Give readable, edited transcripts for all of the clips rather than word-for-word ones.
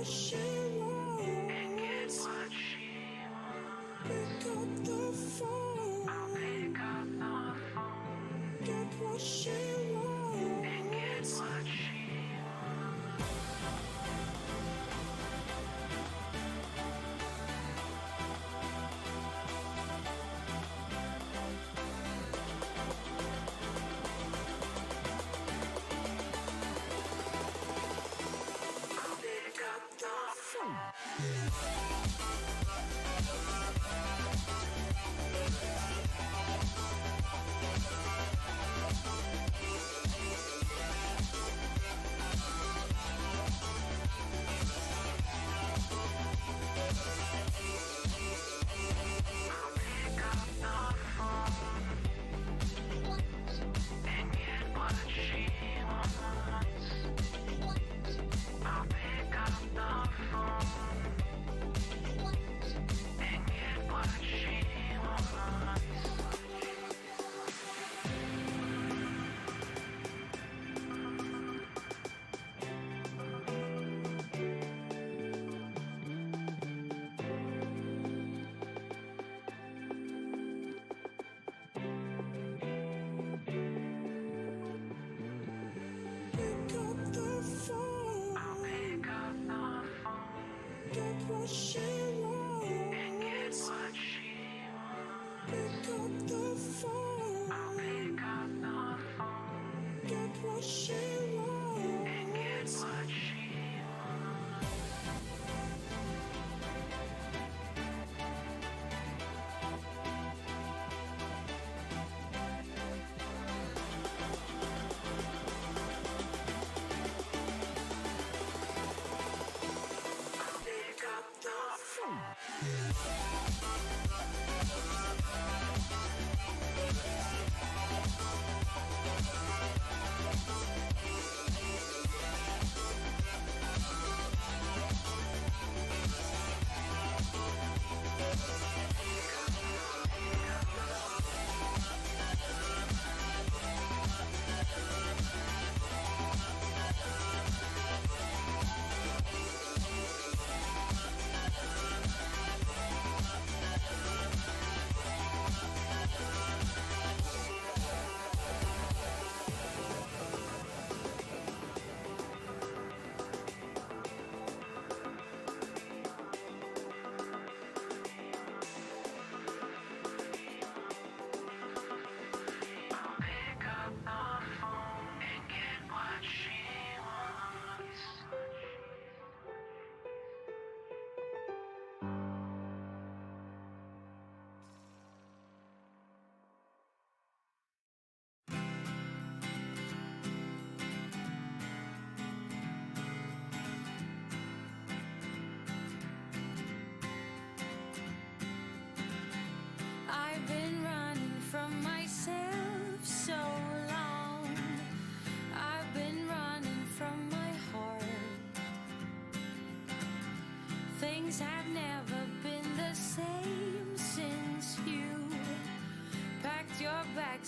she wants and get what she wants. Pick up the phone. I'll pick up the phone. Get what she wants and get what she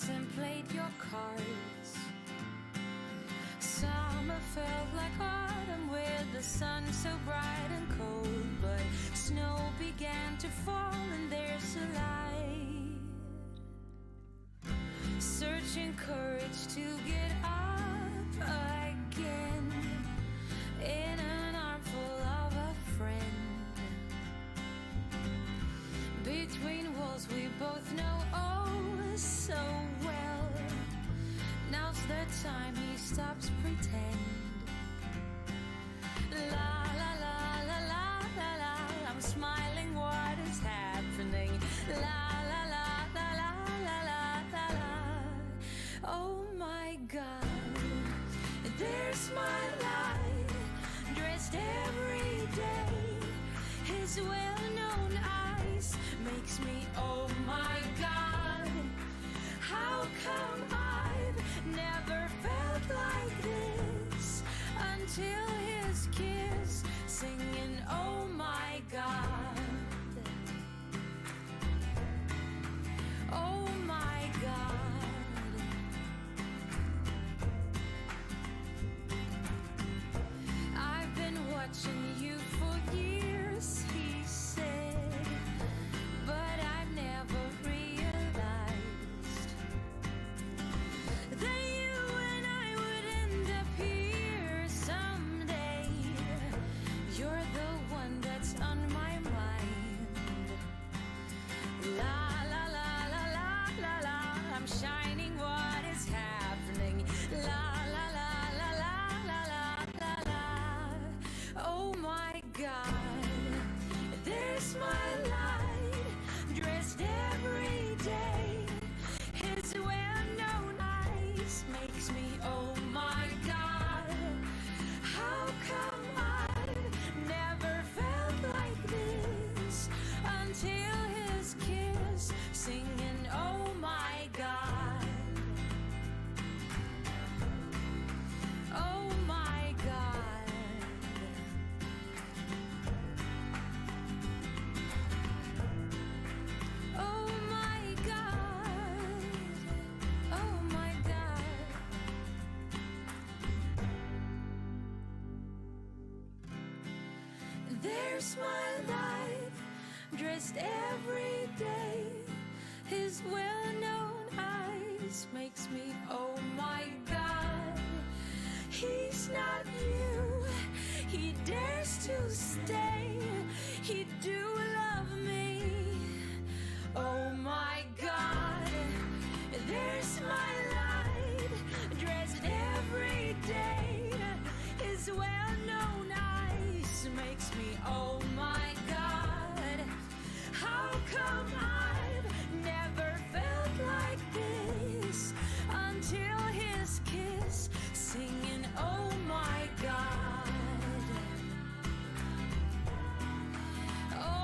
and played your cards. Summer felt like autumn with the sun so bright and cold, but snow began to fall and there's a light. Searching courage to get up again in an armful of a friend. Between walls we both know oh so well. Now's the time he stops pretend. La la la la la la la. I'm smiling, what is happening? La la la la la la la la la. Oh my God, there's my light, dressed every day. His well-known eyes makes me oh my God. How come I've never felt like this until his kiss singing oh my God. Oh my God. I've been watching you There's my life, dressed every day. His well-known eyes makes me, oh my God. He's not you, he dares to stay. He do love me, oh my God. There's my light, dressed every day. His well-known eyes makes me, oh my God. How come I've never felt like this until his kiss, singing, oh my God. Oh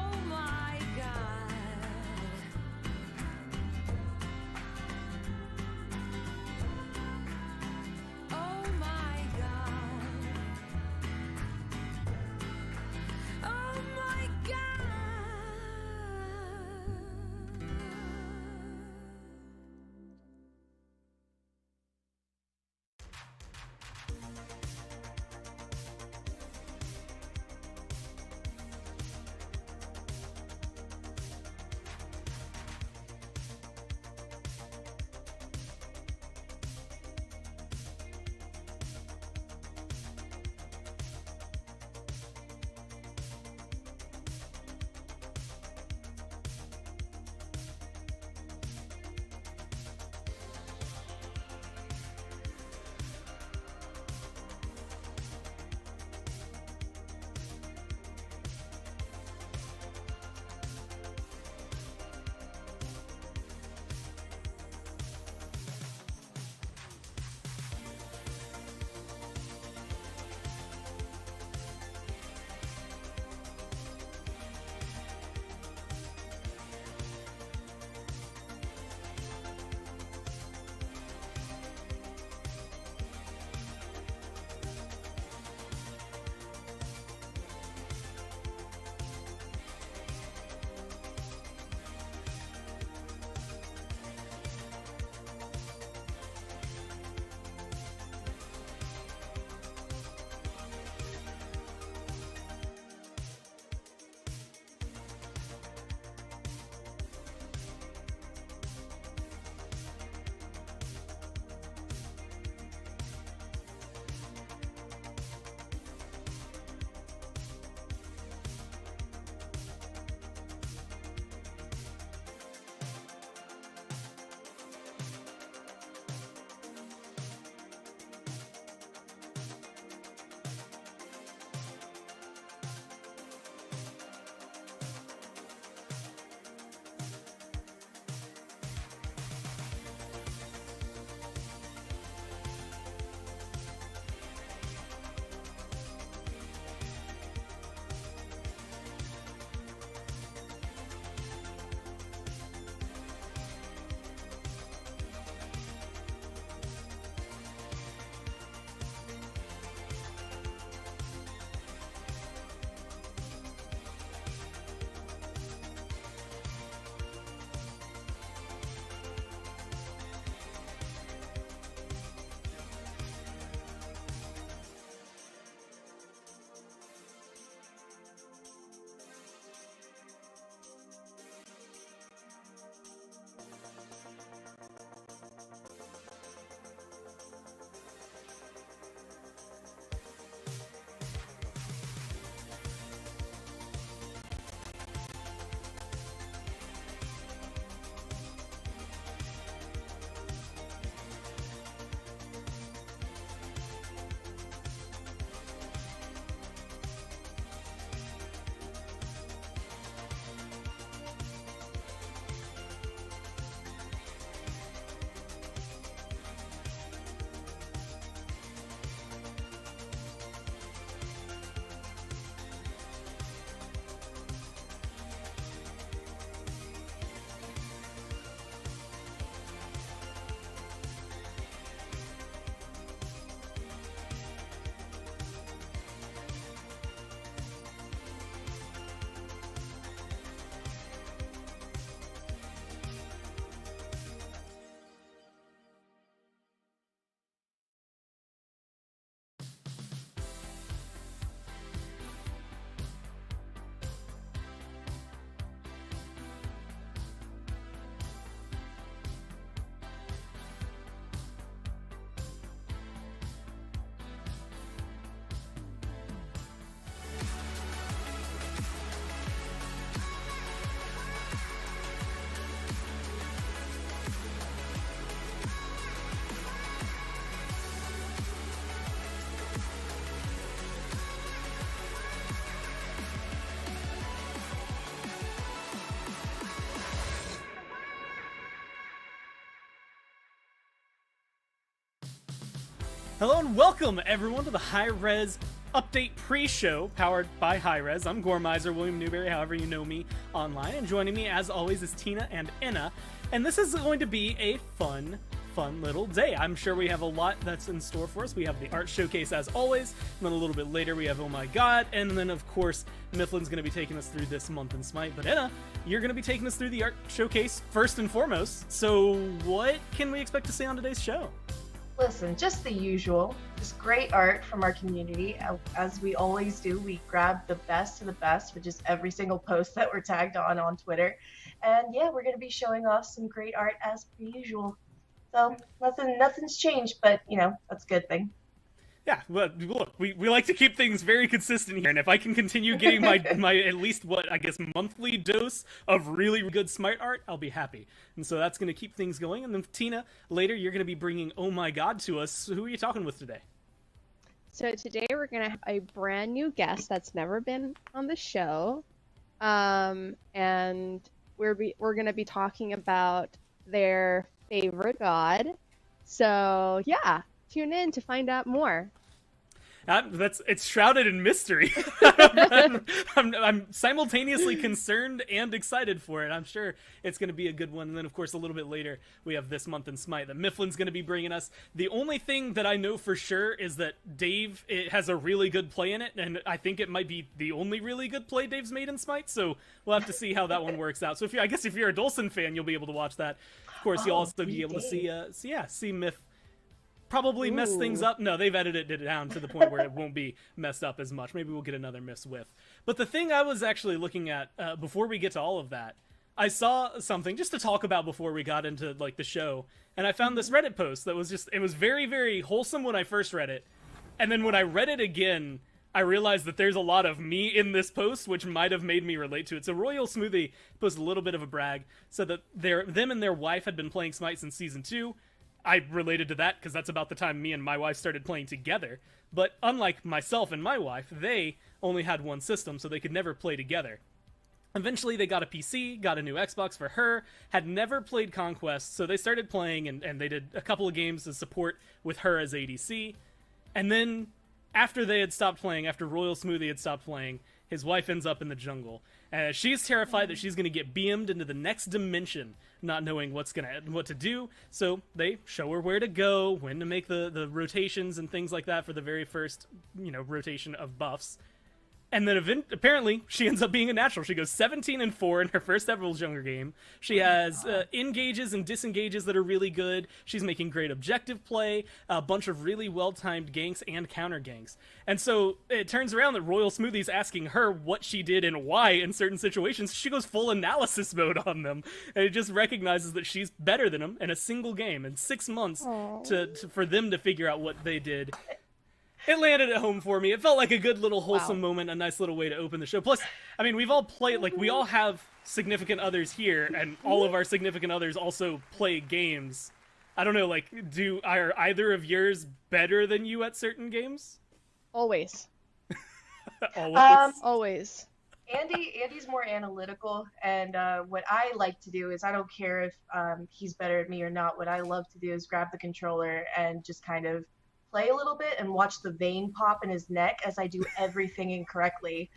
Hello and welcome everyone to the Hi-Rez update pre-show powered by Hi-Rez. I'm Gormizer, William Newberry, however you know me online, and joining me as always is Tina and Ena, and this is going to be a fun little day. I'm sure we have a lot that's in store for us. We have the art showcase as always, and then a little bit later we have Oh My God, and then of course Myflin's going to be taking us through this month in SMITE, but Ena, you're going to be taking us through the art showcase first and foremost, so what can we expect to see on today's show? Listen, just the usual, just great art from our community. As we always do, we grab the best of the best, which is every single post that we're tagged on Twitter. And yeah, we're going to be showing off some great art as per usual. So nothing's changed, but you know, that's a good thing. Yeah, well, look, we like to keep things very consistent here, and if I can continue getting my at least, monthly dose of really good SMITE art, I'll be happy. And so that's going to keep things going. And then, Tina, later you're going to be bringing Oh My God to us. Who are you talking with today? So today we're going to have a brand new guest that's never been on the show. And we're going to be talking about their favorite god. So, yeah. Tune in to find out more. It's shrouded in mystery. I'm simultaneously concerned and excited for it. I'm sure it's going to be a good one. And then, of course, a little bit later, we have this month in SMITE that Myflin's going to be bringing us. The only thing that I know for sure is that Dave has a really good play in it, and I think it might be the only really good play Dave's made in SMITE. So we'll have to see how that one works out. So if you're a Dolson fan, you'll be able to watch that. Of course, you'll also be able to see Myth. Probably mess things up. No, they've edited it down to the point where it won't be messed up as much. Maybe we'll get another miss with. But the thing I was actually looking at before we get to all of that, I saw something just to talk about before we got into like the show, and I found this Reddit post that was it was very, very wholesome when I first read it, and then when I read it again, I realized that there's a lot of me in this post, which might have made me relate to it. So Royal Smoothie posted a little bit of a brag, said that them and their wife had been playing SMITE since Season 2. I related to that because that's about the time me and my wife started playing together. But unlike myself and my wife, they only had one system, so they could never play together. Eventually, they got a PC, got a new Xbox for her, had never played Conquest, so they started playing, and they did a couple of games to support with her as ADC. And then, after they had stopped playing, after Royal Smoothie had stopped playing, his wife ends up in the jungle. She's terrified that she's going to get beamed into the next dimension, not knowing what to do. So they show her where to go, when to make the rotations and things like that for the very first, rotation of buffs. And then apparently she ends up being a natural. She goes 17-4 in her first ever jungle game. She has engages and disengages that are really good. She's making great objective play, a bunch of really well-timed ganks and counter ganks. And so it turns around that Royal Smoothie's asking her what she did and why in certain situations. She goes full analysis mode on them. And it just recognizes that she's better than them in a single game. In 6 months for them to figure out what they did. It landed at home for me. It felt like a good little wholesome moment, a nice little way to open the show. Plus, I mean, we've all played, we all have significant others here, and all of our significant others also play games. I don't know, are either of yours better than you at certain games? Always. Always. Andy's more analytical, and what I like to do is I don't care if he's better at me or not. What I love to do is grab the controller and just kind of play a little bit and watch the vein pop in his neck as I do everything incorrectly.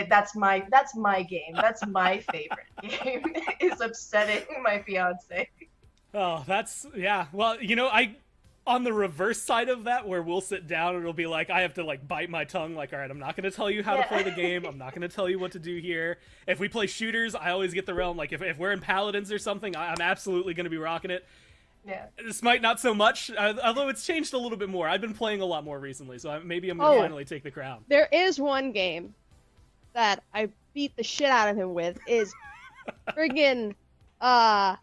That's my game. That's my favorite game, is upsetting my fiance. Oh, yeah. Well, on the reverse side of that, where we'll sit down and it'll be like, I have to bite my tongue, all right, I'm not going to tell you how to play the game. I'm not going to tell you what to do here. If we play shooters, I always get the realm. If we're in Paladins or something, I'm absolutely going to be rocking it. Yeah. SMITE not so much, although it's changed a little bit more. I've been playing a lot more recently, so maybe I'm going to finally take the crown. There is one game that I beat the shit out of him with, is friggin' well,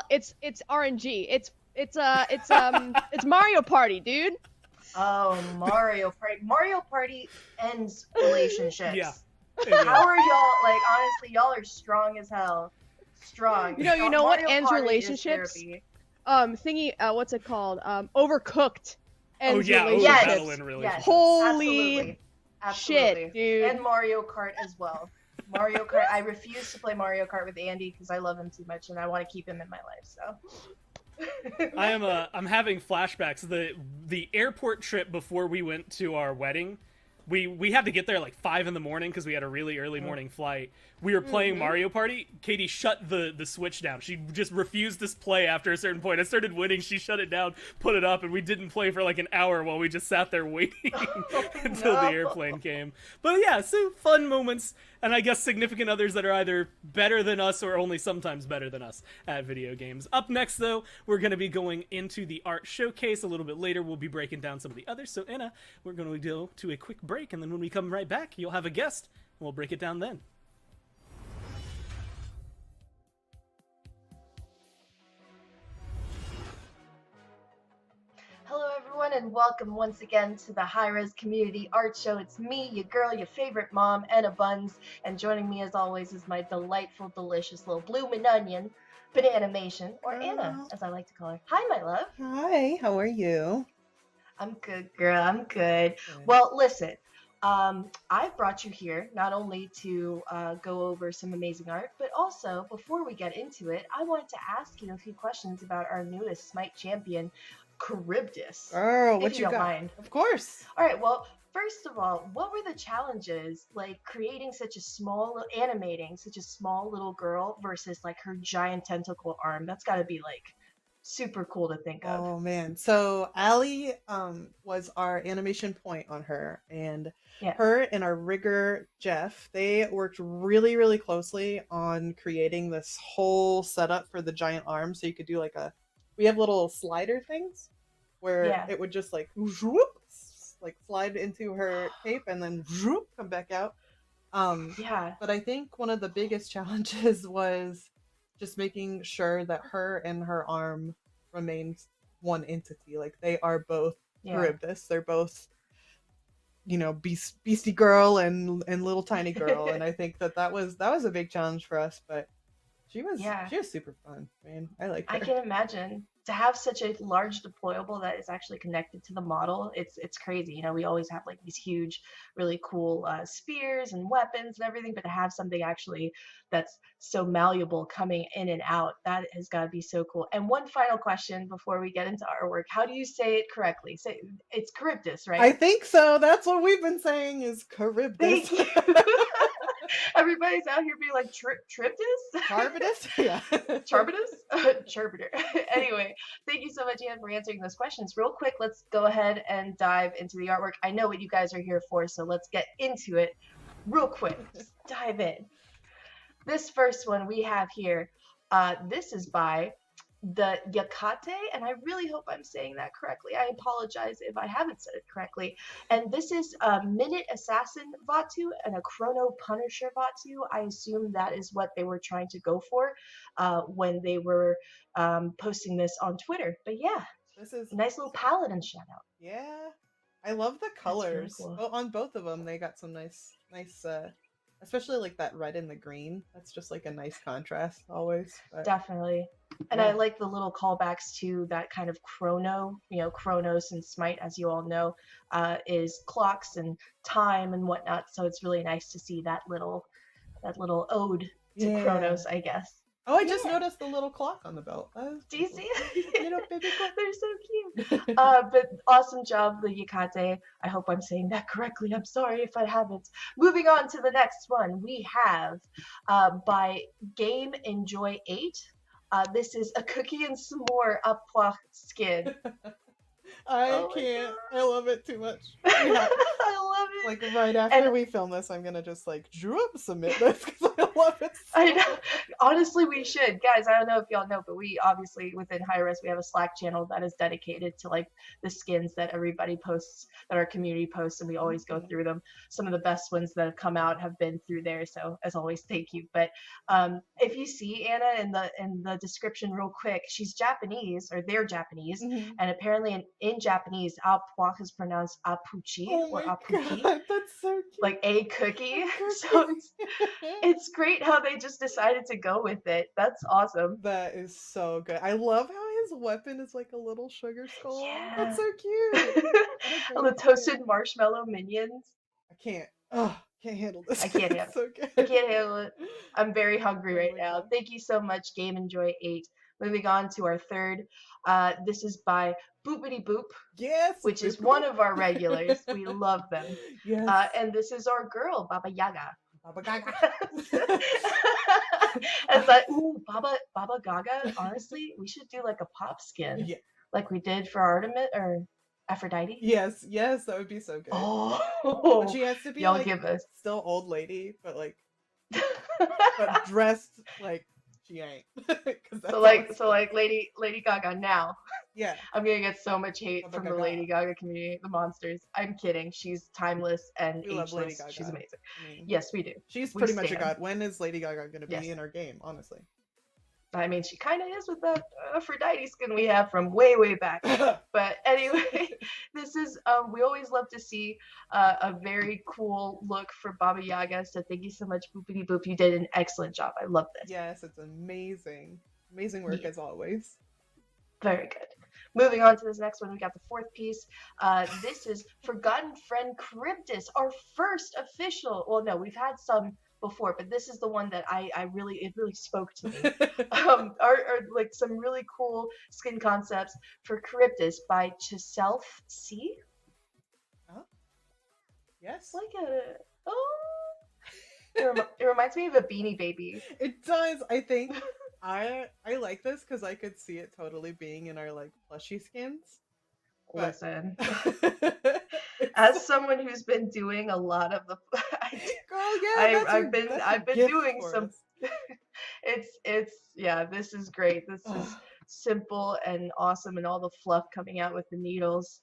it's RNG. It's Mario Party, dude. Oh, Mario Party. Mario Party ends relationships. Yeah. How are y'all, honestly, y'all are strong as hell. Strong. You know what ends Party relationships? What's it called? Overcooked ends relationships. Yes. Holy Absolutely. shit, dude. And Mario Kart as well. Mario Kart. I refuse to play Mario Kart with Andy because I love him too much and I want to keep him in my life. So. I'm having flashbacks. The airport trip before we went to our wedding, we had to get there like 5 in the morning because we had a really early morning flight. We were playing Mario Party. Katie shut the Switch down. She just refused to play after a certain point. I started winning. She shut it down, put it up, and we didn't play for like an hour while we just sat there waiting until the airplane came. But yeah, so fun moments, and I guess significant others that are either better than us or only sometimes better than us at video games. Up next, though, we're going to be going into the art showcase. A little bit later, we'll be breaking down some of the others. So, Anna, we're going to go to a quick break, and then when we come right back, you'll have a guest, and we'll break it down then. Hello, everyone, and welcome once again to the Hi-Rez Community Art Show. It's me, your girl, your favorite mom, EnaBuns, and joining me as always is my delightful, delicious little bloomin' onion, Bananamation, or Anna, as I like to call her. Hi, my love. Hi, how are you? I'm good, girl. I'm good. Well, listen, I've brought you here not only to go over some amazing art, but also, before we get into it, I wanted to ask you a few questions about our newest SMITE champion, Charybdis. Girl, if what you you don't got? mind. Of course. All right, well, first of all, what were the challenges like creating animating such a small little girl versus like her giant tentacle arm? That's got to be like super cool to think of. Oh man. So Allie was our animation point on her, and Yeah. her and our rigger Jeff, they worked really, really closely on creating this whole setup for the giant arm. So you could do like we have little slider things where Yeah. it would just like whoop, like slide into her cape and then whoop, come back out. Yeah. But I think one of the biggest challenges was just making sure that her and her arm remains one entity. Like they are both Yeah. Charybdis. They're both, beastie girl and little tiny girl. And I think that was a big challenge for us. But she was super fun, man. I like her. I can imagine to have such a large deployable that is actually connected to the model. It's crazy. You know, we always have like these huge, really cool spears and weapons and everything, but to have something actually that's so malleable coming in and out, that has got to be so cool. And one final question before we get into artwork: how do you say it correctly? Say it's Charybdis, right? I think so. That's what we've been saying is Charybdis. Thank you. Everybody's out here being like Charybdis? Charybdis? Yeah. Charybdis? Chirpiter. Anyway, thank you so much, Ian, for answering those questions. Real quick, let's go ahead and dive into the artwork. I know what you guys are here for, so let's get into it real quick. Just dive in. This first one we have here, this is by the Yakate, and I really hope I'm saying that correctly. I apologize if I haven't said it correctly. And this is a Minute Assassin Vatu and a Chrono Punisher Vatu. I assume that is what they were trying to go for when they were posting this on Twitter. But yeah, This is a nice little paladin shout out. Yeah, I love the really colors. cool. Oh, on both of them, they got some nice, especially like that red and the green. That's just like a nice contrast always. But, Definitely. And yeah. I like the little callbacks to that kind of chrono, Chronos and SMITE, as you all know, is clocks and time and whatnot. So it's really nice to see that little ode to Chronos, I guess. Oh, I just noticed the little clock on the belt. Do you see? Little baby clock. They're so cute. But awesome job, the Yakate. I hope I'm saying that correctly. I'm sorry if I haven't. Moving on to the next one, we have by Game Enjoy 8. This is a cookie and s'more appoir skin. I can't. I love it too much. I love it. Like right after we film this, I'm gonna just like submit this because I love it. I know. Honestly, we should, guys. I don't know if y'all know, but we obviously within Hi-Rez we have a Slack channel that is dedicated to like the skins that everybody posts, that our community posts, and we always go through them. Some of the best ones that have come out have been through there. So as always, thank you. But if you see Anna in the description, real quick, she's Japanese, or they're Japanese, and apparently in Japanese, appoir is pronounced apuchi or apuki. God, that's so cute. Like a cookie. So it's great how they just decided to go with it. That's awesome. That is so good. I love how his weapon is like a little sugar skull. Yeah. That's so cute. All the toasted marshmallow minions. I can't. Oh, can't handle this. I can't It's handle so good. I can't handle it. I'm very hungry Oh right my now. God. Thank you so much, Game Enjoy 8. Moving on to our third. This is by Boopity Boop, Yes, which is Whirpool. one of our regulars. We love them. Yes. And this is our girl, Baba Yaga. Baba Gaga. It's like, ooh, Baba Gaga. Honestly, we should do like a pop skin, Yeah. like we did for Artemis or Aphrodite. Yes, that would be so good. Oh, But she has to be y'all like give us. still old lady, but like but dressed like she ain't. So like Lady Gaga now. Yeah. I'm gonna get so much hate Baba from the Gaga. Lady Gaga community, the monsters. I'm kidding. She's timeless and We love Lady ageless. Gaga. She's amazing. I mean, Yes, we do. she's we pretty much a stan. god. When is Lady Gaga gonna be Yes. in our game, honestly? I mean, she kind of is with the Aphrodite skin we have from way back. But anyway, this is we always love to see a very cool look for Baba Yaga. So thank you so much, Boopity Boop. You did an excellent job. I love this. Yes, it's amazing. Amazing work as always. Very good. Moving on to this next one, we got the fourth piece. This is Forgotten Friend Cryptus, our first official. Well, no, we've had some before, but this is the one that it really spoke to me. Are like some really cool skin concepts for Cryptus by Ceaseless. Oh. Yes. Like it reminds me of a Beanie Baby. It does. I think I like this because I could see it totally being in our like plushie skins. But... Listen, as someone who's been doing a lot of the, girl, yeah, I've been doing some. It's yeah, this is great. This is simple and awesome, and all the fluff coming out with the needles.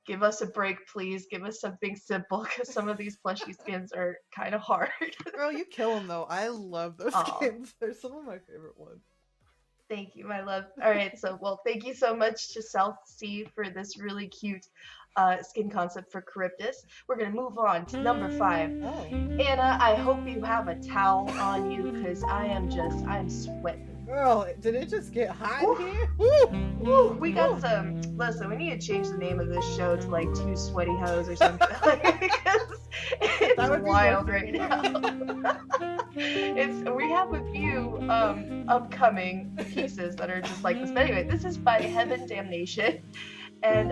Give us a break, please. Give us something simple, because some of these plushie skins are kind of hard. Girl, you kill them though. I love those skins. They're some of my favorite ones. Thank you, my love. All right, so thank you so much to South Sea for this really cute skin concept for Cryptus. We're gonna move on to number 5. Oh. Anna, I hope you have a towel on you, because I'm sweating. Girl, did it just get hot Woo. here? Woo! Woo, we got some. Listen, we need to change the name of this show to like Two Sweaty Hoes or something, because it's wild right now. We have a few upcoming pieces that are just like this. But anyway, this is by Heaven Damnation, and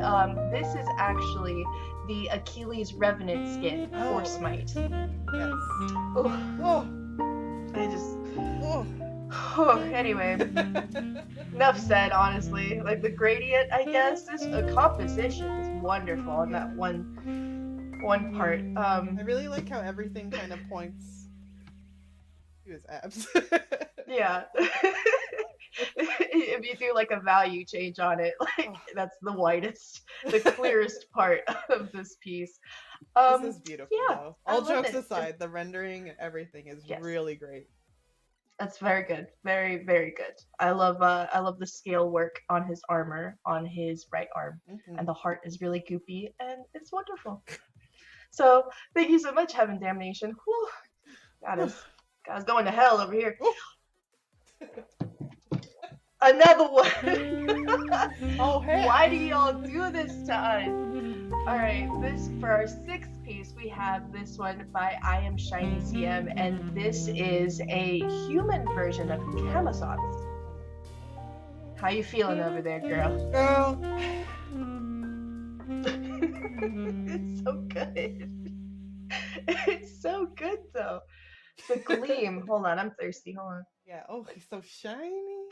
this is actually the Achilles Revenant skin for Smite. Yes. Oh, I just. Anyway, enough said. Honestly, like the gradient, I guess this composition is wonderful on that one part. I really like how everything kind of points to his abs. Yeah. If you do like a value change on it, like that's the whitest, the clearest part of this piece. This is beautiful. Yeah, though. I All love jokes it. aside, the rendering and everything is really great. That's very good. Very, very good. I love the scale work on his armor, on his right arm. Mm-hmm. And the heart is really goopy, and it's wonderful. So thank you so much, Heaven Damnation. Whew. Got us going to hell over here. Another one. Oh, hey. Why do y'all do this to us? All right, this for our 6th piece, we have this one by I Am Shiny CM, and this is a human version of Camisauce. How you feeling over there, girl? Girl. It's so good. It's so good, though. The gleam. Hold on, I'm thirsty. Hold on. Yeah. Oh, he's so shiny.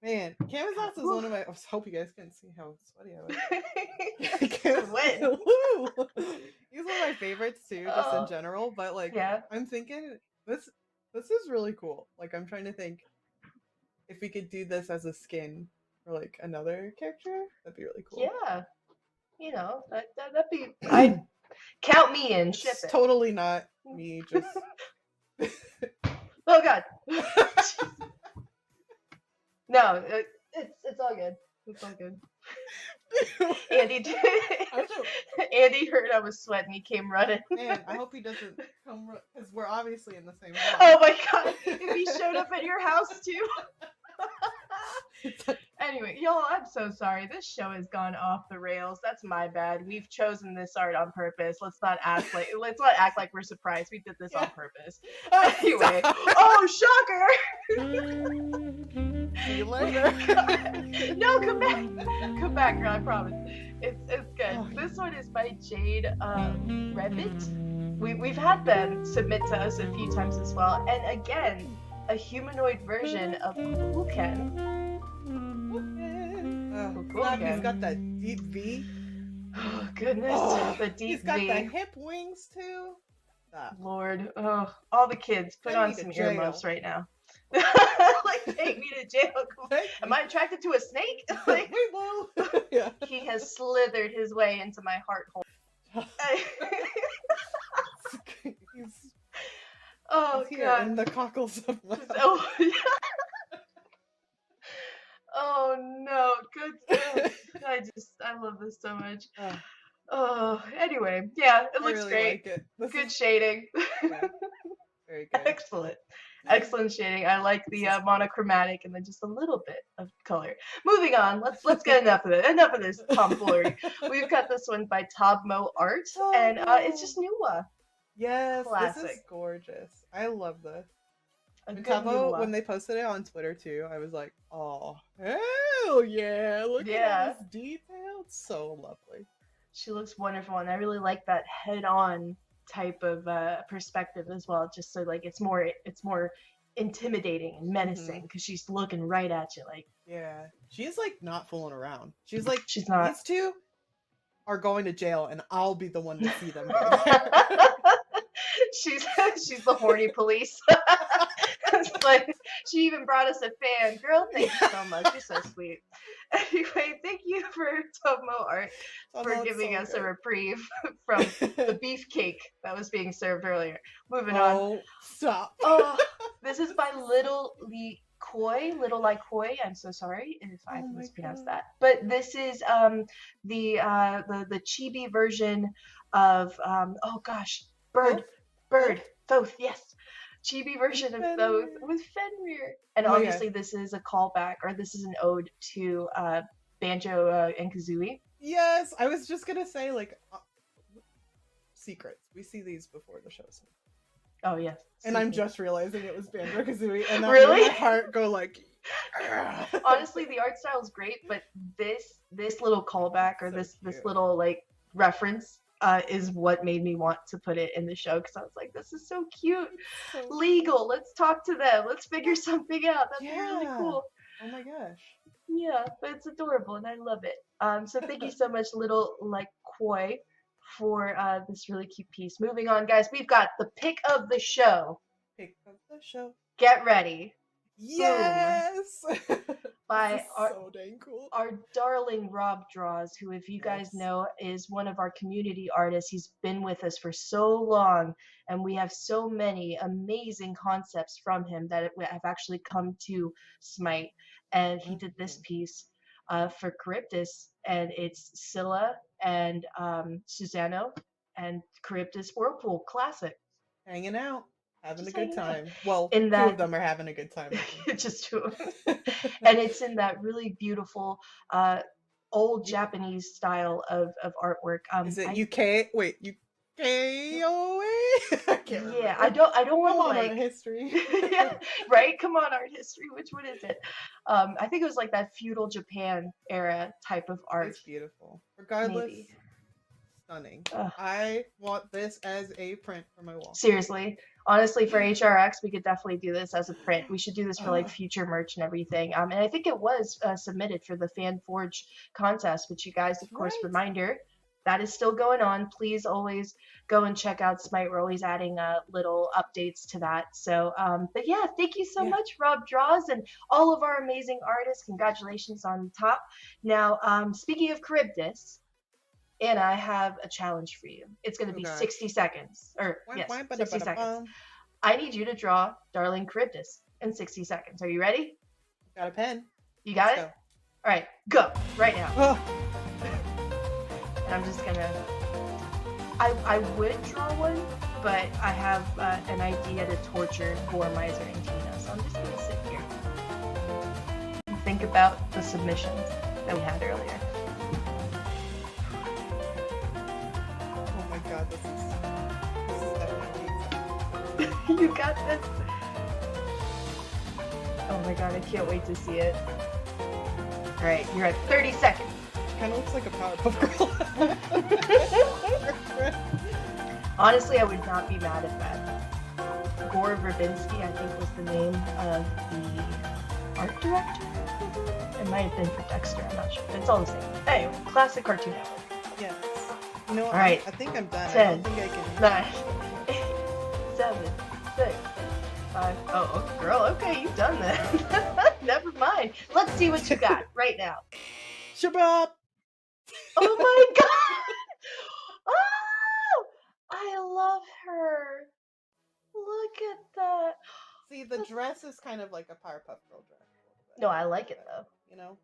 Man, Camisauce is one of my. I hope you guys can see how sweaty I was. Wet. Woo! He's one of my favorites too, just in general. But like, Yeah. I'm thinking this is really cool. Like, I'm trying to think if we could do this as a skin for like another character. That'd be really cool. Yeah. You know, that'd be. I count me in. Ship It's it. totally not me. Just. Oh God. No, it's all good. It's all good. Andy Andy heard I was sweating. He came running. Man, I hope he doesn't come because we're obviously in the same room. Oh my God! If he showed up at your house too. Anyway, y'all, I'm so sorry. This show has gone off the rails. That's my bad. We've chosen this art on purpose. Let's not act like we're surprised. We did this on purpose. Anyway, oh shocker! See you later. No, come back, girl. I promise. It's good. Oh, This one is by Jade Rebbit. We've had them submit to us a few times as well, and again, a humanoid version of Kuken. He's got that deep V. Oh goodness, the deep He's got V. the hip wings too. Stop. Lord, all the kids, put Take on me to some jail. earmuffs right now. Like, take me to jail. Am I attracted to a snake? Like, We will. Yeah. he has slithered his way into my heart hole. He's Oh here god. in the cockles of my Oh, yeah. Oh no, good. I love this so much. Oh, Oh, anyway, yeah, it I looks really great. like it. This Good is shading. very good. Excellent shading. I like the monochromatic and then just a little bit of color. Moving on. Let's get enough of it. Enough of this tomfoolery. We've got this one by Tobmo Art, and it's just Nuwa. Yes, this Classic. is gorgeous. I love this. A And good Tabo, Nuwa. when they posted it on Twitter too, I was like, oh, hell yeah. Look at all this detail. It's so lovely. She looks wonderful, and I really like that head-on type of perspective as well. Just so like it's more intimidating and menacing because she's looking right at you. Like Yeah. She's like not fooling around. She's like, she's not. these two are going to jail and I'll be the one to see them. She's the horny police. It's like she even brought us a fan. Girl, thank you so much. You're so sweet. Anyway, thank you for Tomo Art for giving us a reprieve from the beefcake that was being served earlier. Moving on. Oh, stop. Oh, this is by Little Like Koi. I'm so sorry if I Oh my mispronounced God. that. But this is the chibi version of oh gosh, Bird, Thoth, yes. Chibi version of Thoth with Fenrir. And Oh my obviously this is a callback, or this is an ode to Banjo and Kazooie. Yes, I was just gonna say, like, secrets. We see these before the shows. Oh yes. And I'm just realizing it was Banjo-Kazooie, and that Really? made my heart go like... Honestly, the art style is great, but this little callback or So this cute. little like reference is what made me want to put it in the show, because I was like, this is so cute. So- Legal, let's talk to them. Let's figure something out. That'd be really Yeah. cool. Oh my gosh. Yeah, but it's adorable and I love it. So thank you so much, Little Like Koi, for this really cute piece. Moving on, guys, we've got the pick of the show. Pick up the show. Get ready. Yes! By This is so dang cool. our darling Rob Draws, who, if you guys Yes. know, is one of our community artists. He's been with us for so long, and we have so many amazing concepts from him that have actually come to SMITE. And he did this piece for Charybdis, and it's Scylla and Susano and Charybdis Whirlpool Classic. Hanging out. Having Just a good hanging out. time. Well, In two that- of them are having a good time. I think. Just two of them. And it's in that really beautiful old Japanese style of artwork. Is it I- UK? Wait, UKOA? I can't remember. Yeah, I don't Come want on, to art like history. yeah, right? Come on, art history. Which one is it? I think it was like that feudal Japan era type of art. It's beautiful. Regardless, Maybe. stunning. Ugh. I want this as a print for my wall. Seriously, honestly, for HRX, we could definitely do this as a print. We should do this for like future merch and everything. And I think it was submitted for the Fan Forge contest, which you guys, of course, Right. reminder, that is still going on. Please always go and check out SMITE. We're always adding little updates to that. So, but yeah, thank you so Yeah. much, Rob Draws, and all of our amazing artists. Congratulations on top. Now, speaking of Charybdis, Anna, I have a challenge for you. It's going to be Okay. 60 seconds. Or, yes, 60 seconds. I need you to draw Darling Charybdis in 60 seconds. Are you ready? Got a pen. You got Let's it? All right, go right now. go. And I'm just gonna. I would draw one, but I have an idea to torture poor Miser and Tina, so I'm just gonna sit here and think think about the submissions that we had earlier. Oh my god, this is definitely exciting. You got this. Oh my god, I can't wait to see it. Alright, you're at 30 seconds. Kind of looks like a Powerpuff Girl. Honestly, I would not be mad at that. Gore Verbinski, I think, was the name of the art director. It might have been for Dexter, I'm not sure. It's all the same. Anyway, classic Cartoon Network. Yes. You know what? Alright. I think I'm done. 10, I don't think I can. 9, 8, 7, 6, 5. Oh, girl, okay, you've done that. Never mind. Let's see what you got right now. Shabbat! Oh my god! Oh! I love her. Look at that. See, the dress is kind of like a Powerpuff Girl dress. No, I like it though. You know?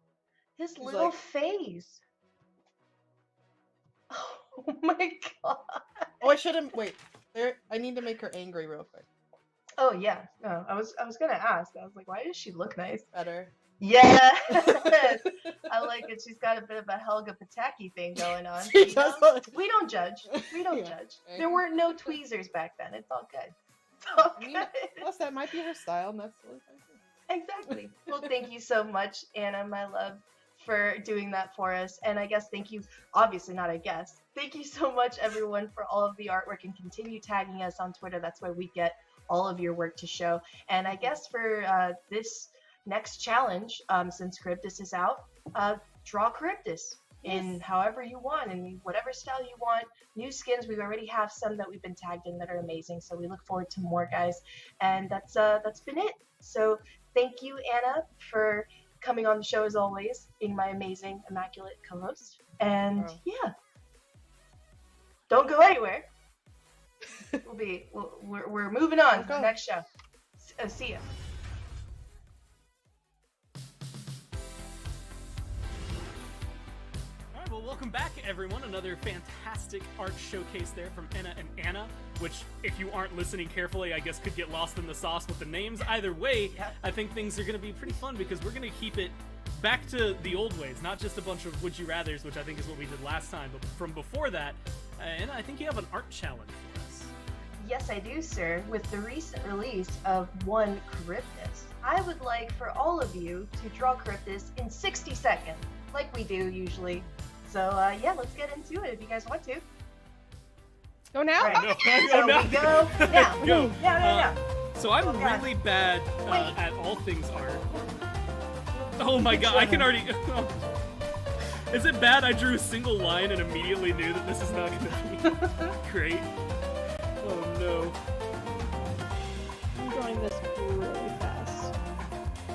His He's little like- face. Oh my god. Oh, I shouldn't. Wait. There. I need to make her angry real quick. Oh yeah. No, I was gonna ask. I was like, why does she look nice? Better. Yes. I like it. She's got a bit of a Helga Pataki thing going on. She you does know? look- We don't judge. We don't Yeah. judge. There weren't no tweezers back then. It's all good. It's all I mean, good. plus, that might be her style, and that's really fun too. Exactly. Well, thank you so much, Anna, my love, for doing that for us. And I guess thank you, obviously not I guess, thank you so much, everyone, for all of the artwork, and continue tagging us on Twitter. That's where we get all of your work to show. And I guess for this next challenge, since Charybdis is out, draw Charybdis in however you want, in whatever style you want. New skins, we already have some that we've been tagged in that are amazing, so we look forward to more, guys. And that's been it. So thank you, Anna, for coming on the show as always, being my amazing, immaculate co-host. And Wow. yeah, don't go anywhere. We're moving on to the Go. next show. See ya. All right, well, welcome back, everyone. Another fantastic art showcase there from Enna and Anna, which, if you aren't listening carefully, I guess could get lost in the sauce with the names. Either way, Yeah. I think things are going to be pretty fun because we're going to keep it back to the old ways, not just a bunch of would you rathers, which I think is what we did last time, but from before that, Anna, I think you have an art challenge for us. Yes, I do, sir. With the recent release of one Charybdis, I would like for all of you to draw Charybdis in 60 seconds, like we do usually. So, yeah, let's get into it if you guys want to. Go now? All right. No, So no. we go now. Go. Yeah. So I'm Oh, God. really bad Wait. at all things art. Oh my god, I can already... Is it bad I drew a single line and immediately knew that this is not going to be great? Oh no. I'm drawing this really fast.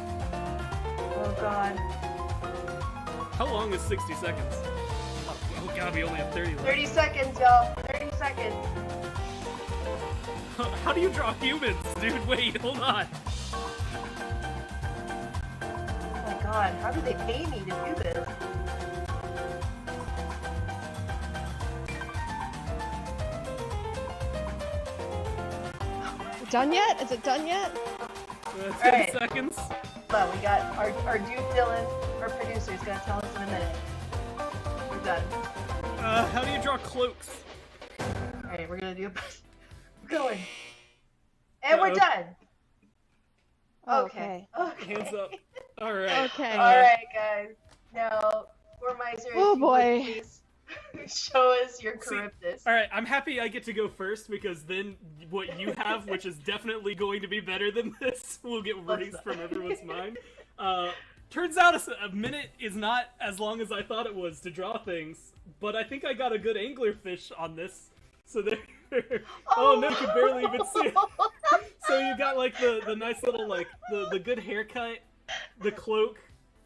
Oh, God. How long is 60 seconds? Oh god, we only have 30 left. 30 seconds, y'all. 30 seconds. How do you draw humans? Dude, wait, hold on. Oh, my God. How do they pay me to do this? Done yet? Is it done yet? 10 Alright. seconds. But we got our dude Dylan, our producer, is going to tell us in a minute. We're done. How do you draw cloaks? Alright, we're going to do We're going. And we're Uh-oh. done. Okay. Okay. Hands up. Alright. Okay. All right, guys. Now, Gormizer, Oh, if you boy. would please show us your See, Charybdis. Alright, I'm happy I get to go first because then what you have, which is definitely going to be better than this, will get released from everyone's mind. Turns out a minute is not as long as I thought it was to draw things, but I think I got a good anglerfish on this. So there. Oh no, you can barely even see it. So you got like the nice little like the good haircut, the cloak,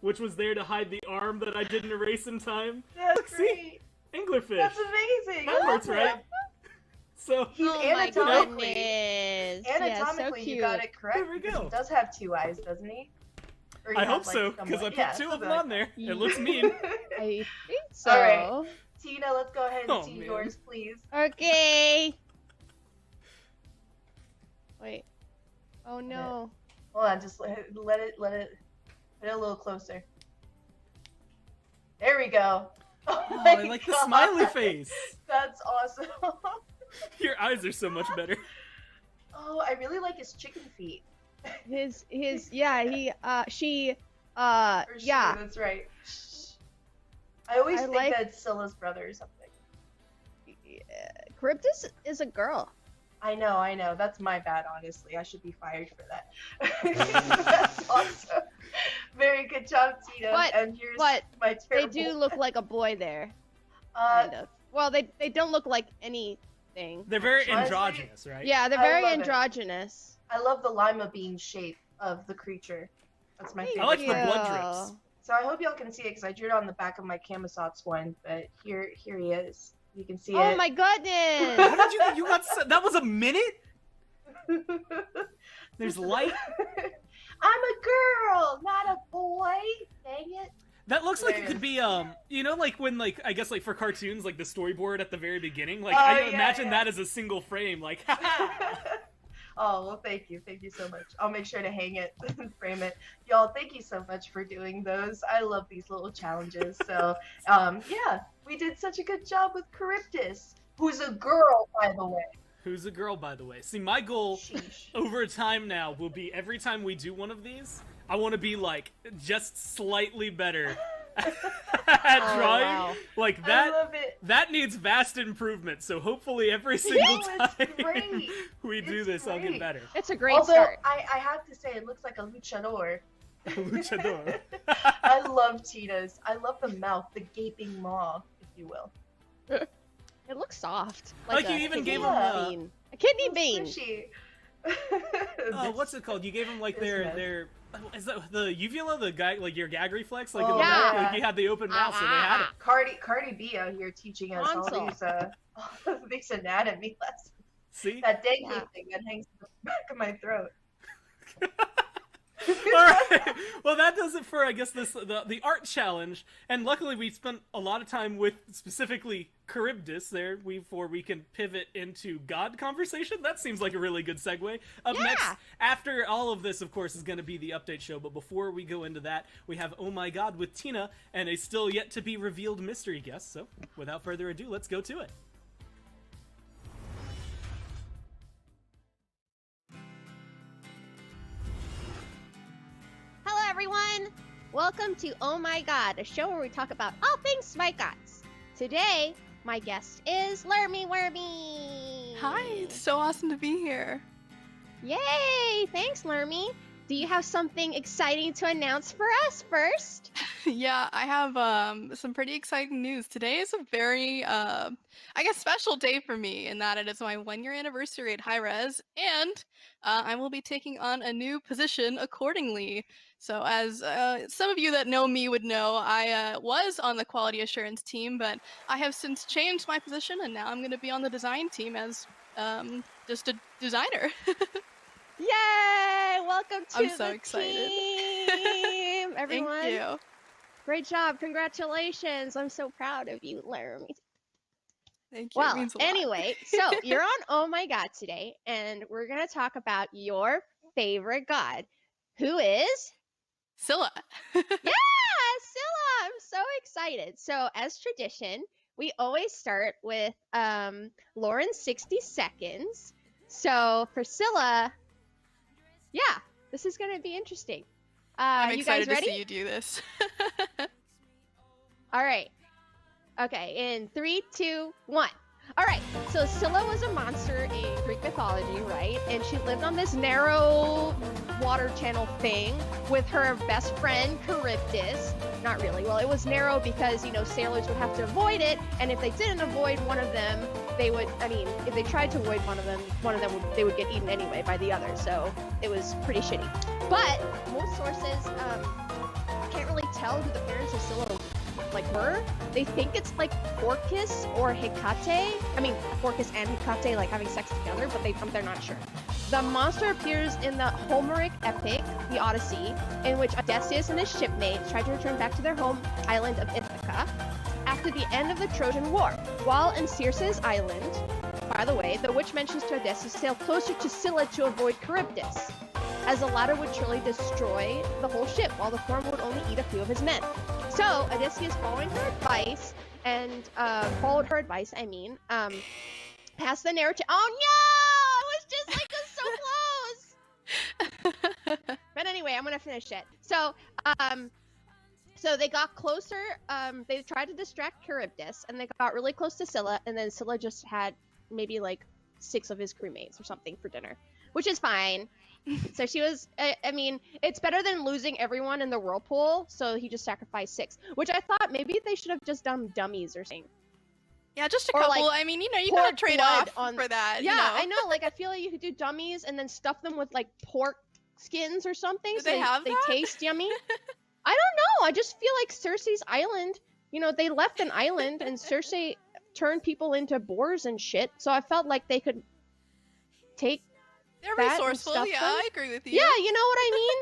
which was there to hide the arm that I didn't erase in time. That's Look, see? great. Anglerfish. That's amazing. That I works, love right? it. So He's Oh my anatomically, goodness. Yeah, so anatomically, cute. you got it correct. There we because go. He does have two eyes, doesn't he? Or he I has, hope like, so, because I somewhat- put yeah, two of them something on there. Yeah. It looks mean. I think so. All right. Tina, let's go ahead and Oh, see man. yours, please. Okay. Wait. Oh no. Hold on, just let it. Put it a little closer. There we go. Oh, Oh, my I like the God. smiley face. That's awesome. Your eyes are so much better. Oh, I really like his chicken feet. Yeah, she, Or she, yeah. that's right. I always I think like- that's Scylla's brother or something. Charybdis is a girl. I know. That's my bad, honestly. I should be fired for that. That's awesome. Very good job, Tina. But- and here's but my They terrible. do look like a boy there, Uh, kind of. Well, they don't look like anything. They're very Honestly, androgynous, right? Yeah, they're I very love it. androgynous. I love the lima bean shape of the creature. That's my Thank favorite. I like the you. blood drips. So I hope y'all can see it because I drew it on the back of my Camisauce one, but here he is. You can see Oh it. my goodness! How did you got that was a minute? There's light. I'm a girl, not a boy. Dang it. That looks like it There. could be you know, like when like I guess like for cartoons, like the storyboard at the very beginning, like Oh, I yeah, imagine yeah. that as a single frame, like Oh, well, thank you so much. I'll make sure to hang it and frame it. Y'all, thank you so much for doing those. I love these little challenges. So, yeah, we did such a good job with Charybdis, who's a girl, by the way. Who's a girl, by the way. See, my goal Sheesh. over time now will be every time we do one of these, I want to be like just slightly better at Oh, drawing. wow. Like I that. love it. That needs vast improvement. So hopefully every single it's time great. we do It's this, I'll get great. better. It's a great Although, start. I have to say, it looks like a luchador. Luchador. I love Tina's. I love the mouth, the gaping maw, if you will. It looks soft. Like a you even kidney gave him, bean. A kidney It's bean. squishy. What's it called? You gave him like This mess. their is that the uvula, the guy, like your gag reflex, like Oh, in the mouth? yeah. Like you had the open mouth, so they had it. Cardi B out here teaching us all Tonsil. these anatomy lessons. See? That dangly Yeah. thing that hangs to the back of my throat. All right. Well, that does it for I guess the art challenge. And luckily, we spent a lot of time with specifically Charybdis there. Before we can pivot into God conversation. That seems like a really good segue. Up Yeah. next, after all of this, of course, is going to be the update show. But before we go into that, we have Oh My God with Tina and a still yet to be revealed mystery guest. So, without further ado, let's go to it. Hello, everyone. Welcome to Oh My God, a show where we talk about all things Smite Gods. Today, my guest is LermyWermy. Hi, it's so awesome to be here. Yay! Thanks, Lermy. Do you have something exciting to announce for us first? Yeah, I have some pretty exciting news. Today is a very, I guess, special day for me in that it is my 1-year anniversary at Hi-Rez, and I will be taking on a new position accordingly. So as some of you that know me would know, I was on the quality assurance team, but I have since changed my position, and now I'm going to be on the design team as just a designer. Yay! Welcome to I'm so the excited. team, everyone. Thank you. Great job. Congratulations. I'm so proud of you, Lermy. Thank you. It Well, means a lot. anyway, so you're on Oh My God today, and we're going to talk about your favorite god, who is... Scylla. Yeah, Scylla! I'm so excited. So, as tradition, we always start with Lauren's 60 seconds. So, for Scylla, yeah, this is going to be interesting. I'm you guys excited ready? to see you do this. All right. Okay, in 3, 2, 1. All right, so Scylla was a monster in Greek mythology, right? And she lived on this narrow water channel thing with her best friend, Charybdis. Not really. Well, it was narrow because, you know, sailors would have to avoid it, and if they didn't avoid one of them, they would, I mean, if they tried to avoid one of them they would get eaten anyway by the other, so it was pretty shitty. But most sources can't really tell who the parents of Scylla were. They think it's like Orcus or Hecate. I mean, Orcus and Hecate like having sex together, but they're not sure. The monster appears in the Homeric epic, the Odyssey, in which Odysseus and his shipmates tried to return back to their home island of Ithaca after the end of the Trojan War. While in Circe's island, by the way, the witch mentions to Odysseus sail closer to Scylla to avoid Charybdis. as the latter would surely destroy the whole ship, while the former would only eat a few of his men. So Odysseus, following her advice, and followed her advice, passed the narrative. Oh no! It was just like so close. But anyway, I'm gonna finish it. So, so they got closer. They tried to distract Charybdis, and they got really close to Scylla, and then Scylla just had maybe like 6 of his crewmates or something for dinner, which is fine. So she was, I mean, it's better than losing everyone in the Whirlpool, so he just sacrificed 6, which I thought maybe they should have just done dummies or something. Yeah, just a Or, couple. like, I mean, you know, you pork gotta trade blood off for that. Yeah, you know? I know, like, I feel like you could do dummies and then stuff them with, like, pork skins or something, Do so they have they that? taste yummy. I don't know, I just feel like Cersei's island, you know, they left an island, and Cersei turned people into boars and shit, so I felt like they could take They're that and resourceful. stuff Yeah, them. I agree with you. Yeah, you know what I mean?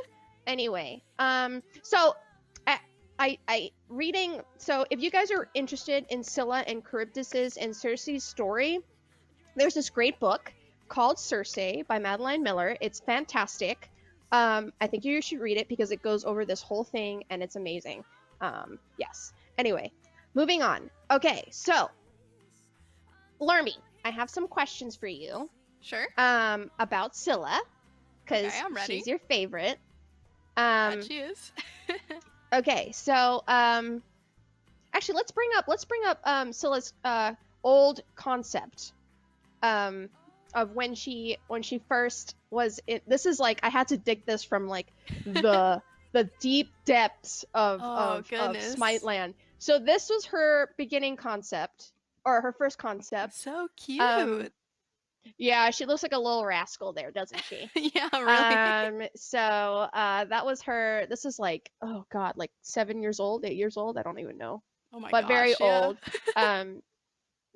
Anyway, so I reading, so if you guys are interested in Scylla and Charybdis's and Cersei's story, there's this great book called Circe by Madeline Miller. It's fantastic. I think you should read it because it goes over this whole thing and it's amazing. Yes. Anyway, moving on. Okay, so Lermy, I have some questions for you. Sure. About Scylla, because Okay, I'm ready. she's your favorite. That she is. Okay, so actually, let's bring up Scylla's old concept of when she first was in. This is like, I had to dig this from like the deep depths of goodness. Smite land. So this was her beginning concept, or her first concept. So cute. Yeah, she looks like a little rascal there, doesn't she? Yeah, really. So that was her. This is like, oh god, like 7 years old, 8 years old. I don't even know, Oh my but gosh, very yeah. old.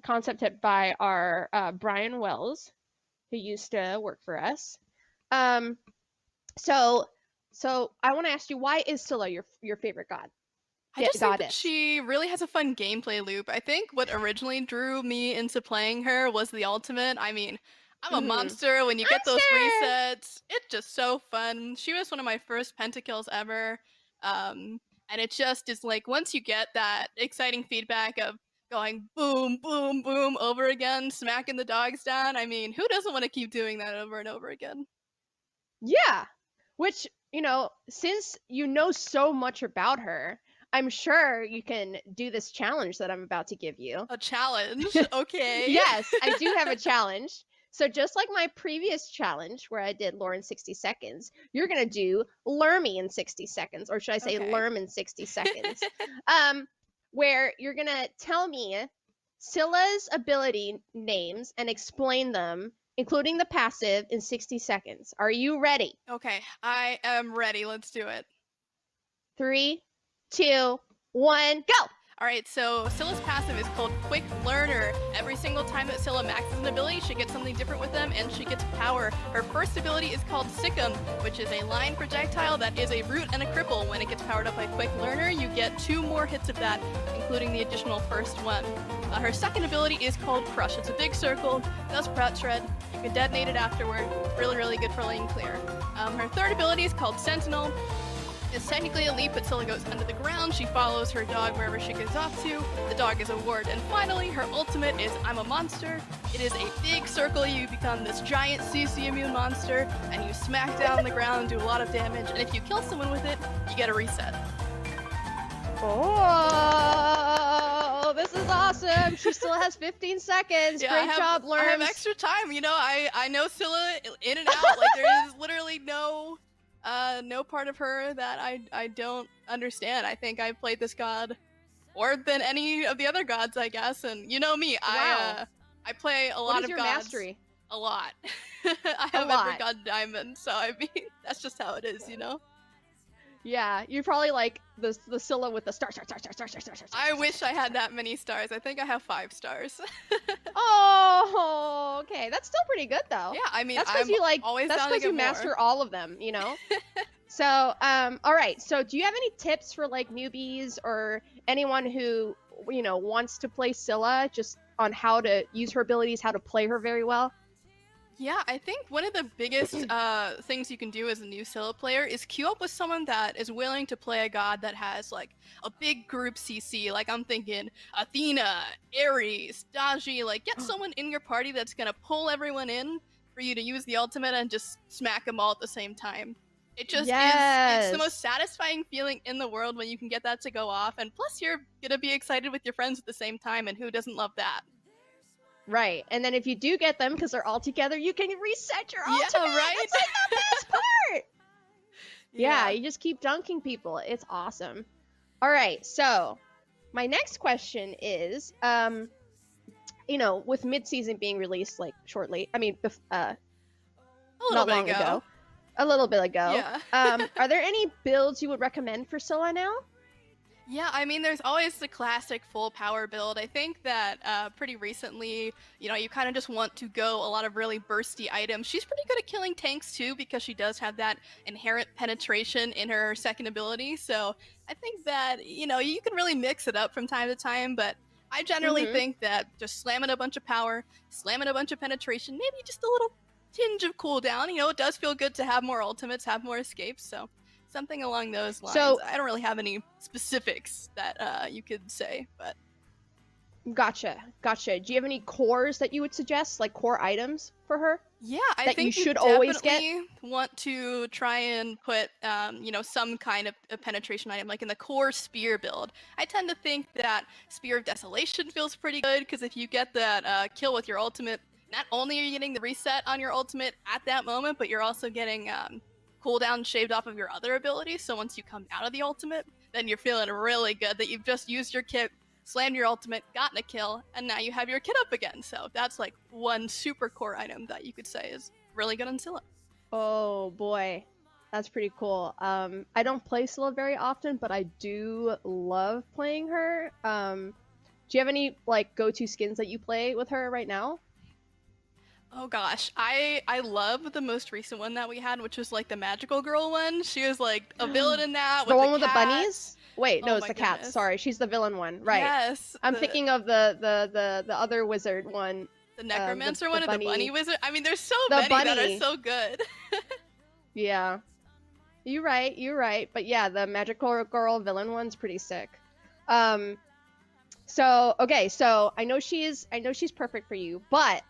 Concepted by our Brian Wells, who used to work for us. So I want to ask you, why is Scylla your favorite god? I just think that goddess. she really has a fun gameplay loop. I think what originally drew me into playing her was the ultimate. I mean, I'm a Mhm. monster. When you get those Monster! resets, it's just so fun. She was one of my first pentakills ever. And it just is like, once you get that exciting feedback of going boom, boom, boom over again, smacking the dogs down, I mean, who doesn't want to keep doing that over and over again? Yeah, which, you know, since you know so much about her, I'm sure you can do this challenge that I'm about to give you. A challenge? Okay. Yes, I do have a challenge. So just like my previous challenge where I did lore in 60 seconds, you're going to do Lermy in 60 seconds, or should I say Okay. Lerm in 60 seconds, where you're going to tell me Scylla's ability names and explain them, including the passive, in 60 seconds. Are you ready? Okay, I am ready. Let's do it. 3, 2, 1, go! Alright, so Scylla's passive is called Quick Learner. Every single time that Scylla maxes an ability, she gets something different with them, and she gets power. Her first ability is called Sick'em, which is a line projectile that is a root and a cripple. When it gets powered up by Quick Learner, you get 2 more hits of that, including the additional first one. Her second ability is called Crush. It's a big circle, does Prat Shred. You can detonate it afterward. Really, really good for laying clear. Her third ability is called Sentinel. It's technically a leap, but Scylla goes under the ground. She follows her dog wherever she goes off to. The dog is a ward. And finally, her ultimate is I'm a Monster. It is a big circle. You become this giant CC immune monster, and you smack down the ground, do a lot of damage, and if you kill someone with it, you get a reset. Oh, this is awesome. She still has 15 seconds. Yeah, Great job, Lerms. I have extra time. You know, I know Scylla in and out. Like, there is literally no part of her that I don't understand. I think I've played this god more than any of the other gods, I guess. And you know me, Wow. I play a lot What is of your gods. mastery? A lot. I have lot. every god diamond, so I mean, that's just how it is, you know? Yeah, you're probably like the Scylla with the star. I wish I had that many stars. I think I have 5 stars. Oh, okay. That's still pretty good though. Yeah, I mean, That's because I'm you like. always That's down to because you get more. master all of them. You know. So, all right. So, do you have any tips for like newbies or anyone who wants to play Scylla, just on how to use her abilities, how to play her very well? Yeah, I think one of the biggest things you can do as a new solo player is queue up with someone that is willing to play a god that has like a big group CC. Like I'm thinking Athena, Ares, Daji. Like get someone in your party that's gonna pull everyone in for you to use the ultimate and just smack them all at the same time. It just is. It's the most satisfying feeling in the world when you can get that to go off, and plus you're gonna be excited with your friends at the same time, and who doesn't love that? Right, and then if you do get them, because they're all together, you can reset your ultimate! Yeah, right? That's like the best part! Yeah, you just keep dunking people. It's awesome. Alright, so, my next question is, you know, with mid-season being released, like, shortly, I mean, not long ago. A little bit ago. Yeah. Are there any builds you would recommend for Scylla now? Yeah, I mean, there's always the classic full power build. I think that pretty recently, you know, you kind of just want to go a lot of really bursty items. She's pretty good at killing tanks too, because she does have that inherent penetration in her second ability. So I think that, you know, you can really mix it up from time to time, but I generally think that just slamming a bunch of power, slamming a bunch of penetration, maybe just a little tinge of cooldown. You know, it does feel good to have more ultimates, have more escapes, so something along those lines. So, I don't really have any specifics that you could say, but... Gotcha. Do you have any cores that you would suggest, like core items for her? Yeah, I that think you should always get. Want to try and put, you know, some kind of a penetration item, like in the core spear build. I tend to think that Spear of Desolation feels pretty good, because if you get that kill with your ultimate, not only are you getting the reset on your ultimate at that moment, but you're also getting cooldown shaved off of your other abilities. So once you come out of the ultimate, then you're feeling really good that you've just used your kit, slammed your ultimate, gotten a kill, and now you have your kit up again. So that's like one super core item that you could say is really good on Scylla. Oh boy, that's pretty cool. I don't play Scylla very often, but I do love playing her. Do you have any like go-to skins that you play with her right now? Oh gosh, I love the most recent one that we had, which was like the magical girl one. She was like a villain in that. The with one with the bunnies? Wait, no, Oh it's my the cats. goodness. Sorry, she's the villain one. Right. Yes. I'm thinking of the other wizard one. The necromancer one, or bunny. the bunny wizard. I mean, there's so The many that bunny. are so good. Yeah. You're right. But yeah, the magical girl villain one's pretty sick. So I know she's perfect for you, but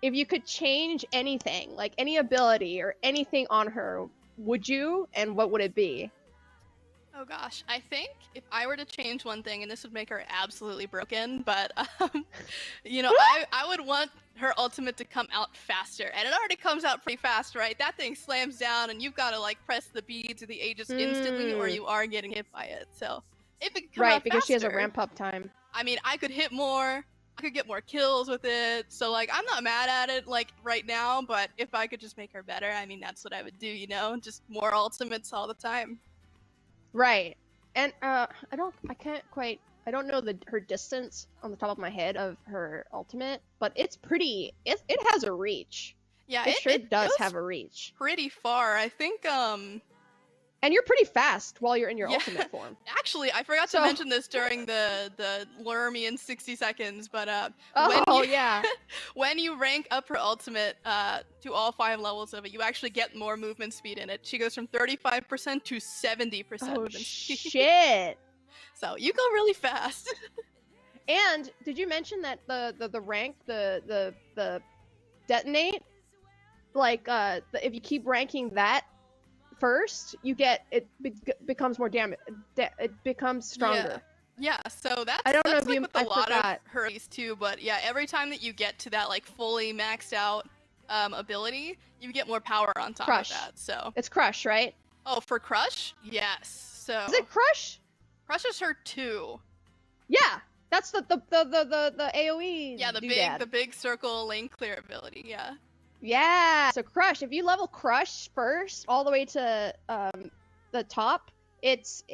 if you could change anything, like any ability or anything on her, would you? And what would it be? Oh gosh, I think if I were to change one thing, and this would make her absolutely broken, but you know, I would want her ultimate to come out faster, and it already comes out pretty fast, right? That thing slams down, and you've got to like press the B to the Aegis instantly, or you are getting hit by it. So if it could come out because faster, she has a ramp up time. I mean, I could hit more. I could get more kills with it, so like I'm not mad at it like right now, but if I could just make her better, I mean that's what I would do, you know, just more ultimates all the time. Right. And I don't know her distance on the top of my head of her ultimate, but it's pretty, it has a reach. Yeah, it does goes have a reach. pretty far. I think and you're pretty fast while you're in your ultimate form. Actually, I forgot to mention this during the Lermy in 60 seconds, but when you rank up her ultimate to all 5 levels of it, you actually get more movement speed in it. She goes from 35% to 70% movement speed. Shit. So you go really fast. And did you mention that the rank, the detonate, like if you keep ranking that first, you get becomes more damage. It becomes stronger. Yeah. So that's I don't know if like you. with a lot of her too, but yeah, every time that you get to that like fully maxed out ability, you get more power on top of that. So it's Crush, right? Oh, for Crush, yes. So is it Crush? Crush is her 2. Yeah, that's the AOE. Yeah, the big circle lane clear ability. Yeah. Yeah. So Crush, if you level Crush first, all the way to the top, it's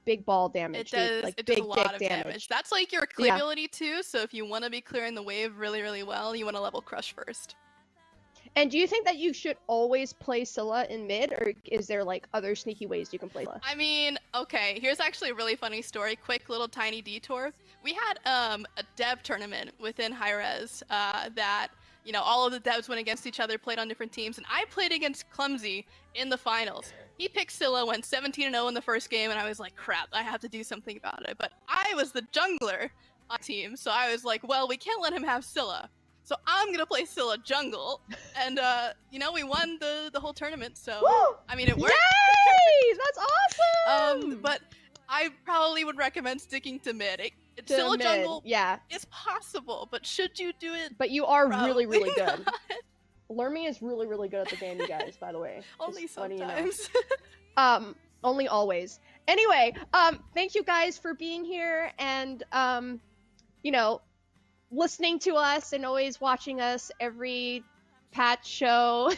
big ball damage. It does a lot of damage. That's like your clear ability too. So if you want to be clearing the wave really, really well, you want to level Crush first. And do you think that you should always play Scylla in mid, or is there like other sneaky ways you can play Scylla? I mean, okay, here's actually a really funny story. Quick little tiny detour. We had a dev tournament within Hi-Rez that all of the devs went against each other, played on different teams, and I played against Clumsy in the finals. He picked Scylla, went 17-0 in the first game, and I was like, crap, I have to do something about it. But I was the jungler on team, so I was like, well, we can't let him have Scylla. So I'm going to play Scylla jungle, and, we won the whole tournament, so, Woo! I mean, it worked. Yay! That's awesome! But I probably would recommend sticking to mid. To Scylla mid, jungle yeah. is possible, but should you do it? But you are really, really Probably good. not. Lermy is really, really good at the game, you guys, by the way. Only Just letting you know. sometimes. Only always. Anyway, thank you guys for being here and, listening to us and always watching us every patch show.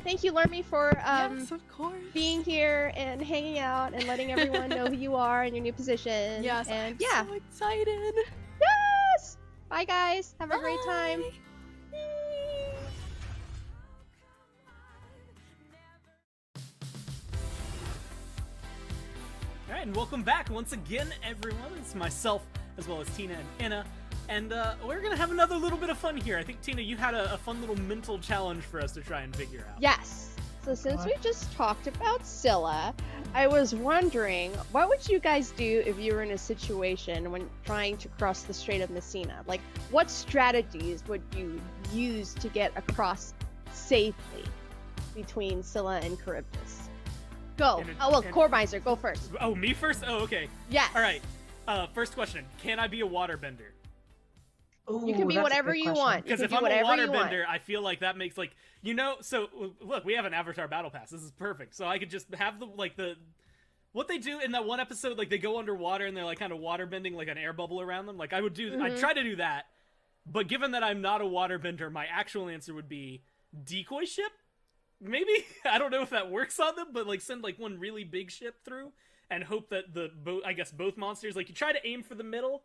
Thank you, Lermy, for Yes, of course. being here and hanging out and letting everyone know who you are and your new position. Yes, and I'm so excited. Yes! Bye, guys. Have a great time. Bye. All right, and welcome back once again, everyone. It's myself, as well as Tina and Anna, and we're gonna have another little bit of fun here. I think, Tina, you had a fun little mental challenge for us to try and figure out. Yes. So since we just talked about Scylla, I was wondering, what would you guys do if you were in a situation when trying to cross the Strait of Messina? Like, what strategies would you use to get across safely between Scylla and Charybdis? Go. Core Miser, go first. Oh, me first? Oh, okay. Yes. All right. First question: can I be a waterbender? Ooh, You can be that's a whatever good you question. want. You Because can if do I'm a whatever you want. waterbender, I feel like that makes so look, we have an Avatar Battle Pass. This is perfect. So I could just have what they do in that one episode, like they go underwater and they're like kind of waterbending like an air bubble around them. Like I'd try to do that. But given that I'm not a waterbender, my actual answer would be decoy ship. Maybe I don't know if that works on them, but like send like one really big ship through and hope that both monsters, like you try to aim for the middle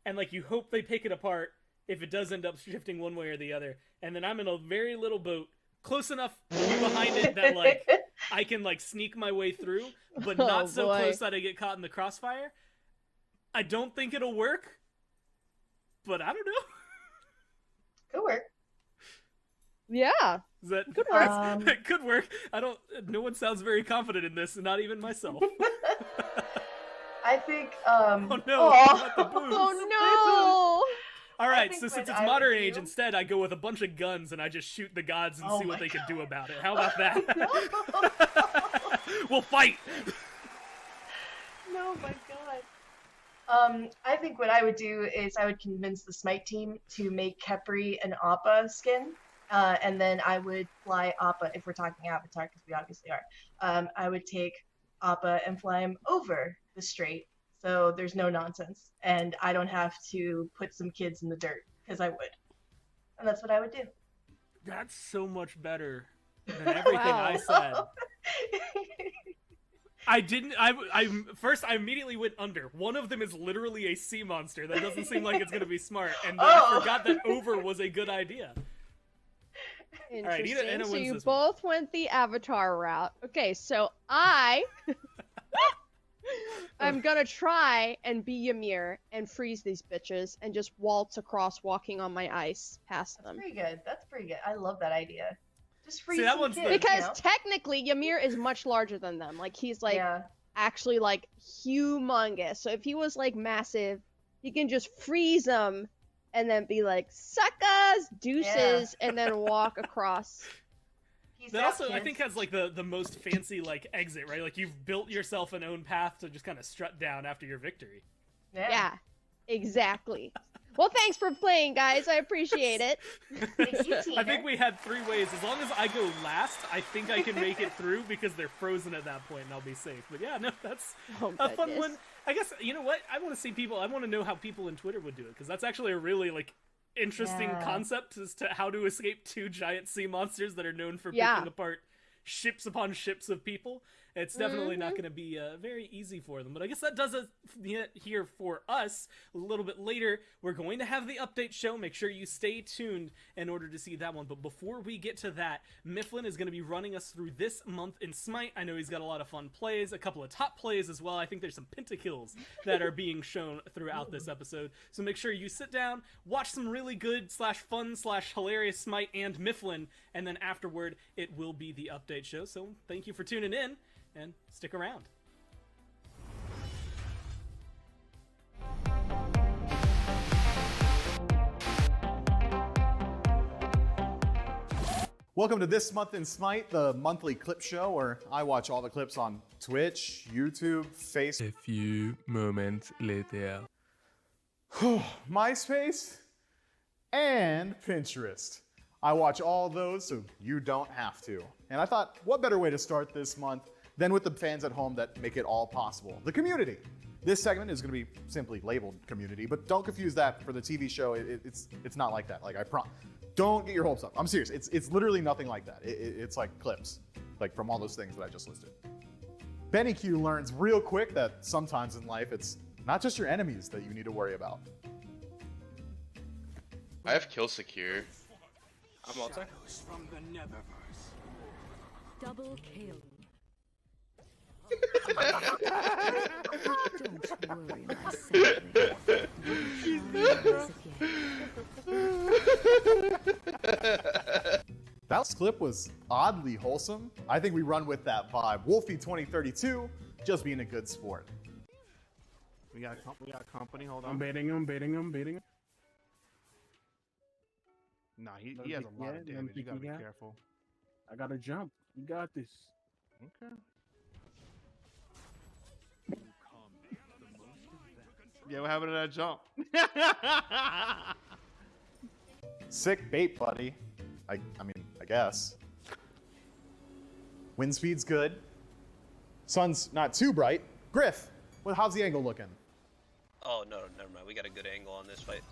and like you hope they pick it apart if it does end up shifting one way or the other. And then I'm in a very little boat, close enough behind it that like I can like sneak my way through, but not so close that I get caught in the crossfire. I don't think it'll work, but I don't know. Could work. Yeah. Is that Could work. It could work. No one sounds very confident in this, not even myself. I think. Oh no! Aw. Not the booze. Oh All right, think so what since it's I would modern do- age, instead I go with a bunch of guns and I just shoot the gods and Oh see what my they can God. do about it. How about that? No. We'll fight. No, my God. I think what I would do is I would convince the Smite team to make Kepri an Appa skin, and then I would fly Appa, if we're talking Avatar, because we obviously are. I would take Appa and fly him over the strait, so there's no nonsense, and I don't have to put some kids in the dirt, because I would. And that's what I would do. That's so much better than everything I said. I didn't. First, I immediately went under. One of them is literally a sea monster. That doesn't seem like it's gonna be smart. And then I forgot that over was a good idea. right, Interesting. Anna So wins you this one. both went the Avatar route. Okay, so I'm gonna try and be Ymir and freeze these bitches and just waltz across, walking on my ice past That's them. pretty good. That's pretty good. I love that idea. Just freeze that some one's the- kids, Because you know? technically Ymir is much larger than them. Like he's like Yeah. actually like humongous. So if he was like massive, he can just freeze them and then be like suckers, deuces, and then walk across. Peace That out, also, I kids. think, has like the most fancy like exit, right? Like you've built yourself an own path to just kind of strut down after your victory. Yeah, exactly. Well, thanks for playing, guys. I appreciate it. Thank you, I Tina. think we had 3 ways. As long as I go last, I think I can make it through because they're frozen at that point and I'll be safe. But yeah, no, that's Oh, a fun goodness. one. I guess, you know what? I want to see people, I want to know how people in Twitter would do it because that's actually a really like interesting Yeah. concept as to how to escape 2 giant sea monsters that are known for Yeah. picking apart ships upon ships of people. It's definitely not going to be very easy for them. But I guess that does it here for us. A little bit later, we're going to have the update show. Make sure you stay tuned in order to see that one. But before we get to that, Myflin is going to be running us through this month in Smite. I know he's got a lot of fun plays, a couple of top plays as well. I think there's some pentakills that are being shown throughout this episode. So make sure you sit down, watch some really good /fun /hilarious Smite and Myflin, and then afterward, it will be the update show. So thank you for tuning in. And stick around. Welcome to This Month in Smite, the monthly clip show where I watch all the clips on Twitch, YouTube, Facebook. A few moments later. MySpace, and Pinterest. I watch all those so you don't have to. And I thought, what better way to start this month than with the fans at home that make it all possible, the community. This segment is going to be simply labeled community, but don't confuse that for the TV show. It's not like that. Like, I promise. Don't get your hopes up. I'm serious. It's literally nothing like that. It's like clips, like from all those things that I just listed. Benny Q learns real quick that sometimes in life it's not just your enemies that you need to worry about. I have kill secure. I'm ulti. Double kill. Don't worry, my sacred. That clip was oddly wholesome. I think we run with that vibe. Wolfie 2032, just being a good sport. We got company. Hold on. I'm baiting him. Nah, he has a lot of damage. You gotta be careful. I gotta jump. You got this. Okay. Yeah, what happened to that jump? Sick bait, buddy. I mean, I guess. Wind speed's good. Sun's not too bright. Griff, how's the angle looking? Oh, no, never mind. We got a good angle on this fight.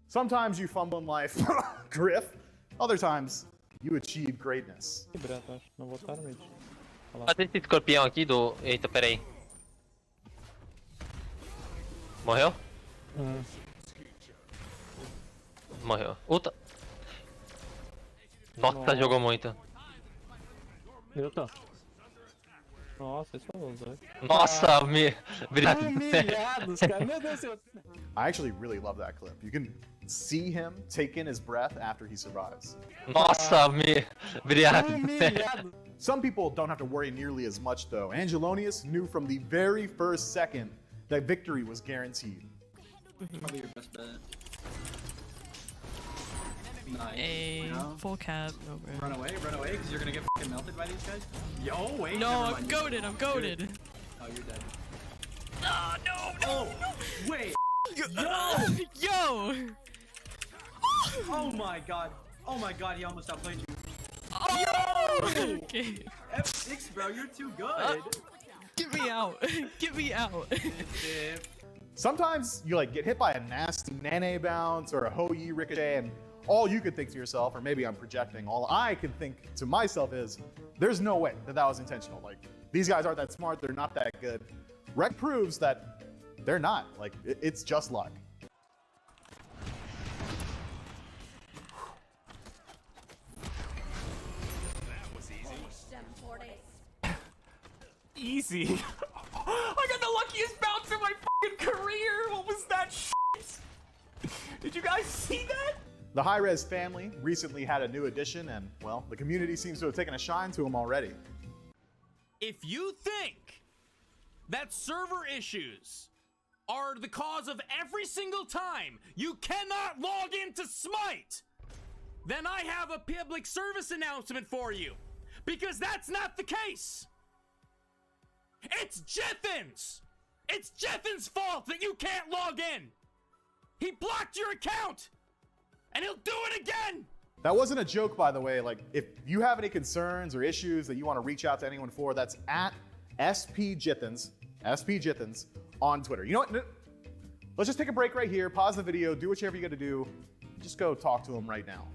Sometimes you fumble in life, Griff. Other times, you achieve greatness. Esse escorpião aqui do... Eita, peraí. Morreu? Morreu. Puta. Nossa, jogou muito. Nossa, esse foi um dois. Nossa, Humilhados, cara. Meu Deus do céu. I actually really love that clip. You can see him take in his breath after he survives. Nossa, Humilhado. Some people don't have to worry nearly as much though. Angelonius knew from the very first second that victory was guaranteed. Probably your best bet. Nice. A full cap. No, run away, because you're gonna get fucking melted by these guys. Yo, wait. No, I'm goated. Oh, you're dead. No. Oh, wait. Yo. Oh my god, he almost outplayed you. Oh! Okay. F6, bro, you're too good. Get me out. Get me out. Sometimes you like get hit by a nasty Nene bounce or a Ho-Yi ricochet and all you could think to yourself, or maybe I'm projecting, all I can think to myself is, there's no way that was intentional. Like, these guys aren't that smart, they're not that good. Rec proves that they're not. Like, it's just luck. Easy. I got the luckiest bounce in my fucking career. What was that shit? Did you guys see that? The Hi-Rez family recently had a new addition, and, well, the community seems to have taken a shine to them already. If you think that server issues are the cause of every single time you cannot log into Smite, then I have a public service announcement for you, because that's not the case. It's Jethin's! It's Jethin's fault that you can't log in! He blocked your account! And he'll do it again! That wasn't a joke, by the way. Like, if you have any concerns or issues that you want to reach out to anyone for, that's at SP Jithins, SPJithins on Twitter. You know what? Let's just take a break right here, pause the video, do whatever you gotta do. Just go talk to him right now.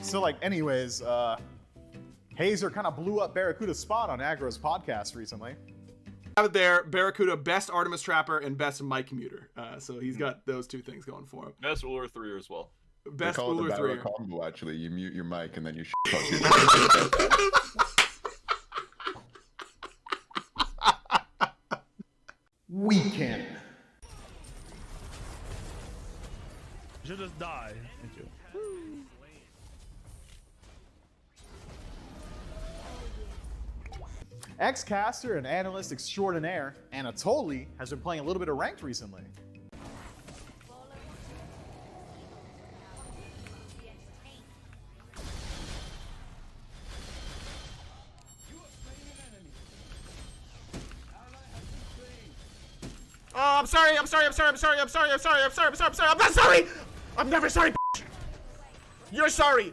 So like, anyways, Hazer kind of blew up Barracuda's spot on Aggro's podcast recently. Have it there, Barracuda, best Artemis Trapper and best mic commuter. So he's got those two things going for him. Best Uller 3 as well. Best they call Uller it the 3. combo, actually. You mute your mic and then you talk Weekend. You should just die. Ex-caster and analyst extraordinaire, Anatoly, has been playing a little bit of ranked recently. Oh, I'm sorry. I'm not sorry. I'm never sorry. You're sorry.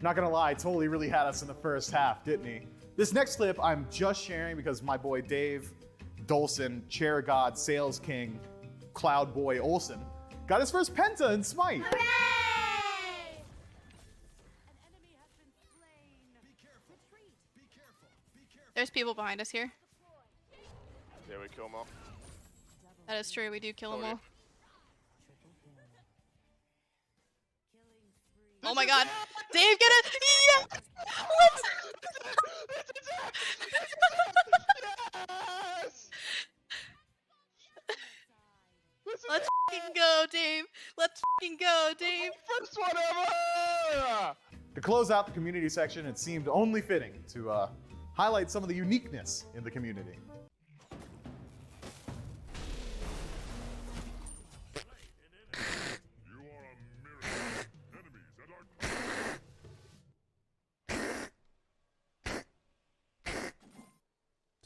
Not gonna lie, Toly really had us in the first half, didn't he? This next clip I'm just sharing because my boy Dave Dolson, Chair God, Sales King, Cloud Boy Olsen got his first penta in Smite. There's people behind us here. Yeah, we kill them all. That is true. We do kill them all. Oh my god. Dave, get it! Yeah! Let's fucking go, Dave. Let's fucking go, Dave. First one ever! To close out the community section, it seemed only fitting to highlight some of the uniqueness in the community.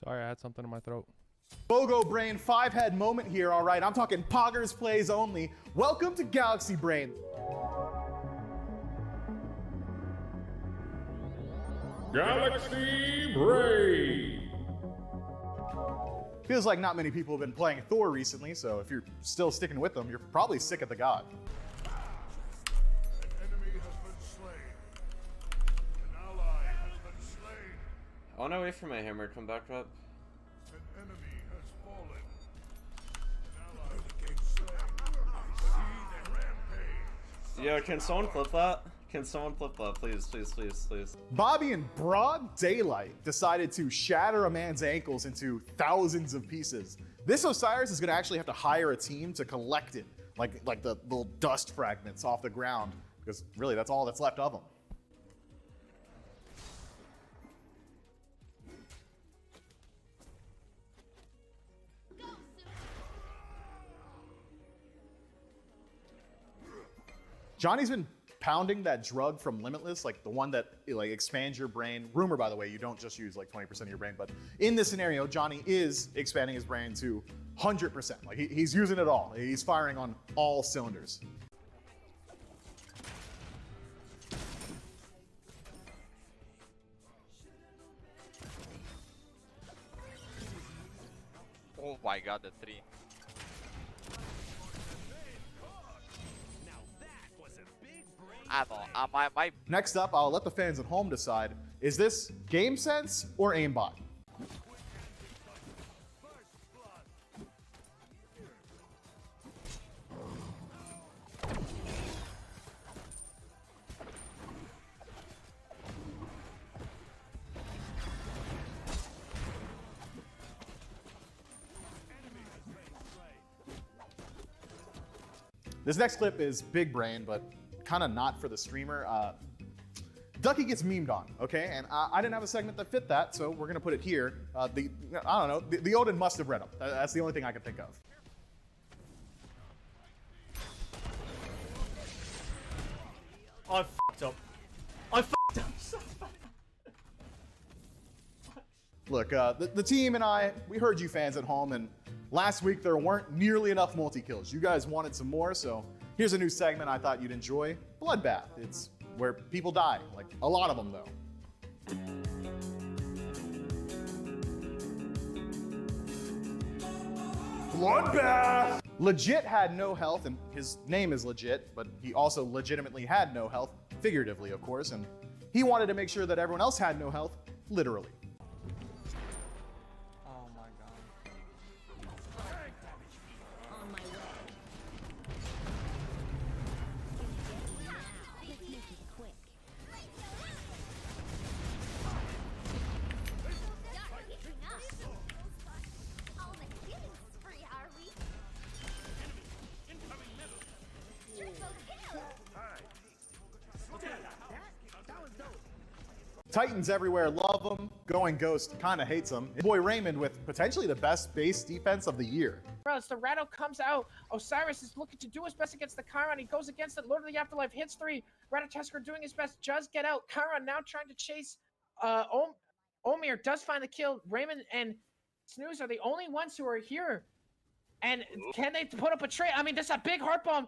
Sorry, I had something in my throat. Bogo Brain 5-head moment here, all right? I'm talking Poggers plays only. Welcome to Galaxy Brain. Galaxy Brain. Feels like not many people have been playing Thor recently, so if you're still sticking with them, you're probably sick of the god. I want to wait for my hammer to come back up. Yo, can someone flip that? Can someone flip that, please, please, please, please? Bobby in broad daylight decided to shatter a man's ankles into thousands of pieces. This Osiris is gonna actually have to hire a team to collect it, like the little dust fragments off the ground, because really that's all that's left of him. Johnny's been pounding that drug from Limitless, like the one that like expands your brain. Rumor, by the way, you don't just use like 20% of your brain, but in this scenario, Johnny is expanding his brain to 100%. Like he's using it all. He's firing on all cylinders. Oh my god, the 3. My Next up, I'll let the fans at home decide, is this game sense or aimbot? This next clip is big brain, but kind of not for the streamer. Ducky gets memed on, okay? And I didn't have a segment that fit that, so we're gonna put it here. I don't know, the Odin must have read him. That's the only thing I can think of. I fucked up. I fucked up. Look, the team and I, we heard you fans at home, and last week there weren't nearly enough multi-kills. You guys wanted some more, so Here's a new segment I thought you'd enjoy, Bloodbath. It's where people die, like a lot of them though. Bloodbath! Legit had no health, and his name is legit, but he also legitimately had no health, figuratively of course, and he wanted to make sure that everyone else had no health, literally. Oh my god. Titans everywhere love him. Going Ghost kinda hates him. His boy Raymond with potentially the best base defense of the year. Bro, as the Rattle comes out, Osiris is looking to do his best against the Chiron. He goes against it. Lord of the Afterlife hits 3. Ratatoskr doing his best. Does get out. Chiron now trying to chase Omir. Does find the kill. Raymond and Snooze are the only ones who are here. And can they put up a trade? I mean, there's a big heart bomb.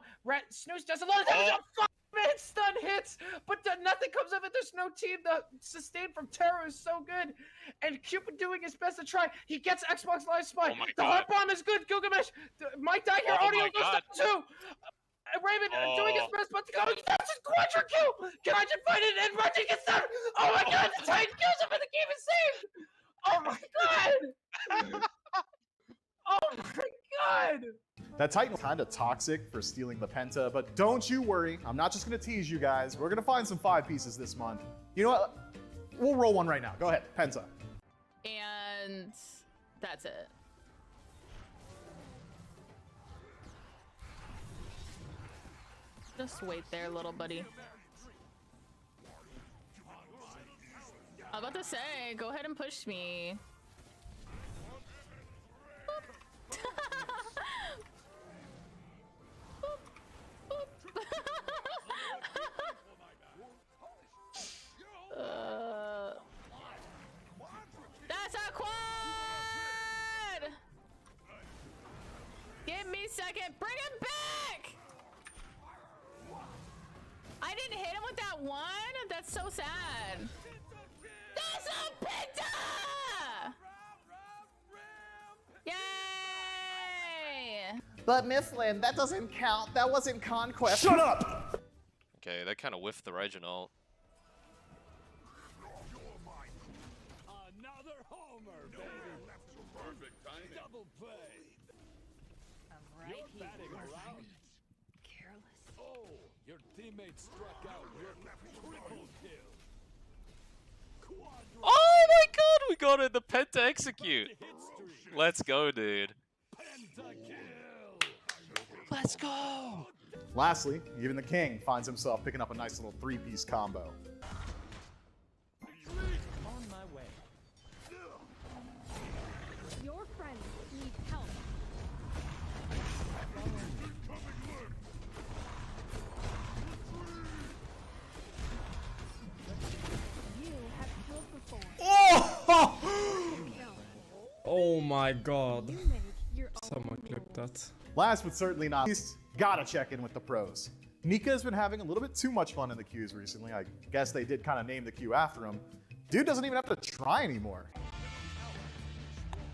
Snooze does a lot of damage. Oh, man, stun hits, but nothing comes of it. There's no team. The sustain from Terror is so good. And Cupid doing his best to try. He gets Xbox Live Spy. The heart bomb is good. Gilgamesh might die here. Audio goes down too. Raymond doing his best, but that's his quadra kill. Can I just find it? And Reggie gets down. Oh my god, the Titan kills him and the game is saved. Oh my god. Oh my god. That Titan's kinda toxic for stealing the Penta, but don't you worry. I'm not just gonna tease you guys. We're gonna find some 5 pieces this month. You know what? We'll roll one right now. Go ahead, Penta. And that's it. Just wait there, little buddy. I was about to say, go ahead and push me. That's a quad! Give me a second. Bring him back! I didn't hit him with that one? That's so sad. That's a penta! Yay! But Myflin, that doesn't count. That wasn't Conquest. Shut up! Okay, that kind of whiffed the Reginald. Another homer, baby. Perfect timing. Double play. You're batting around. Careless. Oh, your teammate struck out. Your triple kill. Oh my god, we got it! The Penta execute. Let's go, dude. Let's go! Lastly, even the king finds himself picking up a nice little 3-piece combo. On my way. Your friends need help. You have killed before. Oh! Oh my god. Someone clipped that. Last but certainly not least, gotta check in with the pros. Nika has been having a little bit too much fun in the queues recently. I guess they did kind of name the queue after him. Dude doesn't even have to try anymore.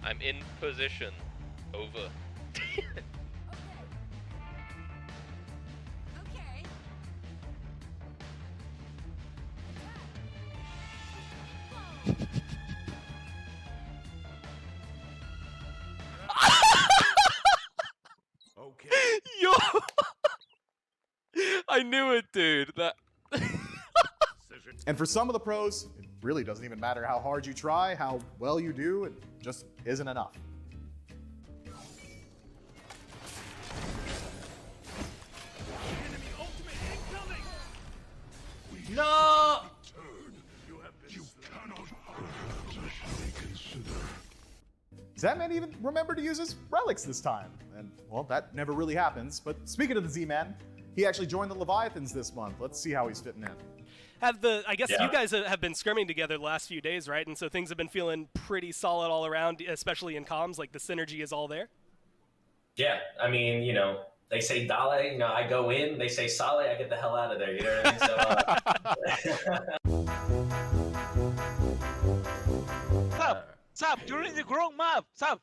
I'm in position. Over. Okay. Yo! I knew it, dude. That. And for some of the pros, it really doesn't even matter how hard you try, how well you do, it just isn't enough. No! Z-Man even remembered to use his relics this time. And, well, that never really happens. But speaking of the Z-Man, he actually joined the Leviathans this month. Let's see how he's fitting in. I guess you guys have been scrimming together the last few days, right? And so things have been feeling pretty solid all around, especially in comms. Like the synergy is all there. Yeah, I mean, you know, they say Dale, you know, I go in. They say Sale, I get the hell out of there. You know what I mean? So. Sab, you're in the wrong map. Sab.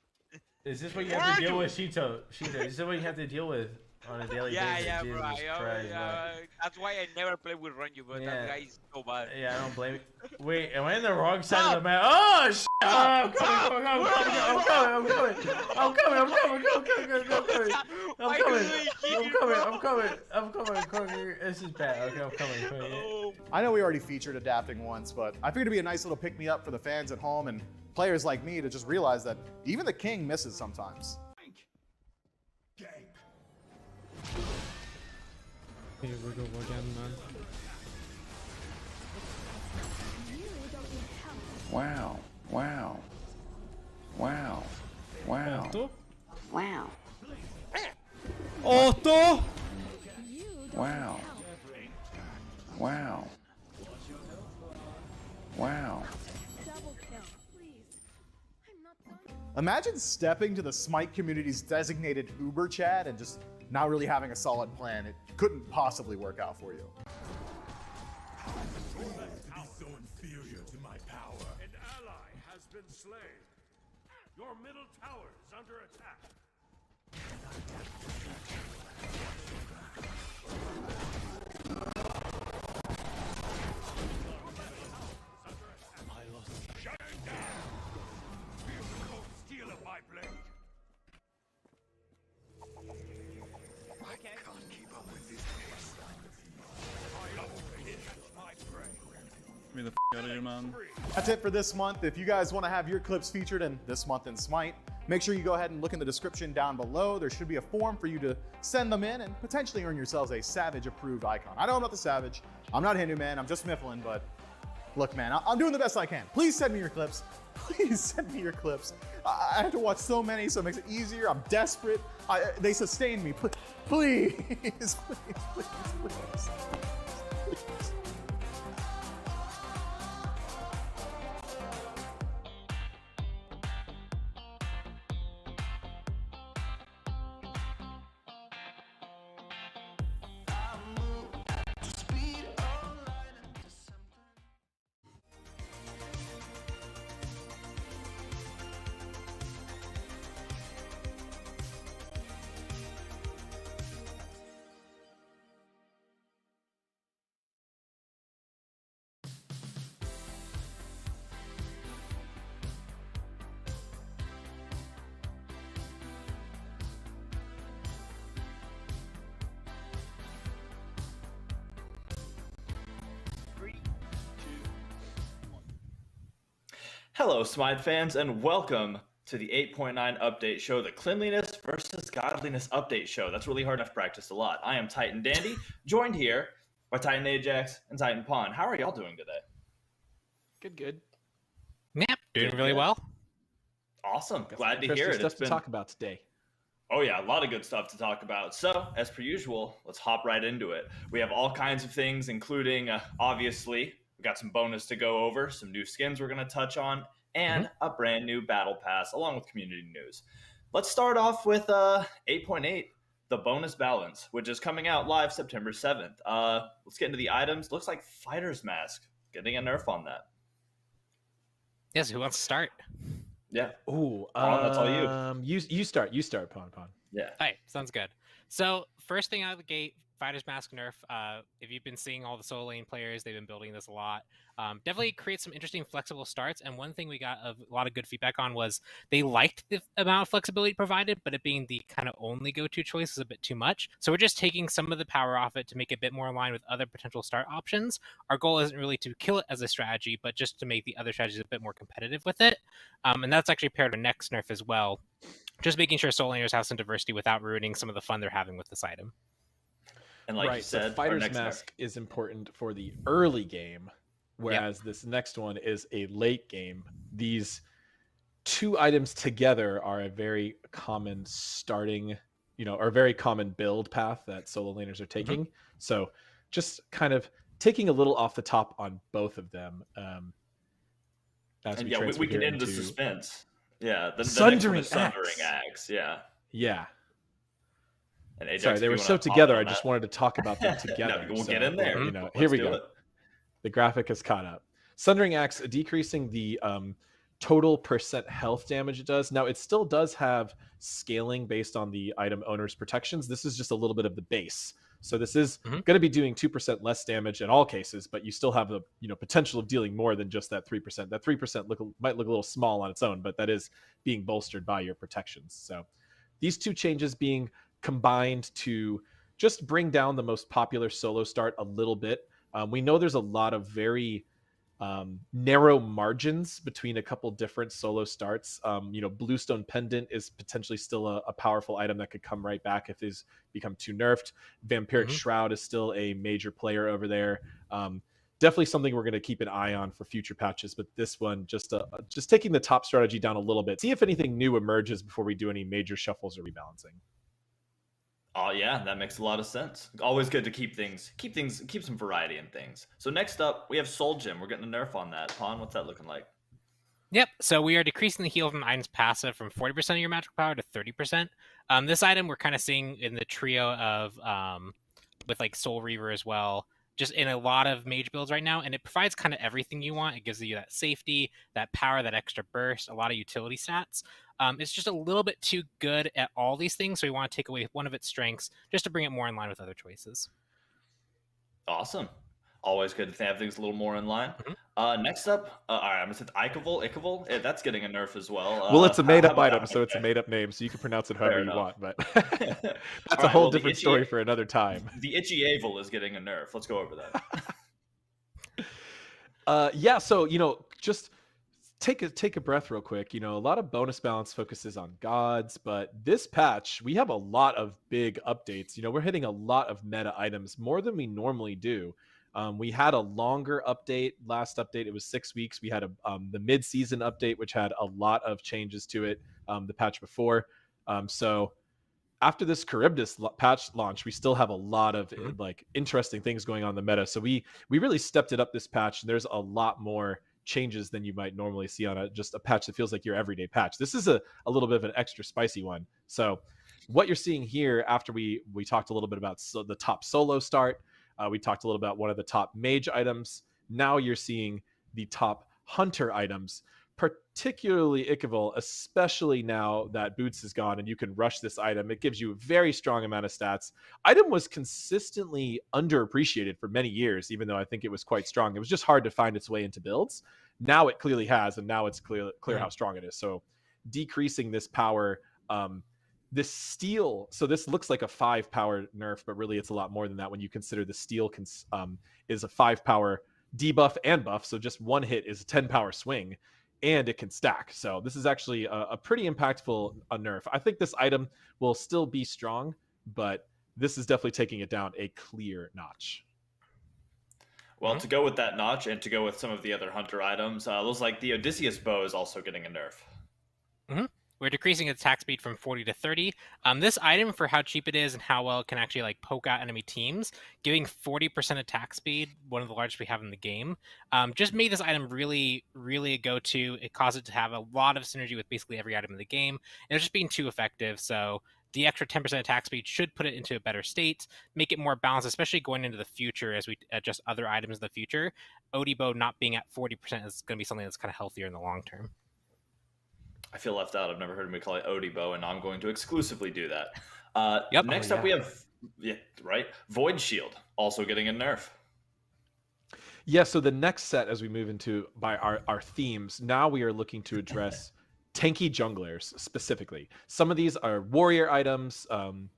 Is this what you have to deal with, Shito? Shito, is this what you have to deal with on a daily basis? Yeah, Jesus bro. Christ, bro. That's why I never play with Ranju, but that guy is so bad. Yeah, I don't blame you. Wait, am I on the wrong side of the map? Oh, shit! Oh, I'm coming! This is bad. Okay, I'm coming. I know we already featured adapting once, but I figured it'd be a nice little pick-me-up for the fans at home and players like me to just realize that even the king misses sometimes. Here we go again, man. Wow. Wow. Wow. Wow. Otto? Wow. Otto! Wow. Wow. Wow. Imagine stepping to the SMITE community's designated Uber chat and just not really having a solid plan. It couldn't possibly work out for you. Be so inferior to my power. An ally has been slain. Your middle tower is under attack. Steel of my blade. I can't keep up with this pace. My prey. Get me the out of here, man. That's it for this month. If you guys want to have your clips featured in this month in SMITE, make sure you go ahead and look in the description down below. There should be a form for you to send them in and potentially earn yourselves a Savage approved icon. I know I'm not the Savage. I'm not Hindu Man. I'm just Myflin, but look, man, I'm doing the best I can. Please send me your clips. Please send me your clips. I have to watch so many, so it makes it easier. I'm desperate. They sustain me. Please, please, please, please. Hello, SMITE fans, and welcome to the 8.9 update show, the Cleanliness versus Godliness update show. That's really hard. I've practiced a lot. I am Titan Dandy, joined here by Titan Ajax and Titan Pawn. How are y'all doing today? Good. Yep, doing really well. Awesome. Glad to hear it. Stuff to talk about today. Oh yeah, a lot of good stuff to talk about. So, as per usual, let's hop right into it. We have all kinds of things, including, obviously, we got some bonus to go over, some new skins we're going to touch on, and a brand new battle pass, along with community news. Let's start off with 8.8, the bonus balance, which is coming out live September 7th. Let's get into the items. Looks like Fighter's Mask, getting a nerf on that. Yes, who wants to start? Yeah. Ooh, that's all you. You start, Pawn. Yeah. All right, sounds good. So first thing out of the gate, Fighter's Mask nerf. If you've been seeing all the solo lane players, they've been building this a lot. Definitely creates some interesting flexible starts. And one thing we got a lot of good feedback on was they liked the amount of flexibility provided, but it being the kind of only go-to choice is a bit too much. So we're just taking some of the power off it to make it a bit more aligned with other potential start options. Our goal isn't really to kill it as a strategy, but just to make the other strategies a bit more competitive with it. And that's actually paired with next nerf as well. Just making sure solo laners have some diversity without ruining some of the fun they're having with this item. And like you said, so Fighter's Mask is important for the early game, whereas this next one is a late game. These two items together are a very common starting, or a very common build path that solo laners are taking. So just kind of taking a little off the top on both of them. We can end the suspense. Yeah, the Sundering next one is Sundering Axe. Yeah. And Ajax, Sorry, if they you were wanna so hop together. on I just that. wanted to talk about them together. No, we'll So, get in there. You know, Let's here we do go. it. The graphic has caught up. Sundering Axe decreasing the total percent health damage it does. Now, it still does have scaling based on the item owner's protections. This is just a little bit of the base. So this is going to be doing 2% less damage in all cases, but you still have the potential of dealing more than just that 3%. That 3% might look a little small on its own, but that is being bolstered by your protections. So these two changes being combined to just bring down the most popular solo start a little bit. We know there's a lot of very narrow margins between a couple different solo starts. Bluestone Pendant is potentially still a powerful item that could come right back if it's become too nerfed. Vampiric Shroud is still a major player over there. Definitely something we're going to keep an eye on for future patches, but this one just taking the top strategy down a little bit. See if anything new emerges before we do any major shuffles or rebalancing. Oh yeah, that makes a lot of sense. Always good to keep some variety in things. So next up, we have Soul Gem. We're getting a nerf on that. Pon, what's that looking like? Yep, so we are decreasing the heal from the item's passive from 40% of your magical power to 30%. This item we're kind of seeing in the trio of with like Soul Reaver as well, just in a lot of mage builds right now, and it provides kind of everything you want. It gives you that safety, that power, that extra burst, a lot of utility stats. It's just a little bit too good at all these things, so we want to take away one of its strengths just to bring it more in line with other choices. Awesome. Always good to have things a little more in line. Next up, all right, I'm going to say Icavol. Yeah, that's getting a nerf as well. Well, it's a made-up item, so it's a made-up name, so you can pronounce it however you want, but that's a whole different story for another time. The Itchy Avel is getting a nerf. Let's go over that. Yeah, so, just take a breath real quick. A lot of bonus balance focuses on gods, but this patch, we have a lot of big updates. We're hitting a lot of meta items, more than we normally do. We had a longer update. Last update, it was 6 weeks. We had the mid-season update, which had a lot of changes to it, the patch before. So after this Charybdis patch launch, we still have a lot of interesting things going on in the meta. So we really stepped it up this patch. There's a lot more changes than you might normally see on just a patch that feels like your everyday patch. This is a little bit of an extra spicy one. So what you're seeing here, after we talked a little bit about the top solo start, we talked a little about one of the top mage items. Now you're seeing the top hunter items, particularly Icavol, especially now that Boots is gone and you can rush this item. It gives you a very strong amount of stats. Item was consistently underappreciated for many years, even though I think it was quite strong. It was just hard to find its way into builds. Now it clearly has, and now it's clear how strong it is. So decreasing this power, this steel, so this looks like a 5 power nerf, but really it's a lot more than that when you consider the steel is a 5 power debuff and buff. So just one hit is a 10 power swing, and it can stack. So this is actually a pretty impactful nerf. I think this item will still be strong, but this is definitely taking it down a clear notch. Well, to go with that notch and to go with some of the other hunter items, looks like the Odysseus bow is also getting a nerf. We're decreasing its attack speed from 40 to 30. This item, for how cheap it is and how well it can actually poke out enemy teams, giving 40% attack speed, one of the largest we have in the game, just made this item really, really a go-to. It caused it to have a lot of synergy with basically every item in the game. And it's just being too effective, so the extra 10% attack speed should put it into a better state, make it more balanced, especially going into the future as we adjust other items in the future. Odie bow not being at 40% is going to be something that's kind of healthier in the long term. I feel left out. I've never heard me call it Odie bow, and I'm going to exclusively do that. Next up, we have Void Shield, also getting a nerf. Yeah, so the next set, as we move into our themes, now we are looking to address tanky junglers specifically. Some of these are warrior items, and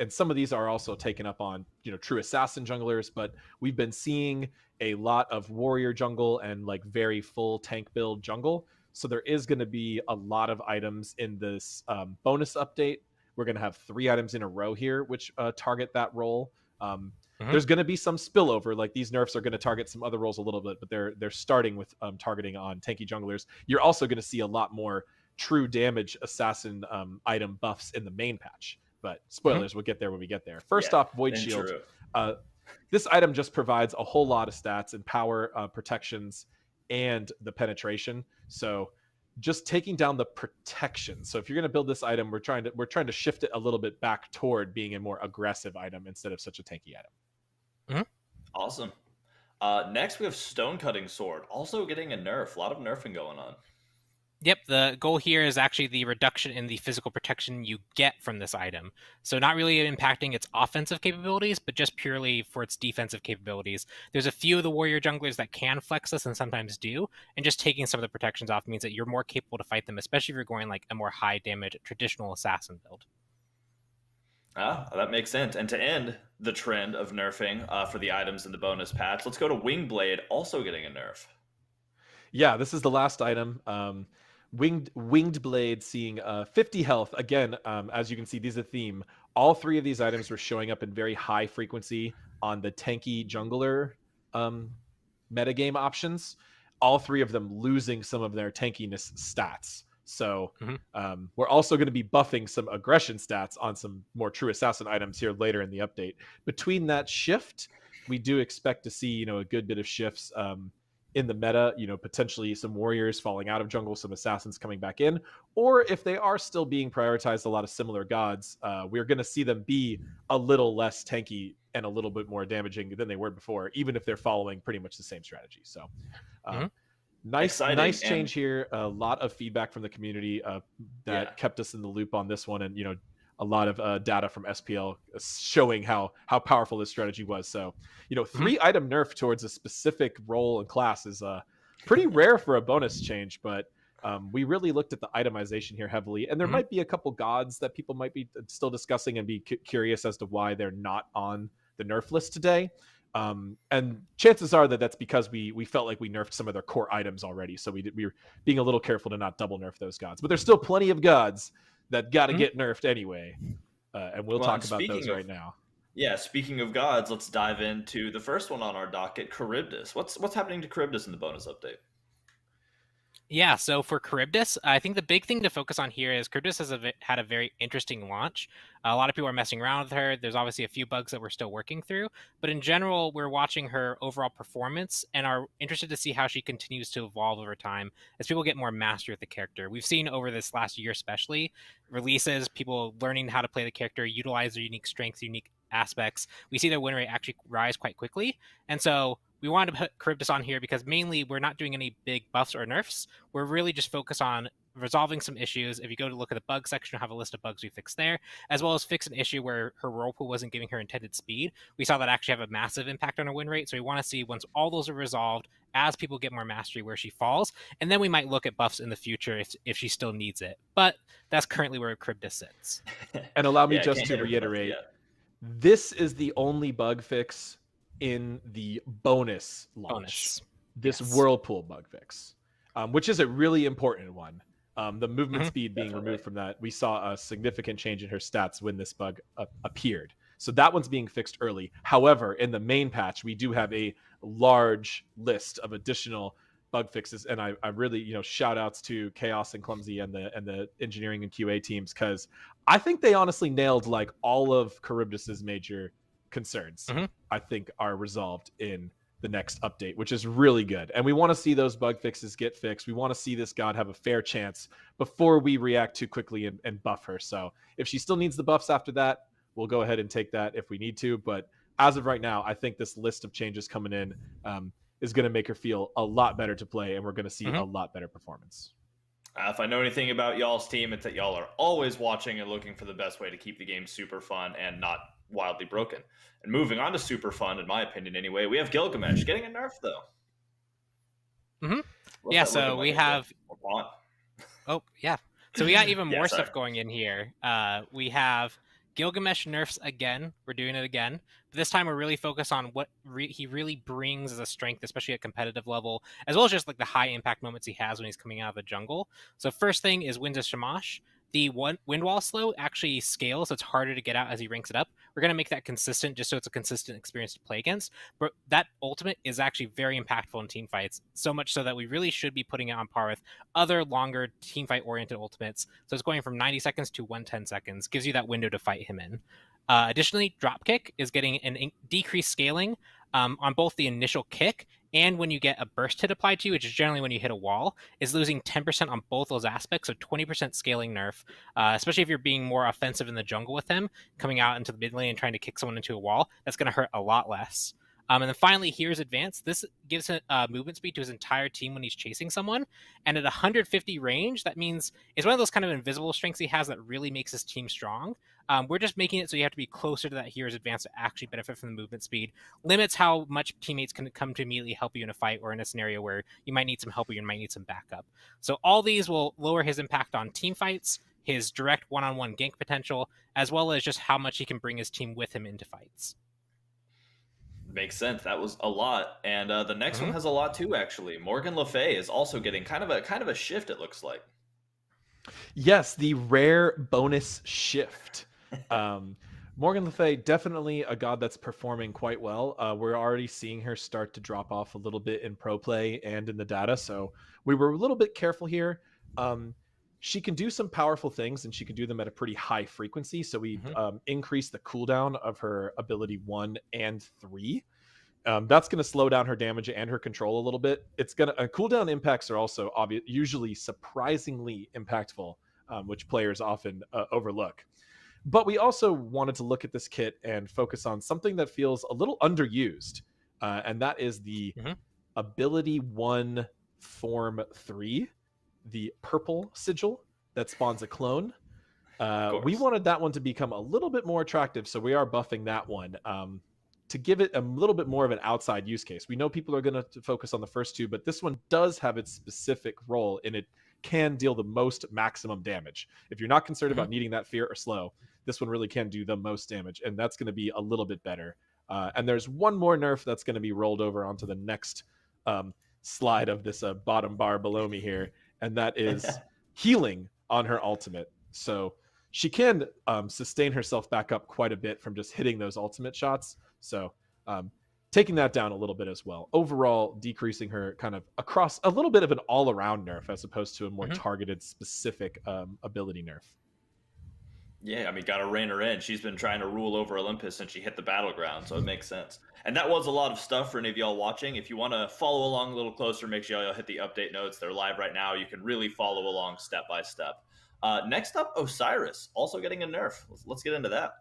some of these are also taken up on true assassin junglers. But we've been seeing a lot of warrior jungle and very full tank build jungle. So there is going to be a lot of items in this bonus update. We're going to have 3 items in a row here, which target that role. There's going to be some spillover. These nerfs are going to target some other roles a little bit, but they're starting with targeting on tanky junglers. You're also going to see a lot more true damage assassin item buffs in the main patch. But spoilers, we'll get there when we get there. First off, Void Shield. This item just provides a whole lot of stats and power, protections, and the penetration. So just taking down the protection. So if you're going to build this item, we're trying to shift it a little bit back toward being a more aggressive item instead of such a tanky item. Awesome. Next, we have Stone Cutting Sword, also getting a nerf. A lot of nerfing going on. Yep, the goal here is actually the reduction in the physical protection you get from this item. So not really impacting its offensive capabilities, but just purely for its defensive capabilities. There's a few of the warrior junglers that can flex this and sometimes do, and just taking some of the protections off means that you're more capable to fight them, especially if you're going like a more high damage traditional assassin build. That makes sense. And to end the trend of nerfing for the items in the bonus patch, let's go to Wingblade, also getting a nerf. Yeah, this is the last item. Winged Blade seeing 50 health. Again, as you can see, these are the theme. All three of these items were showing up in very high frequency on the tanky jungler metagame options. All three of them losing some of their tankiness stats. So we're also going to be buffing some aggression stats on some more true assassin items here later in the update. Between that shift, we do expect to see, a good bit of shifts in the meta, potentially some warriors falling out of jungle, some assassins coming back in, or if they are still being prioritized, a lot of similar gods, we're going to see them be a little less tanky and a little bit more damaging than they were before, even if they're following pretty much the same strategy. So nice change here. A lot of feedback from the community that kept us in the loop on this one, and a lot of data from SPL showing how powerful this strategy was. So, 3 item nerf towards a specific role and class is pretty rare for a bonus change, but we really looked at the itemization here heavily, and there might be a couple gods that people might be still discussing and be curious as to why they're not on the nerf list today. And chances are that that's because we felt like we nerfed some of their core items already. So we were being a little careful to not double nerf those gods, but there's still plenty of gods that got to get nerfed anyway. And we'll talk about those right now. Yeah, speaking of gods, let's dive into the first one on our docket, Charybdis. What's happening to Charybdis in the bonus update? Yeah, so for Charybdis, I think the big thing to focus on here is Charybdis has had a very interesting launch. A lot of people are messing around with her. There's obviously a few bugs that we're still working through, but in general, we're watching her overall performance and are interested to see how she continues to evolve over time as people get more mastery with the character. We've seen over this last year especially, releases, people learning how to play the character, utilize their unique strengths, unique aspects. We see their win rate actually rise quite quickly, and so we wanted to put Charybdis on here because mainly we're not doing any big buffs or nerfs. We're really just focused on resolving some issues. If you go to look at the bug section, you'll have a list of bugs we fixed there, as well as fix an issue where her Whirlpool wasn't giving her intended speed. We saw that actually have a massive impact on her win rate, so we want to see once all those are resolved, as people get more mastery, where she falls, and then we might look at buffs in the future if she still needs it. But that's currently where Charybdis sits. And allow me just to reiterate, this is the only bug fix in the bonus launch. This Whirlpool bug fix, which is a really important one. The movement speed being removed from that, we saw a significant change in her stats when this bug appeared. So that one's being fixed early. However, in the main patch, we do have a large list of additional bug fixes, and I really, shout outs to Chaos and Clumsy and the engineering and QA teams, because I think they honestly nailed like all of Charybdis's major concerns. I think are resolved in the next update, which is really good. And we want to see those bug fixes get fixed. We want to see this god have a fair chance before we react too quickly and buff her. So if she still needs the buffs after that, we'll go ahead and take that if we need to. But as of right now, I think this list of changes coming in is going to make her feel a lot better to play, and we're going to see a lot better performance. If I know anything about y'all's team, it's that y'all are always watching and looking for the best way to keep the game super fun and not wildly broken. And moving on to super fun, in my opinion anyway, we have Gilgamesh getting a nerf though. Yeah, so we have... Oh, yeah. So we got even more stuff going in here. We have Gilgamesh nerfs again. We're doing it again. But this time we're really focused on what he really brings as a strength, especially at competitive level, as well as just like the high impact moments he has when he's coming out of the jungle. So first thing is Winds of Shamash. The wind wall slow actually scales, so it's harder to get out as he ranks it up. We're going to make that consistent just so it's a consistent experience to play against. But that ultimate is actually very impactful in team fights, so much so that we really should be putting it on par with other longer team fight oriented ultimates. So it's going from 90 seconds to 110 seconds, gives you that window to fight him in. Additionally, Dropkick is getting an decreased scaling on both the initial kick and when you get a burst hit applied to you, which is generally when you hit a wall, is losing 10% on both those aspects, so 20% scaling nerf, especially if you're being more offensive in the jungle with him, coming out into the mid lane and trying to kick someone into a wall, that's going to hurt a lot less. And then finally, here's Advance. This gives movement speed to his entire team when he's chasing someone. And at 150 range, that means it's one of those kind of invisible strengths he has that really makes his team strong. We're just making it so you have to be closer to that Hero's Advance to actually benefit from the movement speed. Limits how much teammates can come to immediately help you in a fight or in a scenario where you might need some help or you might need some backup. So all these will lower his impact on team fights, his direct one-on-one gank potential, as well as just how much he can bring his team with him into fights. Makes sense. That was a lot, and the next one has a lot too. Actually, Morgan Le Fay is also getting kind of a shift. It looks like. Yes, the rare bonus shift. Morgan Le Fay, definitely a god that's performing quite well. We're already seeing her start to drop off a little bit in pro play and in the data, so we were a little bit careful here. She can do some powerful things, and she can do them at a pretty high frequency. So we increased the cooldown of her ability 1 and 3. That's going to slow down her damage and her control a little bit. It's going to cooldown impacts are also usually surprisingly impactful, which players often overlook. But we also wanted to look at this kit and focus on something that feels a little underused, and that is the ability 1 form 3. The purple sigil that spawns a clone. We wanted that one to become a little bit more attractive, so we are buffing that one to give it a little bit more of an outside use case. We know people are going to focus on the first two, but this one does have its specific role, and it can deal the most maximum damage. If you're not concerned about needing that fear or slow, this one really can do the most damage, and that's going to be a little bit better. And there's one more nerf that's going to be rolled over onto the next slide of this bottom bar below me here, and that is healing on her ultimate. So she can sustain herself back up quite a bit from just hitting those ultimate shots. So taking that down a little bit as well. Overall, decreasing her kind of across a little bit of an all-around nerf as opposed to a more targeted, specific ability nerf. Yeah, I mean, gotta rein her in. She's been trying to rule over Olympus since she hit the battleground, so it makes sense. And that was a lot of stuff for any of y'all watching. If you want to follow along a little closer, make sure y'all hit the update notes. They're live right now. You can really follow along step by step. Next up, Osiris, also getting a nerf. Let's get into that.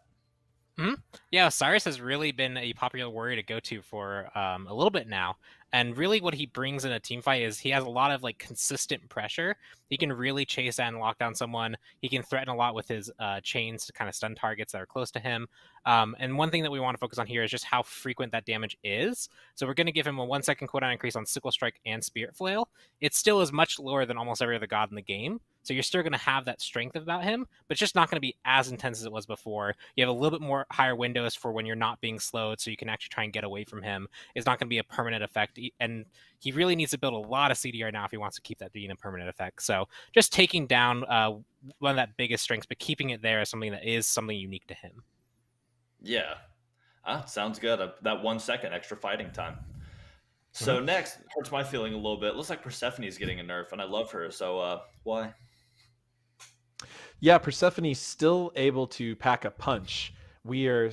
Yeah, Osiris has really been a popular warrior to go to for a little bit now. And really what he brings in a team fight is he has a lot of like consistent pressure. He can really chase and lock down someone. He can threaten a lot with his chains to kind of stun targets that are close to him. And one thing that we want to focus on here is just how frequent that damage is. So we're going to give him a 1 second cooldown increase on Sickle Strike and Spirit Flail. It still is much lower than almost every other god in the game. So you're still going to have that strength about him, but it's just not going to be as intense as it was before. You have a little bit more higher windows for when you're not being slowed, so you can actually try and get away from him. It's not going to be a permanent effect, and he really needs to build a lot of CDR now if he wants to keep that being a permanent effect. So just taking down one of that biggest strengths, but keeping it there as something that is something unique to him. Yeah. Sounds good. That 1 second extra fighting time. So next, hurts my feeling a little bit. Looks like Persephone's getting a nerf, and I love her. So why? Yeah, Persephone's still able to pack a punch. We are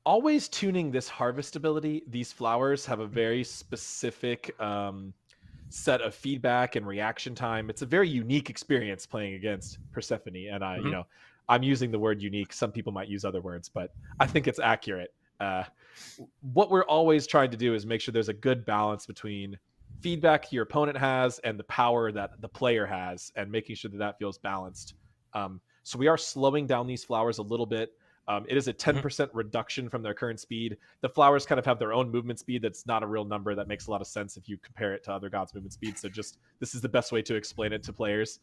always tuning this harvest ability. These flowers have a very specific set of feedback and reaction time. It's a very unique experience playing against Persephone, and you know, I'm using the word unique. Some people might use other words, but I think it's accurate. What we're always trying to do is make sure there's a good balance between feedback your opponent has and the power that the player has, and making sure that that feels balanced. So we are slowing down these flowers a little bit. It is a 10% reduction from their current speed. The flowers kind of have their own movement speed. That's not a real number. That makes a lot of sense if you compare it to other gods' movement speed. So just, this is the best way to explain it to players.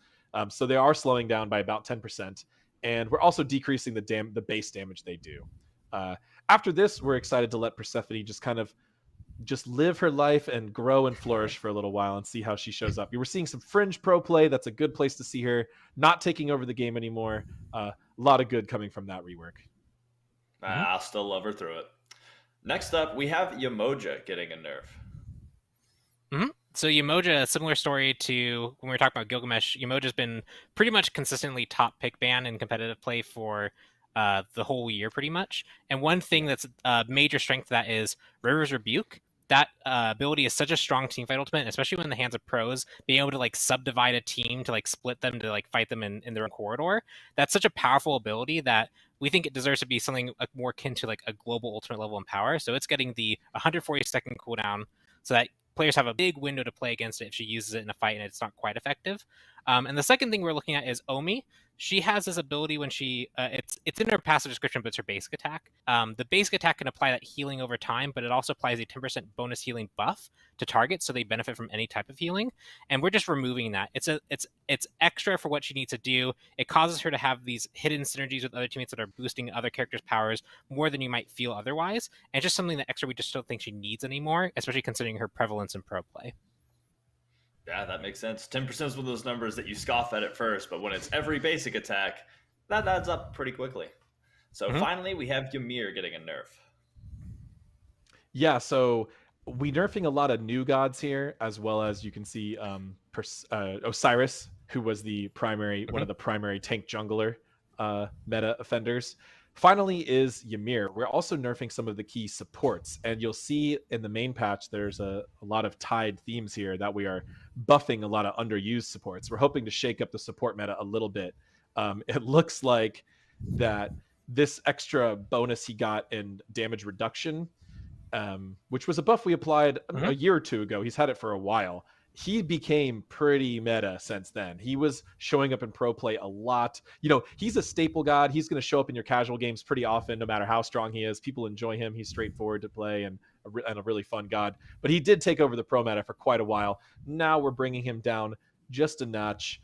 So they are slowing down by about 10%. And we're also decreasing the base damage they do. After this, we're excited to let Persephone just live her life and grow and flourish for a little while and see how she shows up. You were seeing some fringe pro play. That's a good place to see her not taking over the game anymore. A lot of good coming from that rework. I'll still love her through it. Next up, we have Yemoja getting a nerf. So Yemoja, a similar story to when we were talking about Gilgamesh. Yemoja's been pretty much consistently top pick ban in competitive play for the whole year pretty much. And one thing that's a major strength of that is River's Rebuke. that ability is such a strong teamfight ultimate, especially when in the hands of pros, being able to like subdivide a team to like split them to like fight them in their own corridor. That's such a powerful ability that we think it deserves to be something more akin to like a global ultimate level in power. So it's getting the 140-second cooldown so that players have a big window to play against it if she uses it in a fight and it's not quite effective. And the second thing we're looking at is Omi. She has this ability when she, it's in her passive description, but it's her basic attack. The basic attack can apply that healing over time, but it also applies a 10% bonus healing buff to targets, so they benefit from any type of healing. And we're just removing that. It's extra for what she needs to do. It causes her to have these hidden synergies with other teammates that are boosting other characters' powers more than you might feel otherwise. And it's just something that extra we just don't think she needs anymore, especially considering her prevalence in pro play. Yeah, that makes sense. 10% is one of those numbers that you scoff at first, but when it's every basic attack, that adds up pretty quickly. So finally, we have Ymir getting a nerf. Yeah, so we nerfing a lot of new gods here, as well as you can see Osiris, who was the primary one of the primary tank jungler meta offenders. Finally is Ymir. We're also nerfing some of the key supports, and you'll see in the main patch there's a lot of tied themes here that we are buffing a lot of underused supports. We're hoping to shake up the support meta a little bit. It looks like that this extra bonus he got in damage reduction, which was a buff we applied a year or two ago. He's had it for a while. He became pretty meta since then. He was showing up in pro play a lot. You know, he's a staple god. He's going to show up in your casual games pretty often, no matter how strong he is. People enjoy him. He's straightforward to play and a really fun god. But he did take over the pro meta for quite a while. Now we're bringing him down just a notch.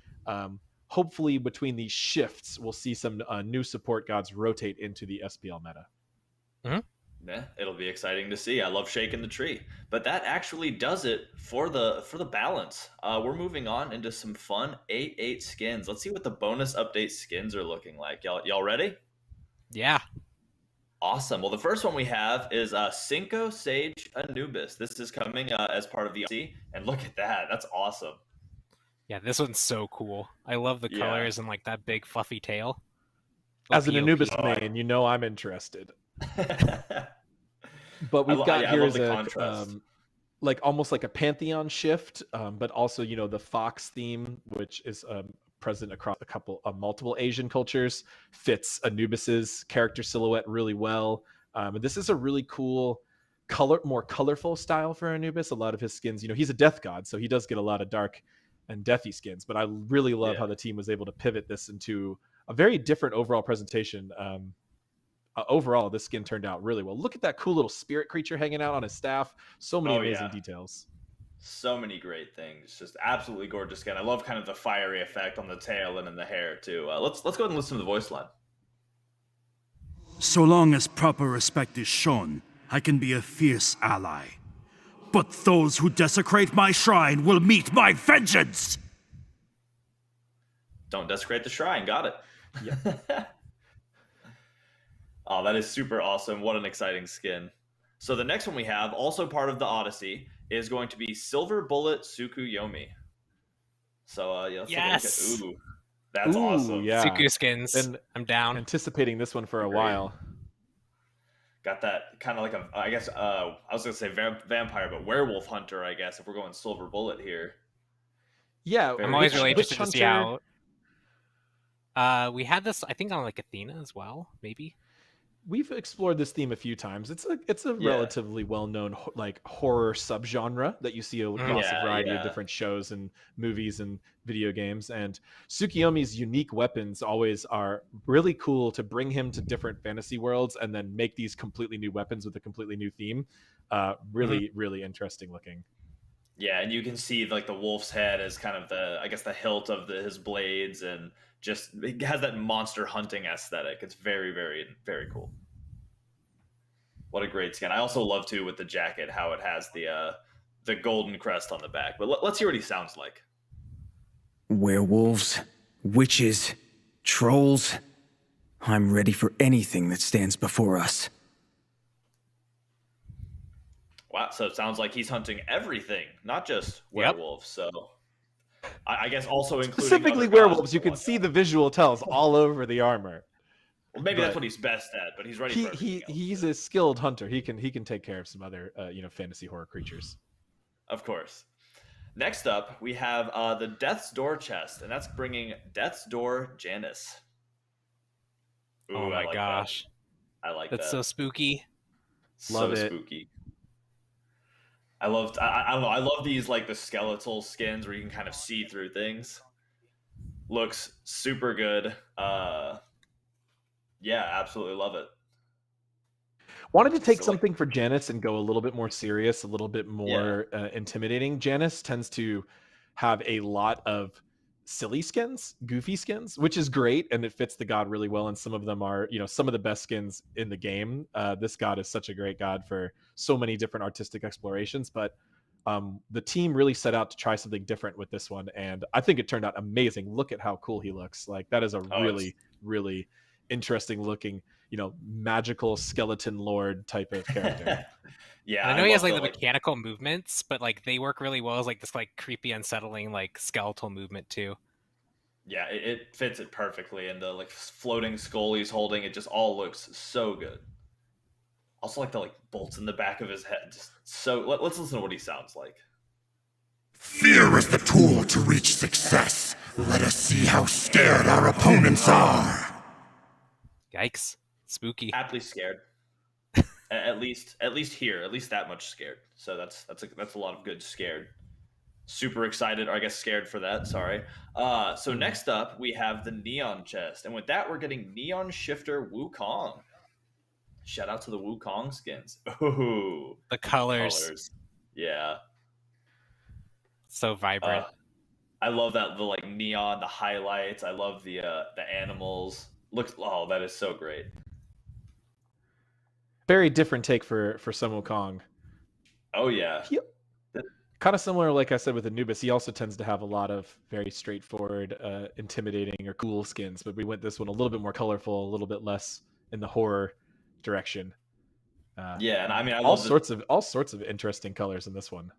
Hopefully between these shifts, we'll see some new support gods rotate into the SPL meta. Yeah, it'll be exciting to see. I love shaking the tree. But that actually does it for the balance. We're moving on into some fun 8-8 skins. Let's see what the bonus update skins are looking like. Y'all ready? Yeah. Awesome. Well, the first one we have is Cinco Sage Anubis. This is coming as part of VOD, and look at that. That's awesome. Yeah, this one's so cool. I love the colors and like that big fluffy tail. As an Anubis main, you know I'm interested. But we've got here is a like almost like a pantheon shift, but also, you know, the fox theme, which is present across multiple Asian cultures, fits Anubis's character silhouette really well. And this is a really cool more colorful style for Anubis. A lot of his skins, you know, he's a death god, so he does get a lot of dark and deathy skins, but I really love how the team was able to pivot this into a very different overall presentation. Overall, this skin turned out really well. Look at that cool little spirit creature hanging out on his staff. So many amazing details. So many great things. Just absolutely gorgeous skin. I love kind of the fiery effect on the tail and in the hair too. Let's go ahead and listen to the voice line. So long as proper respect is shown, I can be a fierce ally. But those who desecrate my shrine will meet my vengeance! Don't desecrate the shrine. Got it. Yeah. Oh, that is super awesome. What an exciting skin. So the next one we have, also part of the Odyssey, is going to be Silver Bullet Tsukuyomi. So let's take a look at, that's awesome. Yeah. Tsuku skins. And I'm down. Anticipating this one for a while. Got that kind of like I guess, I was going to say vampire, but werewolf hunter, I guess, if we're going Silver Bullet here. Yeah. I'm always really interested to see how... we had this, I think, on like Athena as well, maybe. We've explored this theme a few times. It's a relatively well-known like horror subgenre that you see across a variety of different shows and movies and video games. And Tsukuyomi's unique weapons always are really cool to bring him to different fantasy worlds and then make these completely new weapons with a completely new theme. Really interesting looking. Yeah, and you can see like the wolf's head as kind of the hilt of his blades, and just it has that monster hunting aesthetic. It's very, very, very cool. What a great skin. I also love too with the jacket how it has the golden crest on the back. But let's hear what he sounds like. Werewolves, witches, trolls. I'm ready for anything that stands before us. Wow, so it sounds like he's hunting everything, not just werewolves. So I guess also including specifically werewolves. You can see the visual tells all over the armor. Well, maybe that's But what he's best at, but he's ready for he's a skilled hunter. He can take care of some other fantasy horror creatures. Of course. Next up, we have the Death's Door chest, and that's bringing Death's Door Janice. Ooh, Oh my gosh. I like That's that. so spooky. Love so it. spooky. I don't know. I love these like the skeletal skins where you can kind of see through things. Looks super good. Yeah, absolutely love it. Wanted to take something for Janice and go a little bit more serious, a little bit more intimidating. Janice tends to have a lot of silly skins, goofy skins, which is great, and it fits the god really well. And some of them are, some of the best skins in the game. This god is such a great god for so many different artistic explorations, but the team really set out to try something different with this one, and I think it turned out amazing. Look at how cool he looks. Like, that is a really interesting looking, magical skeleton lord type of character. Yeah, I know he has like the mechanical movements, but like they work really well as like this like creepy, unsettling like skeletal movement too. Yeah, it fits it perfectly, and the like floating skull he's holding, it just all looks so good. Also, like the bolts in the back of his head, just so. Let's listen to what he sounds like. Fear is the tool to reach success. Let us see how scared our opponents are. Yikes! Spooky. Aptly scared. at least here, at least that much scared. So that's a lot of good scared. Super excited, or I guess scared for that. Sorry. So next up we have the Neon chest, and with that we're getting Neon Shifter Wukong. Shout out to the Wukong skins. Ooh, the colors. Yeah. So vibrant. I love that the neon, the highlights. I love the animals. That is so great. Very different take for Sun Wukong. Oh yeah. Kind of similar, like I said, with Anubis. He also tends to have a lot of very straightforward, intimidating or cool skins, but we went this one a little bit more colorful, a little bit less in the horror direction. Yeah, and I mean, I all love all sorts of interesting colors in this one.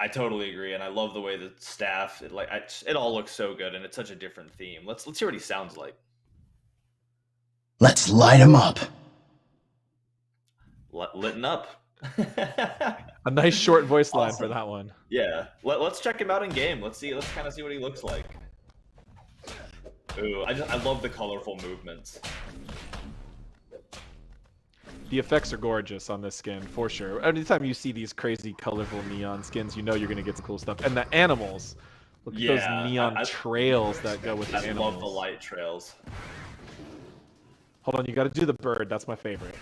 I totally agree, and I love the way the staff it all looks so good, and it's such a different theme. Let's hear what he sounds like. Let's light him up. Litten up. A nice short voice line for that one. Yeah, let's check him out in game. Let's kind of see what he looks like. Ooh, I love the colorful movements. The effects are gorgeous on this skin, for sure. Anytime you see these crazy, colorful neon skins, you know you're going to get some cool stuff. And the animals. Look at those neon trails that go with the animals. I love the light trails. Hold on, you got to do the bird. That's my favorite.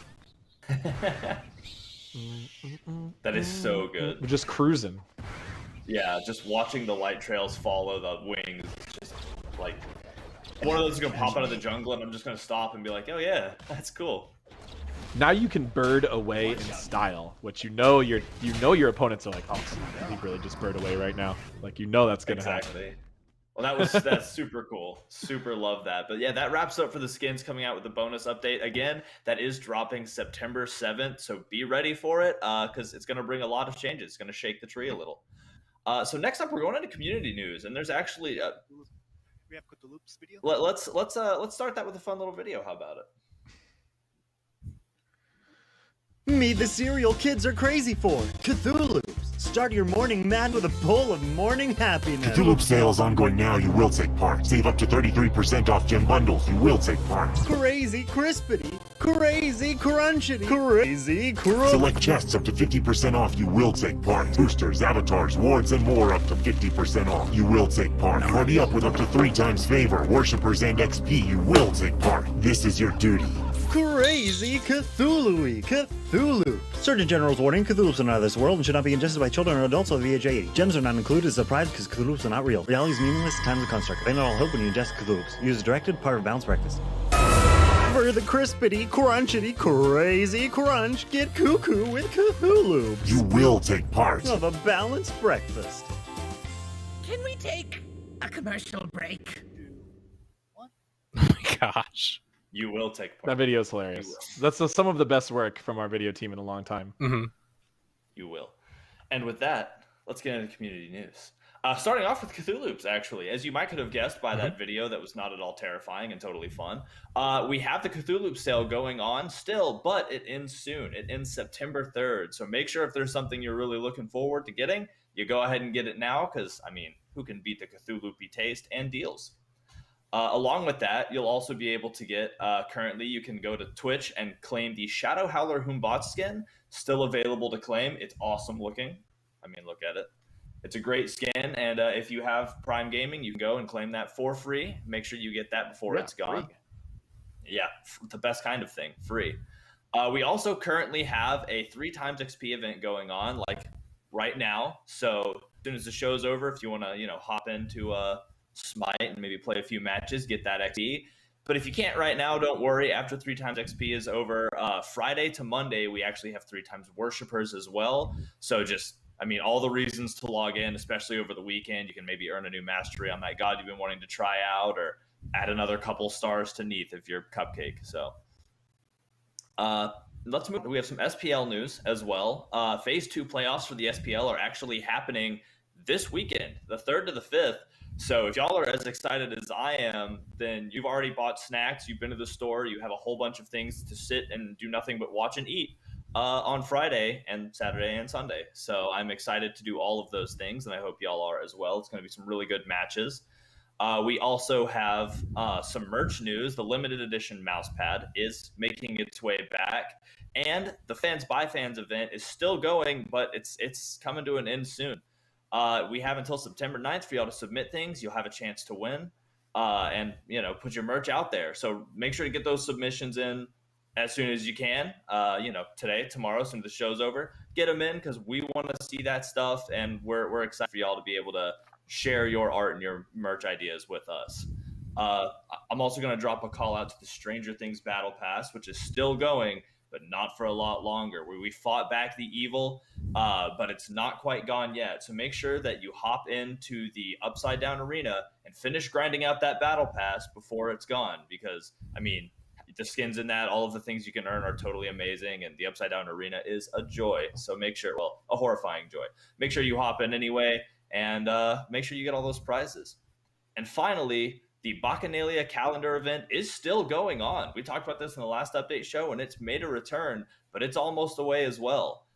That is so good. We're just cruising. Yeah, just watching the light trails follow the wings. Just like one of those is going to pop out of the jungle, and I'm just going to stop and be like, oh yeah, that's cool. Now you can bird away in style, which you know your opponents are like, oh, he really just bird away right now. Like, that's gonna happen. Well, that's super cool. Super love that. But yeah, that wraps up for the skins coming out with the bonus update. Again, that is dropping September 7th, so be ready for it because it's gonna bring a lot of changes. It's gonna shake the tree a little. So next up, we're going into community news, and there's actually we have Cthulhu's video. Let's start that with a fun little video. How about it? Meet the cereal kids are crazy for, Cthulhu's. Start your morning mad with a bowl of morning happiness. Cthulhu sale is ongoing now. You will take part. Save up to 33% off gem bundles. You will take part. Crazy crispity, crazy crunchity, crazy Select chests up to 50% off. You will take part. Boosters, avatars, wards, and more up to 50% off. You will take part. Party up with up to 3 times favor. Worshippers and XP. You will take part. This is your duty. Crazy Cthulhu-y, Cthulhu. Surgeon General's warning, Cthulhu's are not of this world and should not be ingested by children or adults over the age of 80. Gems are not included as a prize because Cthulhu's are not real. Reality is meaningless, time is a construct. They not all hope when you ingest Cthulhu's. Use as directed, part of balanced breakfast. For the crispity, crunchity, crazy crunch, get cuckoo with Cthulhu. You will take part. Of a balanced breakfast. Can we take a commercial break? Oh my gosh. You will take part. That video is hilarious. That's some of the best work from our video team in a long time. You will. And with that, let's get into community news. Starting off with Cthulhu's, actually, as you might could have guessed by that video that was not at all terrifying and totally fun. We have the Cthulhu sale going on still, but it ends soon. It ends September 3rd. So make sure if there's something you're really looking forward to getting, you go ahead and get it now, because, I mean, who can beat the Cthulhu taste and deals? Along with that, you'll also be able to get, currently you can go to Twitch and claim the Shadow Howler Humbot skin, still available to claim. It's awesome looking. I mean, look at it. It's a great skin, and if you have Prime Gaming, you can go and claim that for free. Make sure you get that before it's gone. Free. Yeah, the best kind of thing, free. We also currently have a 3x XP event going on, like right now. So as soon as the show's over, if you want to, hop into SMITE and maybe play a few matches, get that XP. But if you can't right now, don't worry. After 3x XP is over, Friday to Monday, we actually have 3x Worshippers as well. So just, I mean, all the reasons to log in, especially over the weekend. You can maybe earn a new mastery on that god you've been wanting to try out, or add another couple stars to Neath if you're Cupcake. So let's move. We have some SPL news as well. Phase 2 playoffs for the SPL are actually happening this weekend, the 3rd to the 5th. So if y'all are as excited as I am, then you've already bought snacks, you've been to the store, you have a whole bunch of things to sit and do nothing but watch and eat on Friday and Saturday and Sunday. So I'm excited to do all of those things, and I hope y'all are as well. It's going to be some really good matches. We also have some merch news. The limited edition mousepad is making its way back, and the Fans by Fans event is still going, but it's coming to an end soon. We have until September 9th for y'all to submit things. You'll have a chance to win and, put your merch out there. So make sure to get those submissions in as soon as you can, today, tomorrow, as soon as the show's over. Get them in, because we want to see that stuff, and we're excited for y'all to be able to share your art and your merch ideas with us. I'm also going to drop a call out to the Stranger Things Battle Pass, which is still going, but not for a lot longer, where we fought back the evil, but it's not quite gone yet. So make sure that you hop into the Upside Down Arena and finish grinding out that Battle Pass before it's gone, because, I mean, the skins in that, all of the things you can earn are totally amazing, and the Upside Down Arena is a joy. So make sure, well, a horrifying joy. Make sure you hop in anyway, and make sure you get all those prizes. And finally, the Bacchanalia calendar event is still going on. We talked about this in the last update show, and it's made a return, but it's almost away as well.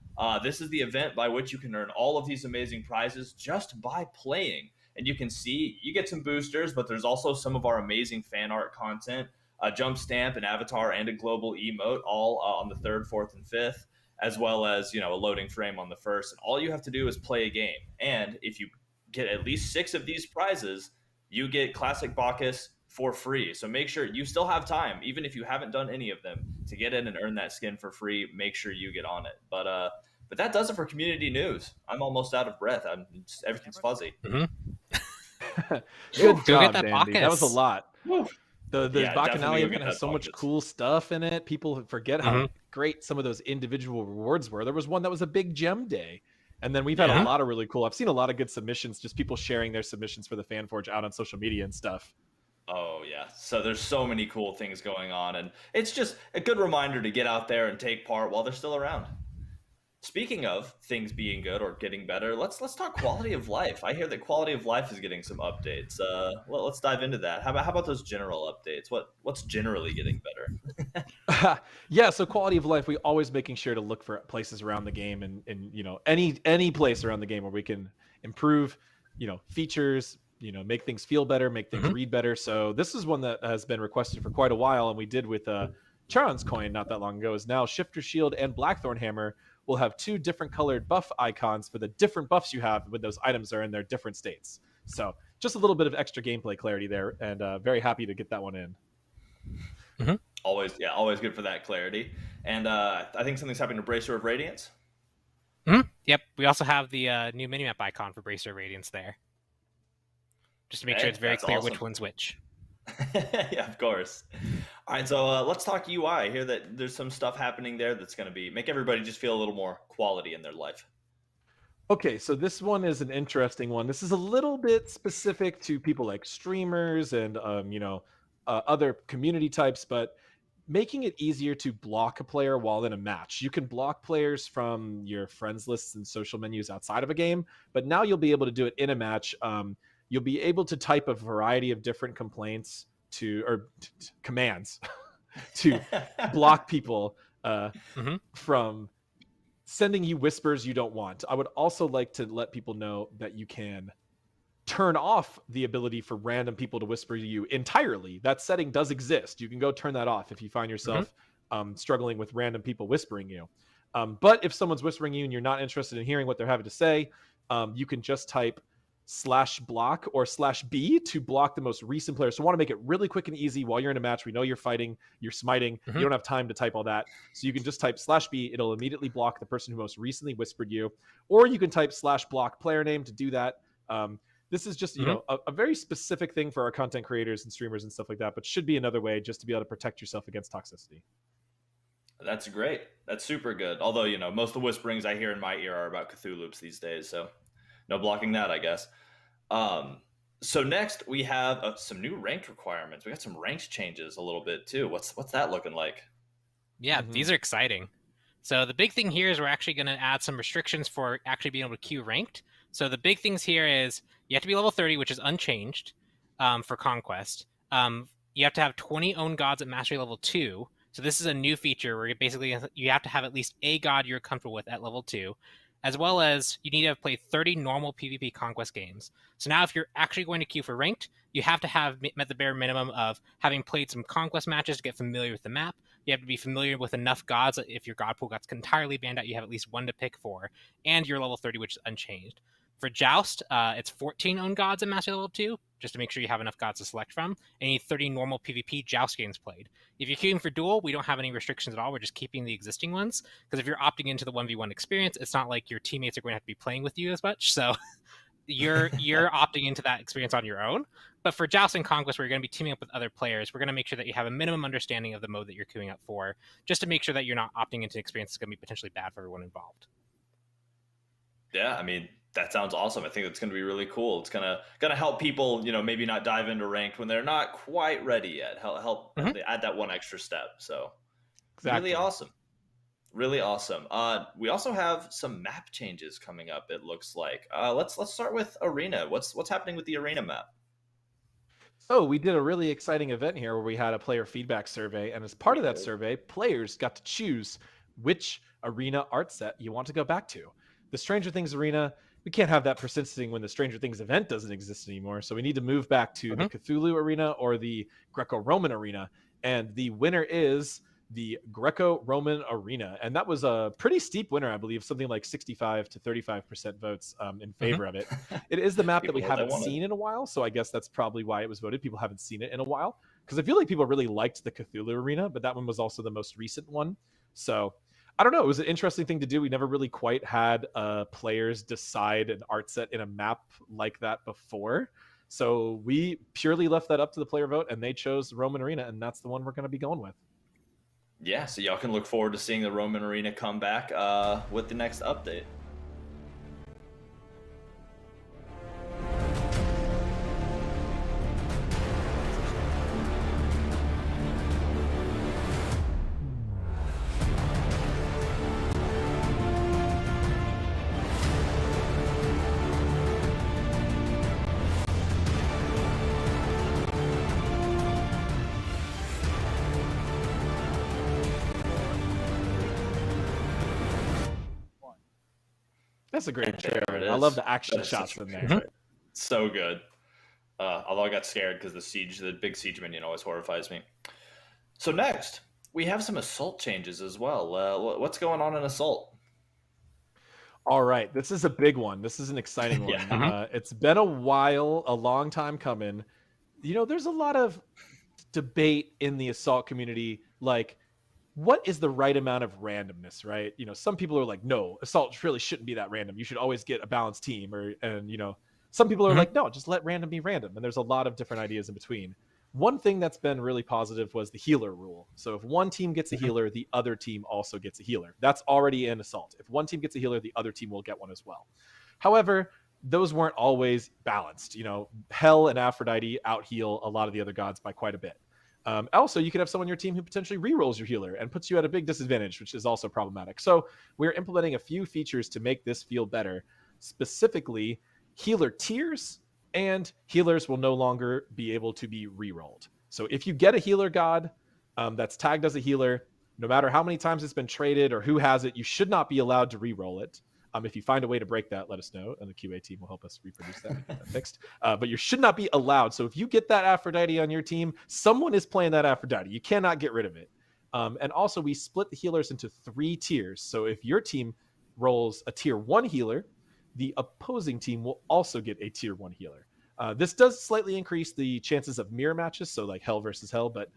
This is the event by which you can earn all of these amazing prizes just by playing. And you can see, you get some boosters, but there's also some of our amazing fan art content, a jump stamp, an avatar, and a global emote, all on the 3rd, 4th, and 5th, as well as, a loading frame on the 1st. And all you have to do is play a game. And if you get at least 6 of these prizes, you get Classic Bacchus for free. So make sure you still have time, even if you haven't done any of them, to get in and earn that skin for free. Make sure you get on it. But that does it for community news. I'm almost out of breath. Everything's fuzzy. Good job, that Dandy. That was a lot. Woo. The Yeah, Bacchanalia definitely event has so much cool stuff in it. People forget how great some of those individual rewards were. There was one that was a big gem day. And then we've had a lot of really cool. I've seen a lot of good submissions, just people sharing their submissions for the FanForge out on social media and stuff. Oh, yeah. So there's so many cool things going on, and it's just a good reminder to get out there and take part while they're still around. Speaking of things being good or getting better, let's talk quality of life. I hear that quality of life is getting some updates. Let's dive into that. How about those general updates? What's generally getting better? Yeah, so quality of life, we always making sure to look for places around the game and any place around the game where we can improve, features, make things feel better, make things read better. So this is one that has been requested for quite a while, and we did with Charon's coin not that long ago. Is now Shifter Shield and Blackthorn Hammer will have 2 different colored buff icons for the different buffs you have when those items are in their different states. So just a little bit of extra gameplay clarity there, and very happy to get that one in. Always good for that clarity. And I think something's happening to Bracer of Radiance. Yep, we also have the new minimap icon for Bracer of Radiance there, just to make sure it's very clear which one's which. Yeah, of course. All right, so let's talk UI. I hear that there's some stuff happening there that's going to make everybody just feel a little more quality in their life. Okay, so this one is an interesting one. This is a little bit specific to people like streamers and other community types, but making it easier to block a player while in a match. You can block players from your friends lists and social menus outside of a game, but now you'll be able to do it in a match. You'll be able to type a variety of different complaints commands to block people from sending you whispers you don't want. I would also like to let people know that you can turn off the ability for random people to whisper to you entirely. That setting does exist. You can go turn that off if you find yourself struggling with random people whispering you. But if someone's whispering you and you're not interested in hearing what they're having to say, you can just type /block or /B to block the most recent player. So I want to make it really quick and easy while you're in a match. We know you're fighting, you're smiting, you don't have time to type all that. So you can just type /B. It'll immediately block the person who most recently whispered you. Or you can type /block player name to do that. This is just, you know, a very specific thing for our content creators and streamers and stuff like that, but should be another way just to be able to protect yourself against toxicity. That's great. That's super good. Although, you know, most of the whisperings I hear in my ear are about Cthulhu these days, so no blocking that, I guess. So next we have some new ranked requirements. We got some ranked changes a little bit too. What's that looking like? Yeah, these are exciting. So the big thing here is we're actually going to add some restrictions for actually being able to queue ranked. So the big things here is you have to be level 30, which is unchanged for Conquest. You have to have 20 own gods at mastery level 2. So this is a new feature where you have to have at least a god you're comfortable with at level 2, as well as you need to have played 30 normal PvP Conquest games. So now if you're actually going to queue for ranked, you have to have met the bare minimum of having played some Conquest matches to get familiar with the map. You have to be familiar with enough gods. If your god pool got entirely banned out, you have at least one to pick for, and you're level 30, which is unchanged. For Joust, it's 14 own gods at Master Level 2, just to make sure you have enough gods to select from, and you need 30 normal PvP Joust games played. If you're queuing for Duel, we don't have any restrictions at all. We're just keeping the existing ones, because if you're opting into the 1v1 experience, it's not like your teammates are going to have to be playing with you as much, so you're opting into that experience on your own. But for Joust and Conquest, where you're going to be teaming up with other players, we're going to make sure that you have a minimum understanding of the mode that you're queuing up for, just to make sure that you're not opting into an experience that's going to be potentially bad for everyone involved. Yeah, I mean, that sounds awesome. I think it's going to be really cool. It's gonna help people, you know, maybe not dive into ranked when they're not quite ready yet. Help add that one extra step. So really awesome. Really awesome. We also have some map changes coming up, it looks like. Let's start with Arena. What's happening with the Arena map? So we did a really exciting event here where we had a player feedback survey, and as part of that survey, players got to choose which Arena art set you want to go back to. The Stranger Things Arena, we can't have that persisting when the Stranger Things event doesn't exist anymore. So we need to move back to the Cthulhu Arena or the Greco-Roman Arena. And the winner is the Greco-Roman Arena. And that was a pretty steep winner, I believe, something like 65 to 35% votes in favor of it. It is the map that we haven't seen in a while. So I guess that's probably why it was voted. People haven't seen it in a while. Because I feel like people really liked the Cthulhu Arena, but that one was also the most recent one. So I don't know. It was an interesting thing to do. We never really quite had players decide an art set in a map like that before. So we purely left that up to the player vote, and they chose the Roman Arena, and that's the one we're going to be going with. Yeah, so y'all can look forward to seeing the Roman Arena come back with the next update. That's a great trailer. I love the action shots in there. So good. Although I got scared because the big siege minion always horrifies me. So next, we have some assault changes as well. What's going on in assault? All right, this is a big one. This is an exciting one. It's been a while, a long time coming. You know, there's a lot of debate in the assault community, like, what is the right amount of randomness, right? You know, some people are like, no, assault really shouldn't be that random. You should always get a balanced team. And you know, some people are like, no, just let random be random. And there's a lot of different ideas in between. One thing that's been really positive was the healer rule. So if one team gets a healer, the other team also gets a healer. That's already in assault. If one team gets a healer, the other team will get one as well. However, those weren't always balanced. You know, Hell and Aphrodite out heal a lot of the other gods by quite a bit. Also, you could have someone on your team who potentially re-rolls your healer and puts you at a big disadvantage, which is also problematic. So we're implementing a few features to make this feel better, specifically healer tiers, and healers will no longer be able to be re-rolled. So if you get a healer god that's tagged as a healer, no matter how many times it's been traded or who has it, you should not be allowed to re-roll it. If you find a way to break that, let us know, and the QA team will help us reproduce that and get that fixed. But you should not be allowed. So if you get that Aphrodite on your team, someone is playing that Aphrodite. You cannot get rid of it. And also, we split the healers into 3 tiers. So if your team rolls a tier 1 healer, the opposing team will also get a tier 1 healer. This does slightly increase the chances of mirror matches, so like hell versus hell. But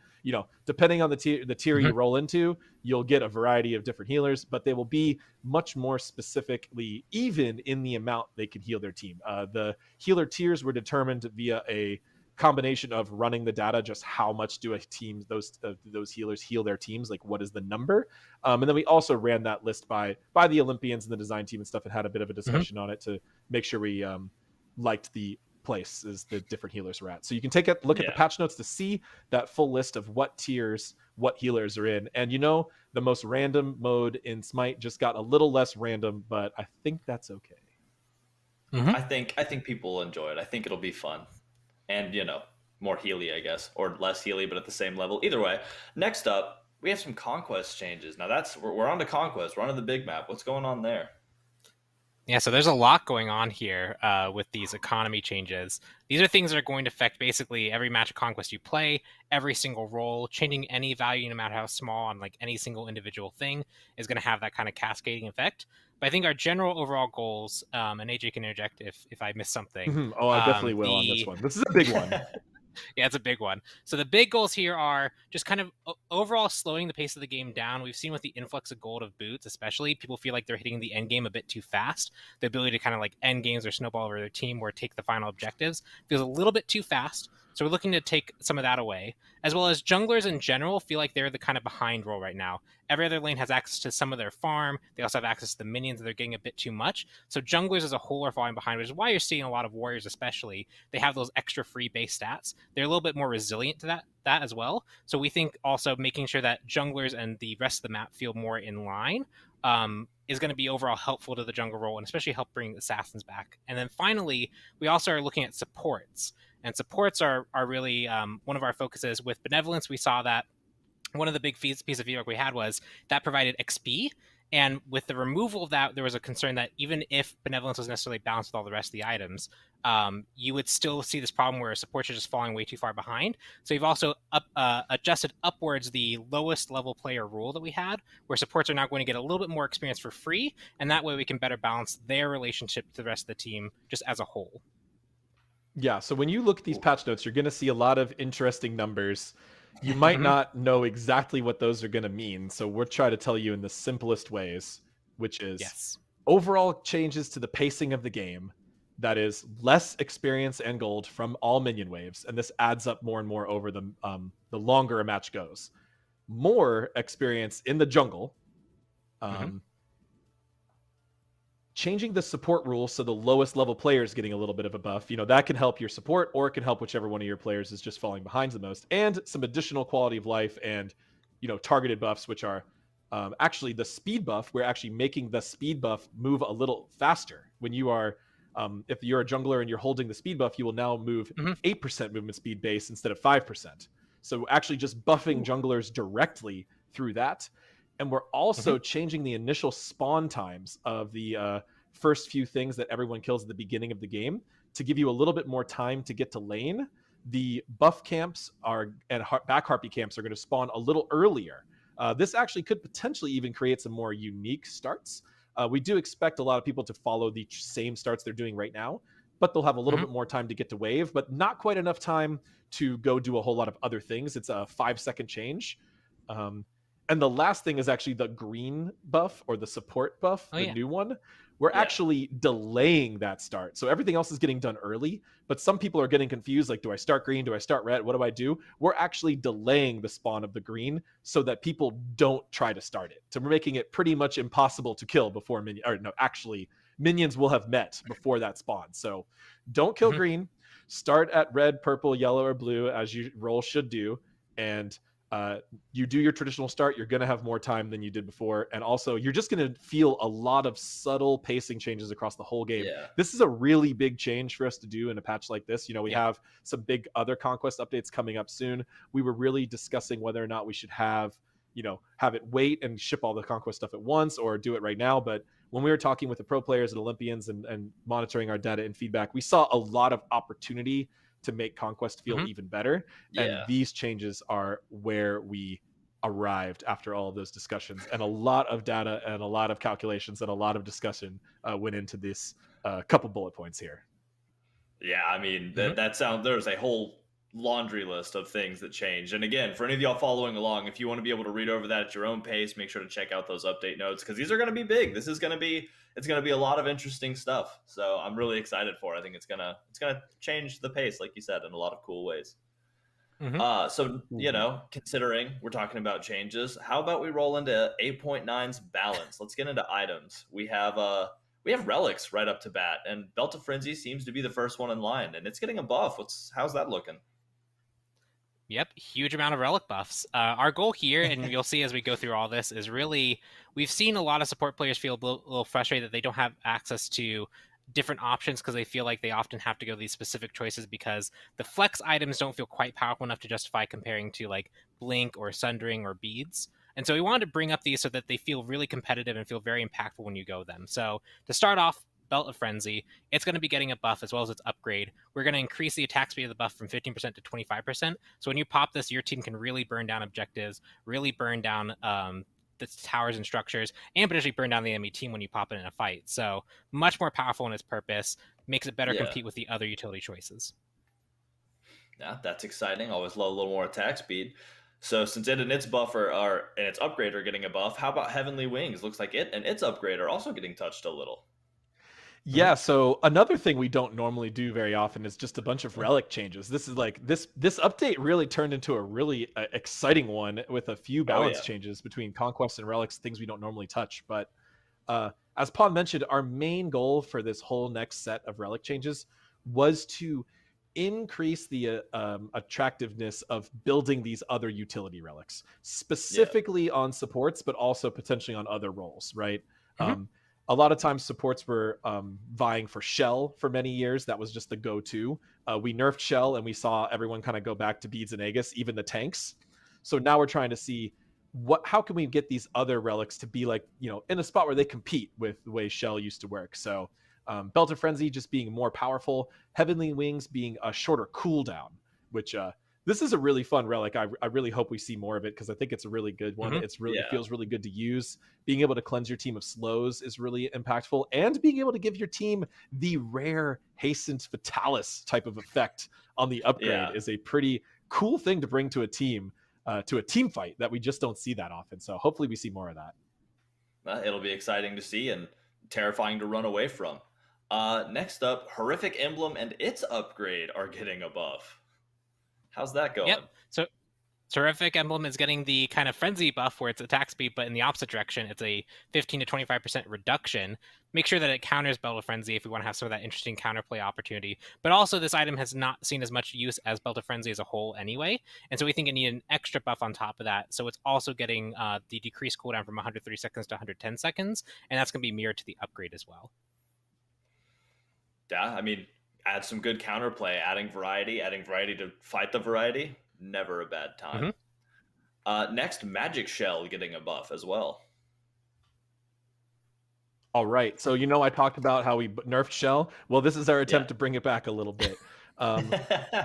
depending on the tier you roll into, you'll get a variety of different healers, but they will be much more specifically even in the amount they can heal their team. The healer tiers were determined via a combination of running the data, just how much do a team those healers heal their teams, like what is the number, and then we also ran that list by the Olympians and the design team and stuff, and had a bit of a discussion on it to make sure we liked the places the different healers are at. So you can take a look at the patch notes to see that full list of what tiers what healers are in. And the most random mode in Smite just got a little less random, but I think that's okay. I think people will enjoy it. I think it'll be fun, and more Healy, I guess, or less Healy, but at the same level. Either way. Next up, we have some conquest changes. Now we're on to conquest. We're on to the big map. What's going on there? Yeah, so there's a lot going on here with these economy changes. These are things that are going to affect basically every match of Conquest you play, every single role. Changing any value, no matter how small, on like any single individual thing is going to have that kind of cascading effect. But I think our general overall goals, and AJ can interject if I miss something. Oh, I definitely will on this one. This is a big one. Yeah, it's a big one. So the big goals here are just kind of overall slowing the pace of the game down. We've seen with the influx of gold of boots, especially, people feel like they're hitting the end game a bit too fast. The ability to kind of like end games or snowball over their team or take the final objectives feels a little bit too fast. So we're looking to take some of that away, as well as junglers in general feel like they're the kind of behind role right now. Every other lane has access to some of their farm. They also have access to the minions, and they're getting a bit too much. So junglers as a whole are falling behind, which is why you're seeing a lot of warriors especially. They have those extra free base stats. They're a little bit more resilient to that as well. So we think also making sure that junglers and the rest of the map feel more in line is going to be overall helpful to the jungle role, and especially help bring assassins back. And then finally, we also are looking at supports. And supports are really one of our focuses. With Benevolence, we saw that one of the big piece of feedback we had was that provided XP. And with the removal of that, there was a concern that even if Benevolence was necessarily balanced with all the rest of the items, you would still see this problem where supports are just falling way too far behind. So we've also adjusted upwards the lowest level player rule that we had, where supports are now going to get a little bit more experience for free. And that way we can better balance their relationship to the rest of the team just as a whole. Yeah, so when you look at these patch notes, you're going to see a lot of interesting numbers. You might not know exactly what those are going to mean, so we'll try to tell you in the simplest ways, which is overall changes to the pacing of the game. That is less experience and gold from all minion waves, and this adds up more and more over the longer a match goes. More experience in the jungle. Changing the support rules so the lowest level player is getting a little bit of a buff. That can help your support, or it can help whichever one of your players is just falling behind the most. And some additional quality of life and, targeted buffs, which are actually the speed buff. We're actually making the speed buff move a little faster. When you are, if you're a jungler and you're holding the speed buff, you will now move 8% movement speed base instead of 5%. So actually just buffing junglers directly through that. And we're also changing the initial spawn times of the first few things that everyone kills at the beginning of the game to give you a little bit more time to get to lane. The buff camps and back harpy camps are going to spawn a little earlier. This actually could potentially even create some more unique starts. We do expect a lot of people to follow the same starts they're doing right now, but they'll have a little bit more time to get to wave, but not quite enough time to go do a whole lot of other things. It's a 5-second change. And the last thing is actually the green buff, or the support buff, new one. We're actually delaying that start. So everything else is getting done early, but some people are getting confused, like, do I start green? Do I start red? What do I do? We're actually delaying the spawn of the green so that people don't try to start it. So we're making it pretty much impossible to kill before minions will have met before that spawn. So don't kill green. Start at red, purple, yellow, or blue, as your role should do. and you do your traditional start, you're going to have more time than you did before. And also, you're just going to feel a lot of subtle pacing changes across the whole game. Yeah. This is a really big change for us to do in a patch like this. We have some big other Conquest updates coming up soon. We were really discussing whether or not we should have it wait and ship all the Conquest stuff at once or do it right now. But when we were talking with the pro players and Olympians and monitoring our data and feedback, we saw a lot of opportunity to make Conquest feel even better. And these changes are where we arrived after all of those discussions, and a lot of data and a lot of calculations and a lot of discussion went into this couple bullet points here. Yeah, I mean, there's a whole laundry list of things that changed. And again, for any of y'all following along, if you want to be able to read over that at your own pace, make sure to check out those update notes, because these are going to be big. It's going to be a lot of interesting stuff. So I'm really excited for it. I think it's gonna change the pace, like you said, in a lot of cool ways. So considering we're talking about changes, how about we roll into 8.9's balance? Let's get into items. We have relics right up to bat, and Belt of Frenzy seems to be the first one in line, and it's getting a buff. How's that looking? Yep, huge amount of relic buffs. Our goal here, and you'll see as we go through all this, is really, we've seen a lot of support players feel a little frustrated that they don't have access to different options because they feel like they often have to go these specific choices because the flex items don't feel quite powerful enough to justify comparing to like Blink or Sundering or Beads. And so we wanted to bring up these so that they feel really competitive and feel very impactful when you go them. So to start off, Belt of Frenzy, it's going to be getting a buff as well as its upgrade. We're going to increase the attack speed of the buff from 15% to 25%. So when you pop this, your team can really burn down objectives, really burn down the towers and structures, and potentially burn down the enemy team when you pop it in a fight. So much more powerful in its purpose, makes it better compete with the other utility choices. Yeah, that's exciting. Always love a little more attack speed. So since it and its buffer and its upgrade are getting a buff, how about Heavenly Wings? Looks like it and its upgrade are also getting touched a little. Yeah, so another thing we don't normally do very often is just a bunch of relic changes. This is like this update really turned into a really exciting one with a few balance changes between Conquest and relics, things we don't normally touch. But as Pawn mentioned, our main goal for this whole next set of relic changes was to increase the attractiveness of building these other utility relics, specifically on supports, but also potentially on other roles, right? A lot of times supports were vying for Shell for many years. That was just the go-to. We nerfed Shell and we saw everyone kind of go back to Beads and Aegis, even the tanks. So now we're trying to see how can we get these other relics to be like, in a spot where they compete with the way Shell used to work. So Belt of Frenzy just being more powerful, Heavenly Wings being a shorter cooldown, which this is a really fun relic. I really hope we see more of it because I think it's a really good one. It feels really good to use. Being able to cleanse your team of slows is really impactful, and being able to give your team the rare Hastened Fatalis type of effect on the upgrade is a pretty cool thing to bring to a team fight that we just don't see that often. So hopefully we see more of that. It'll be exciting to see and terrifying to run away from. Next up, Horrific Emblem and its upgrade are getting a buff. How's that going? Yep. So Terrific Emblem is getting the kind of frenzy buff where it's attack speed, but in the opposite direction, it's a 15 to 25% reduction. Make sure that it counters Belt of Frenzy if we want to have some of that interesting counterplay opportunity. But also, this item has not seen as much use as Belt of Frenzy as a whole anyway, and so we think it needs an extra buff on top of that. So it's also getting the decreased cooldown from 103 seconds to 110 seconds, and that's going to be mirrored to the upgrade as well. Yeah, I mean, add some good counterplay, adding variety to fight the variety. Never a bad time. Next, Magic Shell getting a buff as well. All right. So, I talked about how we nerfed Shell. Well, this is our attempt to bring it back a little bit.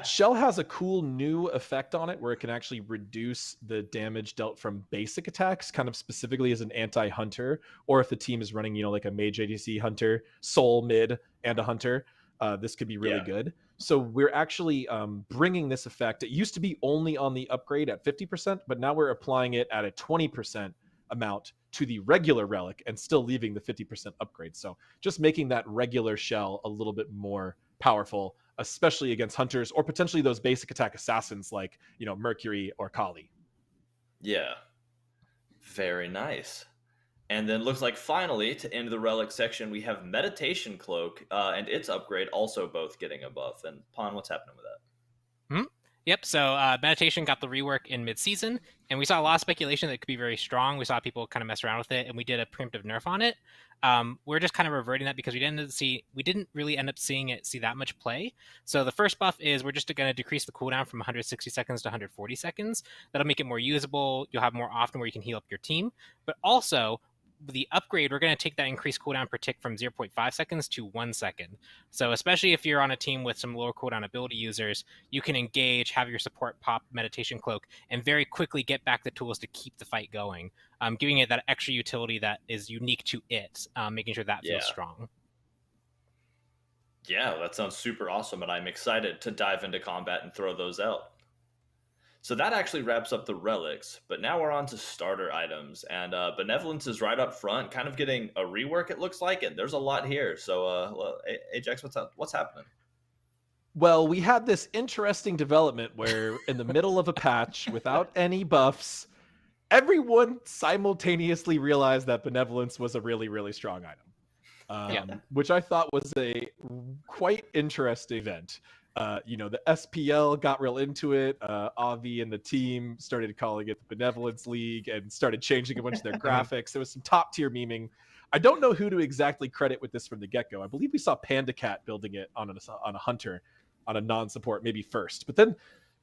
Shell has a cool new effect on it where it can actually reduce the damage dealt from basic attacks, kind of specifically as an anti-hunter, or if the team is running, like a mage ADC hunter, soul mid, and a hunter. This could be really good. So we're actually bringing this effect. It used to be only on the upgrade at 50%, but now we're applying it at a 20% amount to the regular relic and still leaving the 50% upgrade. So just making that regular shell a little bit more powerful, especially against hunters or potentially those basic attack assassins like, Mercury or Kali. Yeah. Very nice. And then looks like finally, to end the relic section, we have Meditation Cloak and its upgrade also both getting a buff. And Pawn, what's happening with that? Yep. So meditation got the rework in mid-season, and we saw a lot of speculation that it could be very strong. We saw people kind of mess around with it, and we did a preemptive nerf on it. We're just kind of reverting that because we didn't really end up seeing it see that much play. So the first buff is we're just going to decrease the cooldown from 160 seconds to 140 seconds. That'll make it more usable. You'll have more often where you can heal up your team, but also the upgrade, we're going to take that increased cooldown per tick from 0.5 seconds to 1 second. So especially if you're on a team with some lower cooldown ability users, you can engage, have your support pop meditation cloak, and very quickly get back the tools to keep the fight going, giving it that extra utility that is unique to it, making sure that feels strong. Yeah, that sounds super awesome, and I'm excited to dive into combat and throw those out. So that actually wraps up the relics, but now we're on to starter items, and Benevolence is right up front, kind of getting a rework, it looks like, and there's a lot here. So, well, Ajax, what's happening? Well, we had this interesting development where in the middle of a patch, without any buffs, everyone simultaneously realized that Benevolence was a really, really strong item, which I thought was a quite interesting event. The SPL got real into it. Avi and the team started calling it the Benevolence League and started changing a bunch of their graphics. There was some top tier memeing. I don't know who to exactly credit with this from the get-go. I believe we saw Panda Cat building it on a hunter, on a non-support, maybe first. But then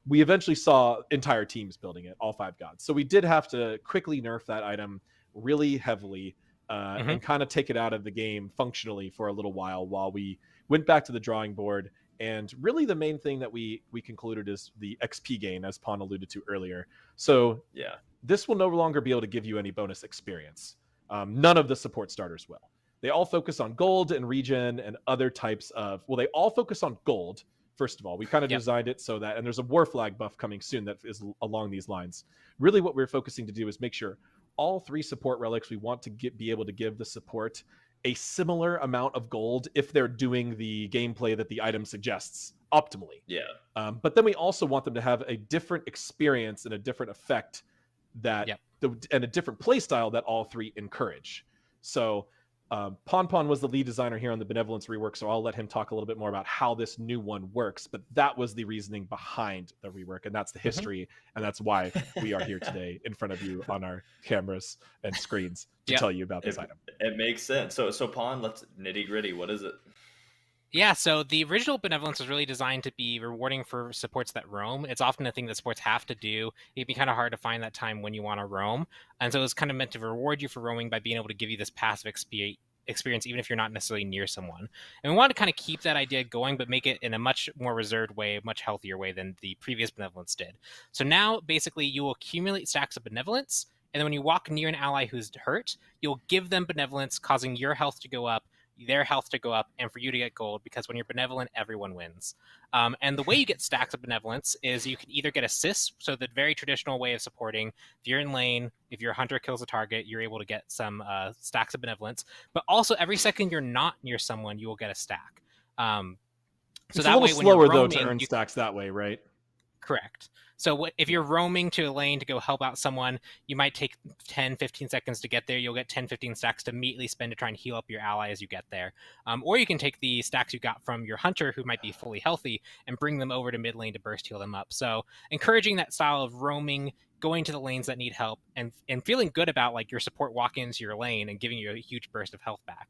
we eventually saw entire teams building it, all 5 gods. So we did have to quickly nerf that item really heavily and kind of take it out of the game functionally for a little while we went back to the drawing board. And really the main thing that we concluded is the XP gain, as Pawn alluded to earlier. So this will no longer be able to give you any bonus experience. None of the support starters will. They all focus on gold and regen and other types of... Well, they all focus on gold, first of all. We kind of designed it so that... And there's a war flag buff coming soon that is along these lines. Really what we're focusing to do is make sure all 3 support relics, we want to be able to give the support a similar amount of gold if they're doing the gameplay that the item suggests optimally. But then we also want them to have a different experience and a different effect that and a different play style that all 3 encourage. So Pon was the lead designer here on the Benevolence rework, so I'll let him talk a little bit more about how this new one works. But that was the reasoning behind the rework, and that's the history, and that's why we are here today in front of you on our cameras and screens to tell you about this item. It makes sense. So Pon, let's nitty gritty. What is it? Yeah, so the original Benevolence was really designed to be rewarding for supports that roam. It's often a thing that supports have to do. It'd be kind of hard to find that time when you want to roam. And so it's kind of meant to reward you for roaming by being able to give you this passive experience, even if you're not necessarily near someone. And we want to kind of keep that idea going, but make it in a much more reserved way, a much healthier way than the previous Benevolence did. So now, basically, you will accumulate stacks of Benevolence, and then when you walk near an ally who's hurt, you'll give them Benevolence, causing your health to go up, their health to go up, and for you to get gold, because when you're benevolent, everyone wins. And the way you get stacks of Benevolence is you can either get assists, so the very traditional way of supporting, if you're in lane, if your hunter kills a target, you're able to get some stacks of Benevolence, but also every second you're not near someone, you will get a stack. So it's that a little way, when slower, you're roaming, though, to earn stacks that way, right? Correct. So if you're roaming to a lane to go help out someone, you might take 10, 15 seconds to get there. You'll get 10, 15 stacks to immediately spend to try and heal up your ally as you get there. Or you can take the stacks you got from your hunter who might be fully healthy and bring them over to mid lane to burst heal them up. So encouraging that style of roaming, going to the lanes that need help, and feeling good about like your support walking into your lane and giving you a huge burst of health back.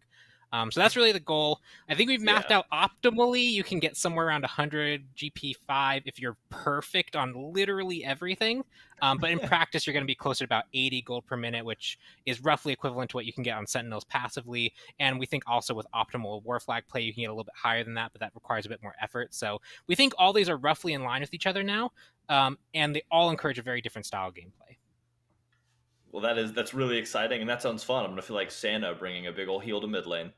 So that's really the goal. I think we've mapped out optimally. You can get somewhere around 100 GP5 if you're perfect on literally everything. But in practice, you're going to be closer to about 80 gold per minute, which is roughly equivalent to what you can get on Sentinels passively. And we think also with optimal war flag play, you can get a little bit higher than that, but that requires a bit more effort. So we think all these are roughly in line with each other now. And they all encourage a very different style of gameplay. Well, that's really exciting, and that sounds fun. I'm gonna feel like Santa bringing a big old heal to mid lane.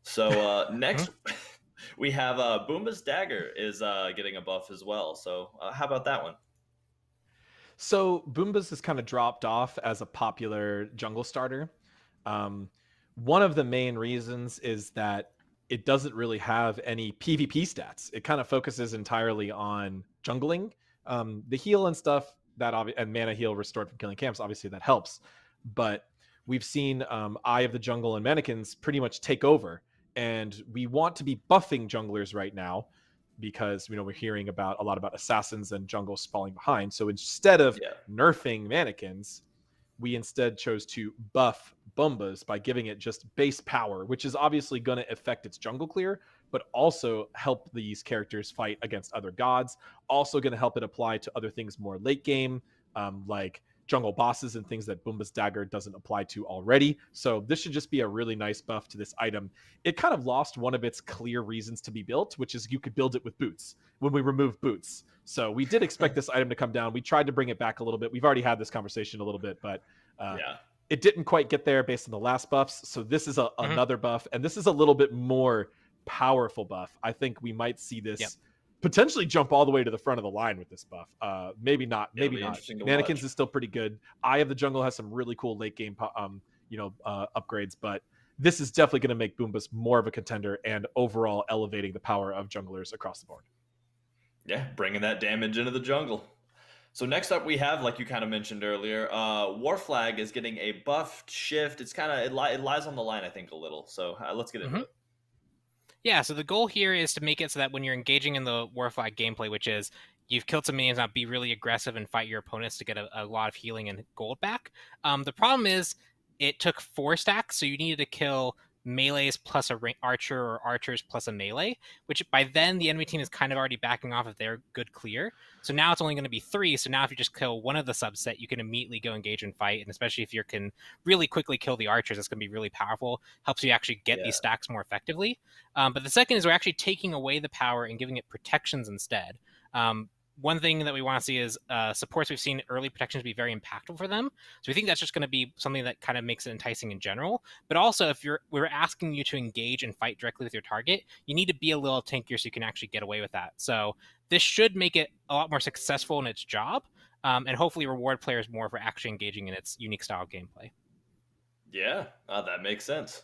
So next, we have Boomba's Dagger is getting a buff as well. So how about that one? So Boomba's has kind of dropped off as a popular jungle starter. One of the main reasons is that it doesn't really have any PvP stats. It kind of focuses entirely on jungling. The heal and stuff, and mana heal restored from killing camps, obviously that helps, but we've seen Eye of the Jungle and Mannequins pretty much take over, and we want to be buffing junglers right now, because we're hearing about a lot about assassins and jungles falling behind. So instead of nerfing mannequins, we instead chose to buff Bombas by giving it just base power, which is obviously going to affect its jungle clear, but also help these characters fight against other gods. Also going to help it apply to other things more late game, like jungle bosses and things that Boomba's Dagger doesn't apply to already. So this should just be a really nice buff to this item. It kind of lost one of its clear reasons to be built, which is you could build it with boots when we remove boots. So we did expect this item to come down. We tried to bring it back a little bit. We've already had this conversation a little bit, but it didn't quite get there based on the last buffs. So this is another buff, and this is a little bit more powerful buff. I think we might see this potentially jump all the way to the front of the line with this buff. Maybe not. Maybe not. Mannequins is still pretty good. Eye of the Jungle has some really cool late game, upgrades, but this is definitely going to make Boombas more of a contender and overall elevating the power of junglers across the board. Yeah, bringing that damage into the jungle. So next up we have, like you kind of mentioned earlier, War Flag is getting a buff shift. It's kind of it lies on the line, I think, a little. So let's get into it. Yeah, so the goal here is to make it so that when you're engaging in the War Flag gameplay, which is you've killed some minions, now be really aggressive and fight your opponents to get a lot of healing and gold back. The problem is it took 4 stacks, so you needed to kill melees plus a archer or archers plus a melee, which by then the enemy team is kind of already backing off of their good clear. So now it's only going to be 3. So now if you just kill one of the subset, you can immediately go engage and fight. And especially if you can really quickly kill the archers, that's going to be really powerful. Helps you actually get these stacks more effectively. But the second is we're actually taking away the power and giving it protections instead. One thing that we want to see is supports. We've seen early protections be very impactful for them. So we think that's just going to be something that kind of makes it enticing in general. But also, if we're asking you to engage and fight directly with your target, you need to be a little tankier so you can actually get away with that. So this should make it a lot more successful in its job, and hopefully reward players more for actually engaging in its unique style of gameplay. Yeah, that makes sense.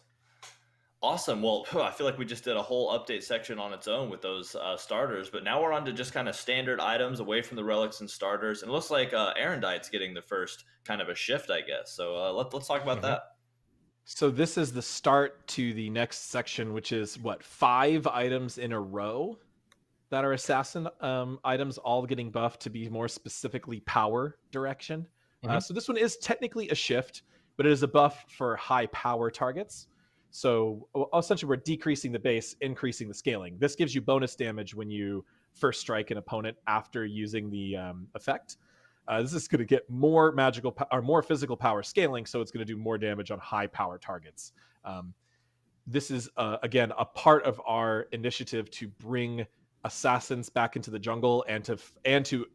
Awesome. Well, I feel like we just did a whole update section on its own with those starters, but now we're on to just kind of standard items away from the relics and starters. And it looks like Erendite's getting the first kind of a shift, I guess. So let's talk about that. So this is the start to the next section, which is 5 items in a row that are assassin items, all getting buffed to be more specifically power direction. So this one is technically a shift, but it is a buff for high power targets. So essentially we're decreasing the base, increasing the scaling. This gives you bonus damage when you first strike an opponent after using the effect. This is going to get more magical or more physical power scaling, so it's going to do more damage on high power targets. This is again a part of our initiative to bring assassins back into the jungle and to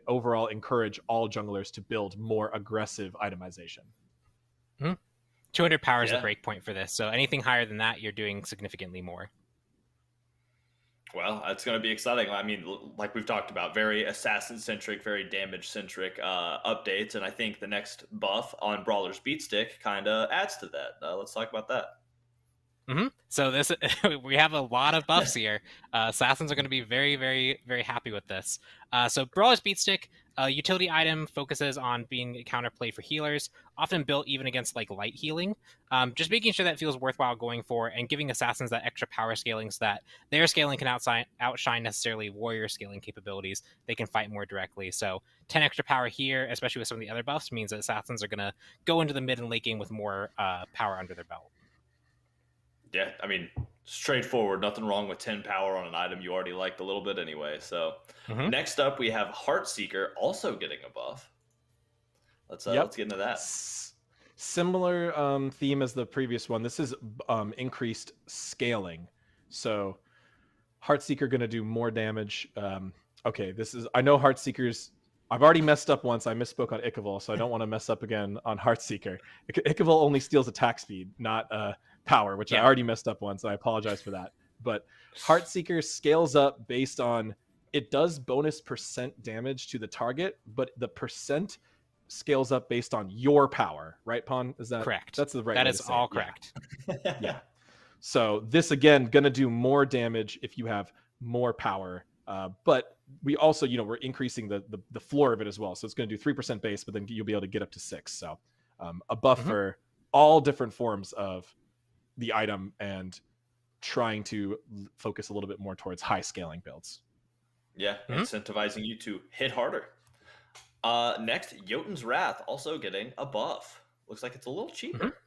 overall encourage all junglers to build more aggressive itemization. 200 power is the break point for this, so anything higher than that, you're doing significantly more. Well, it's going to be exciting. I mean, like we've talked about, very assassin-centric, very damage-centric updates, and I think the next buff on Brawler's Beatstick kind of adds to that. Let's talk about that. So this we have a lot of buffs here. Assassins are going to be very, very, very happy with this. So Brawler's Beatstick, utility item, focuses on being a counterplay for healers, often built even against like light healing. Just making sure that feels worthwhile going for, and giving assassins that extra power scaling so that their scaling can outshine necessarily warrior scaling capabilities. They can fight more directly. So 10 extra power here, especially with some of the other buffs, means that assassins are going to go into the mid and late game with more power under their belt. Yeah, I mean, straightforward. Nothing wrong with 10 power on an item you already liked a little bit anyway. So next up, we have Heartseeker also getting a buff. Let's get into that. Similar theme as the previous one. This is increased scaling. So Heartseeker going to do more damage. Okay, I know Heartseeker's... I've already messed up once. I misspoke on Ichaival, so I don't want to mess up again on Heartseeker. Ichaival only steals attack speed, not power, which I already messed up once. So I apologize for that. But Heartseeker scales up based on, it does bonus % damage to the target, but the % scales up based on your power, right, Pon? Is that correct? That's the right. That way is to say all it. correct. Yeah. So this again gonna do more damage if you have more power, but we also, we're increasing the floor of it as well. So it's going to do 3% base, but then you'll be able to get up to 6. So a buff for all different forms of the item and trying to focus a little bit more towards high scaling builds. Yeah, incentivizing you to hit harder. Next, Jotun's Wrath also getting a buff. Looks like it's a little cheaper.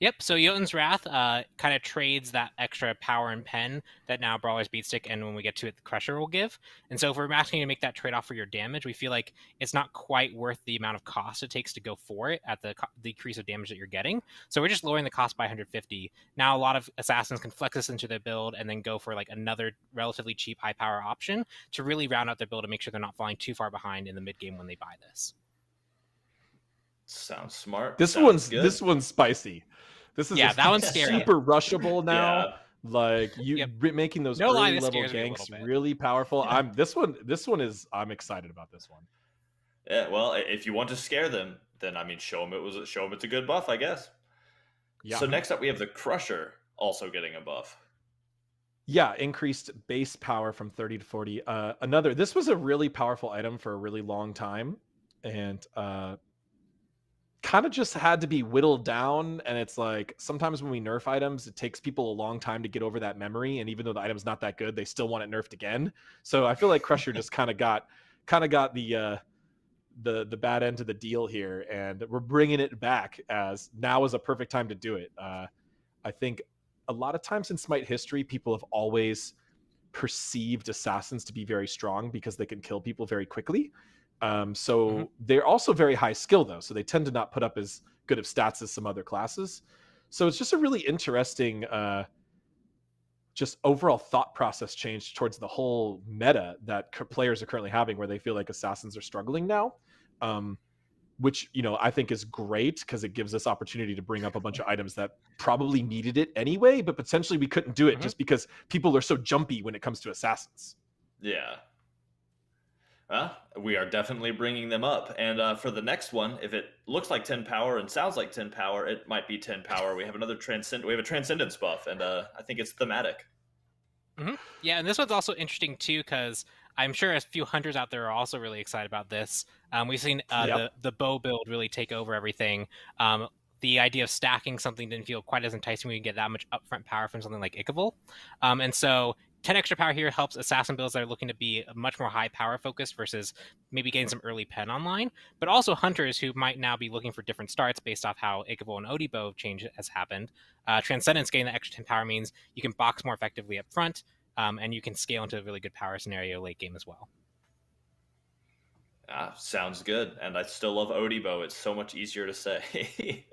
Yep, so Jotun's Wrath kind of trades that extra power and pen that now Brawler's Beatstick and when we get to it, the Crusher will give. And so if we're asking you to make that trade-off for your damage, we feel like it's not quite worth the amount of cost it takes to go for it at the decrease of damage that you're getting. So we're just lowering the cost by 150. Now a lot of assassins can flex this into their build and then go for like another relatively cheap high power option to really round out their build and make sure they're not falling too far behind in the mid game when they buy this. Sounds smart. This Sounds one's spicy. This is that one's scary. Super rushable now. Like making those early level ganks really powerful. Yeah. I'm excited about this one. Yeah, well, if you want to scare them, then I mean, show them it's a good buff, I guess. Yeah. So next up, we have the Crusher also getting a buff. Yeah, increased base power from 30 to 40. This was a really powerful item for a really long time, and kind of just had to be whittled down. And it's like sometimes when we nerf items, it takes people a long time to get over that memory, and even though the item's not that good, they still want it nerfed again. So I feel like Crusher just kind of got the bad end of the deal here, and we're bringing it back as now is a perfect time to do it. I think a lot of times in Smite history, people have always perceived assassins to be very strong because they can kill people very quickly. They're also very high skill though, so they tend to not put up as good of stats as some other classes. So it's just a really interesting just overall thought process change towards the whole meta that players are currently having, where they feel like assassins are struggling now, which I think is great because it gives us opportunity to bring up a bunch of items that probably needed it anyway, but potentially we couldn't do it just because people are so jumpy when it comes to assassins. Yeah. We are definitely bringing them up. And for the next one, if it looks like 10 power and sounds like 10 power, it might be 10 power. We have a Transcendence buff, and I think it's thematic. Yeah, and this one's also interesting too, because I'm sure a few hunters out there are also really excited about this. We've seen the bow build really take over everything. The idea of stacking something didn't feel quite as enticing when you get that much upfront power from something like Ichabod. And so 10 extra power here helps assassin builds that are looking to be much more high power focused versus maybe getting some early pen online, but also hunters who might now be looking for different starts based off how Ichabod and Odibo change has happened. Transcendence getting the extra 10 power means you can box more effectively up front, and you can scale into a really good power scenario late game as well. Sounds good. And I still love Odibo. It's so much easier to say.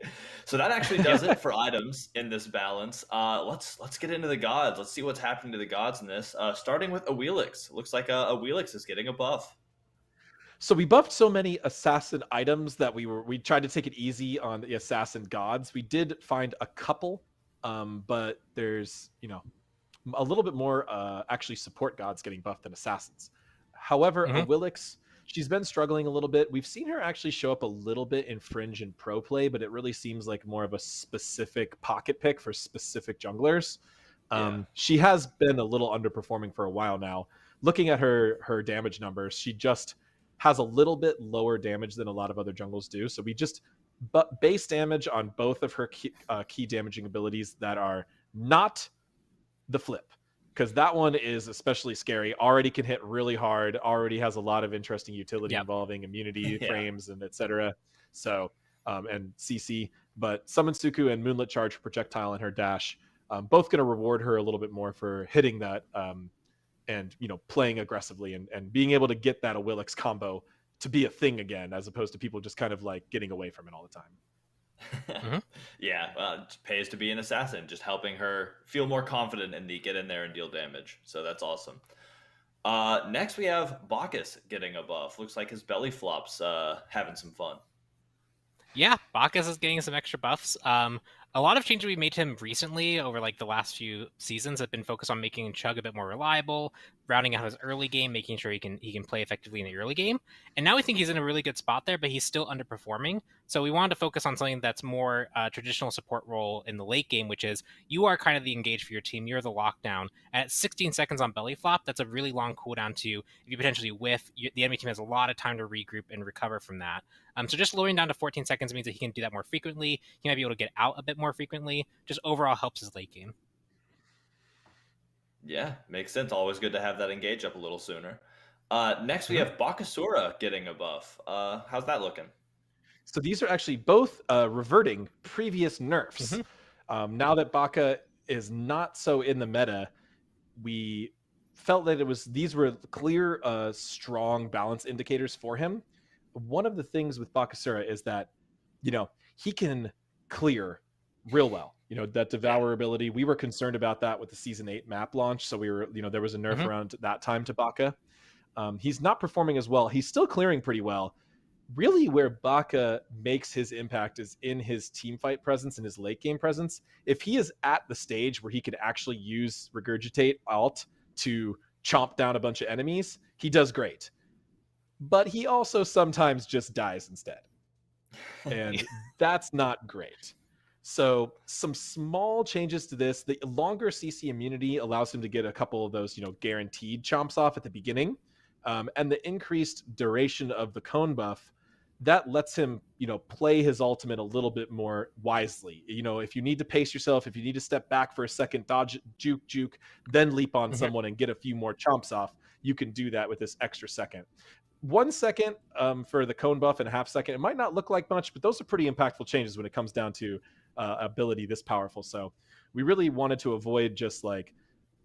So that actually does it for items in this balance. Let's get into the gods. Let's see what's happening to the gods in this. Starting with Awilix. Looks like Awilix is getting a buff. So we buffed so many assassin items that we tried to take it easy on the assassin gods. We did find a couple, but there's a little bit more actually support gods getting buffed than assassins. However, Awilix, she's been struggling a little bit. We've seen her actually show up a little bit in Fringe and Pro Play, but it really seems like more of a specific pocket pick for specific junglers. She has been a little underperforming for a while now. Looking at her damage numbers, she just has a little bit lower damage than a lot of other jungles do. So we just base damage on both of her key damaging abilities that are not the flip, because that one is especially scary. Already can hit really hard, already has a lot of interesting utility involving immunity frames and etc. So and CC, but Summon Suku and Moonlit Charge projectile and her dash, both going to reward her a little bit more for hitting that and playing aggressively and being able to get that Awilix combo to be a thing again, as opposed to people just kind of like getting away from it all the time. It pays to be an assassin, just helping her feel more confident in the get in there and deal damage. So that's awesome. Next we have Bacchus getting a buff. Looks like his belly flops having some fun. Yeah, Bacchus is getting some extra buffs. A lot of changes we made to him recently over like the last few seasons have been focused on making Chug a bit more reliable, rounding out his early game, making sure he can play effectively in the early game. And now we think he's in a really good spot there, but he's still underperforming. So we wanted to focus on something that's more traditional support role in the late game, which is you are kind of the engage for your team. You're the lockdown. At 16 seconds on belly flop, that's a really long cooldown to, if you potentially whiff, the enemy team has a lot of time to regroup and recover from that. So just lowering down to 14 seconds means that he can do that more frequently. He might be able to get out a bit more frequently. Just overall helps his late game. Yeah, makes sense. Always good to have that engage up a little sooner. Next, we Mhm. have Bakasura getting a buff. How's that looking? So these are actually both reverting previous nerfs. Now that Baka is not so in the meta, we felt that these were clear, strong balance indicators for him. One of the things with Bakasura is that, he can clear real well. That Devour ability, we were concerned about that with the Season 8 map launch. So we were, there was a nerf around that time to Baka. He's not performing as well. He's still clearing pretty well. Really, where Baka makes his impact is in his team fight presence and his late game presence. If he is at the stage where he can actually use Regurgitate alt to chomp down a bunch of enemies, he does great. But he also sometimes just dies instead. And that's not great. So some small changes to this. The longer CC immunity allows him to get a couple of those, guaranteed chomps off at the beginning. And the increased duration of the cone buff, that lets him, play his ultimate a little bit more wisely. If you need to pace yourself, if you need to step back for a second, dodge, juke, then leap on someone and get a few more chomps off, you can do that with this extra second. 1 second for the cone buff and a half second. It might not look like much, but those are pretty impactful changes when it comes down to ability this powerful. So we really wanted to avoid just like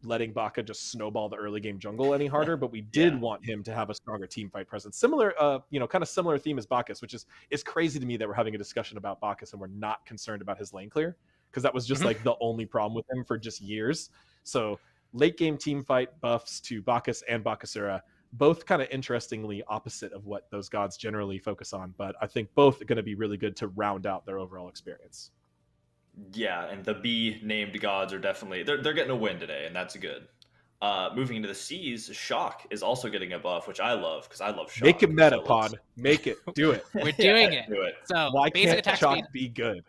letting Baka just snowball the early game jungle any harder, but we did want him to have a stronger team fight presence. Similar, kind of similar theme as Bacchus, which is crazy to me that we're having a discussion about Bacchus and we're not concerned about his lane clear, because that was just like the only problem with him for just years. So late game team fight buffs to Bacchus and Bakasura, both kind of interestingly opposite of what those gods generally focus on, but I think both are going to be really good to round out their overall experience. Yeah, and the B named gods are definitely they're getting a win today, and that's good. Moving into the C's, Shock is also getting a buff, which I love because I love Shock. Make it meta, Pod. Make it. Do it. We're doing it. Do it. So why basic can't attack Shock speed. be good?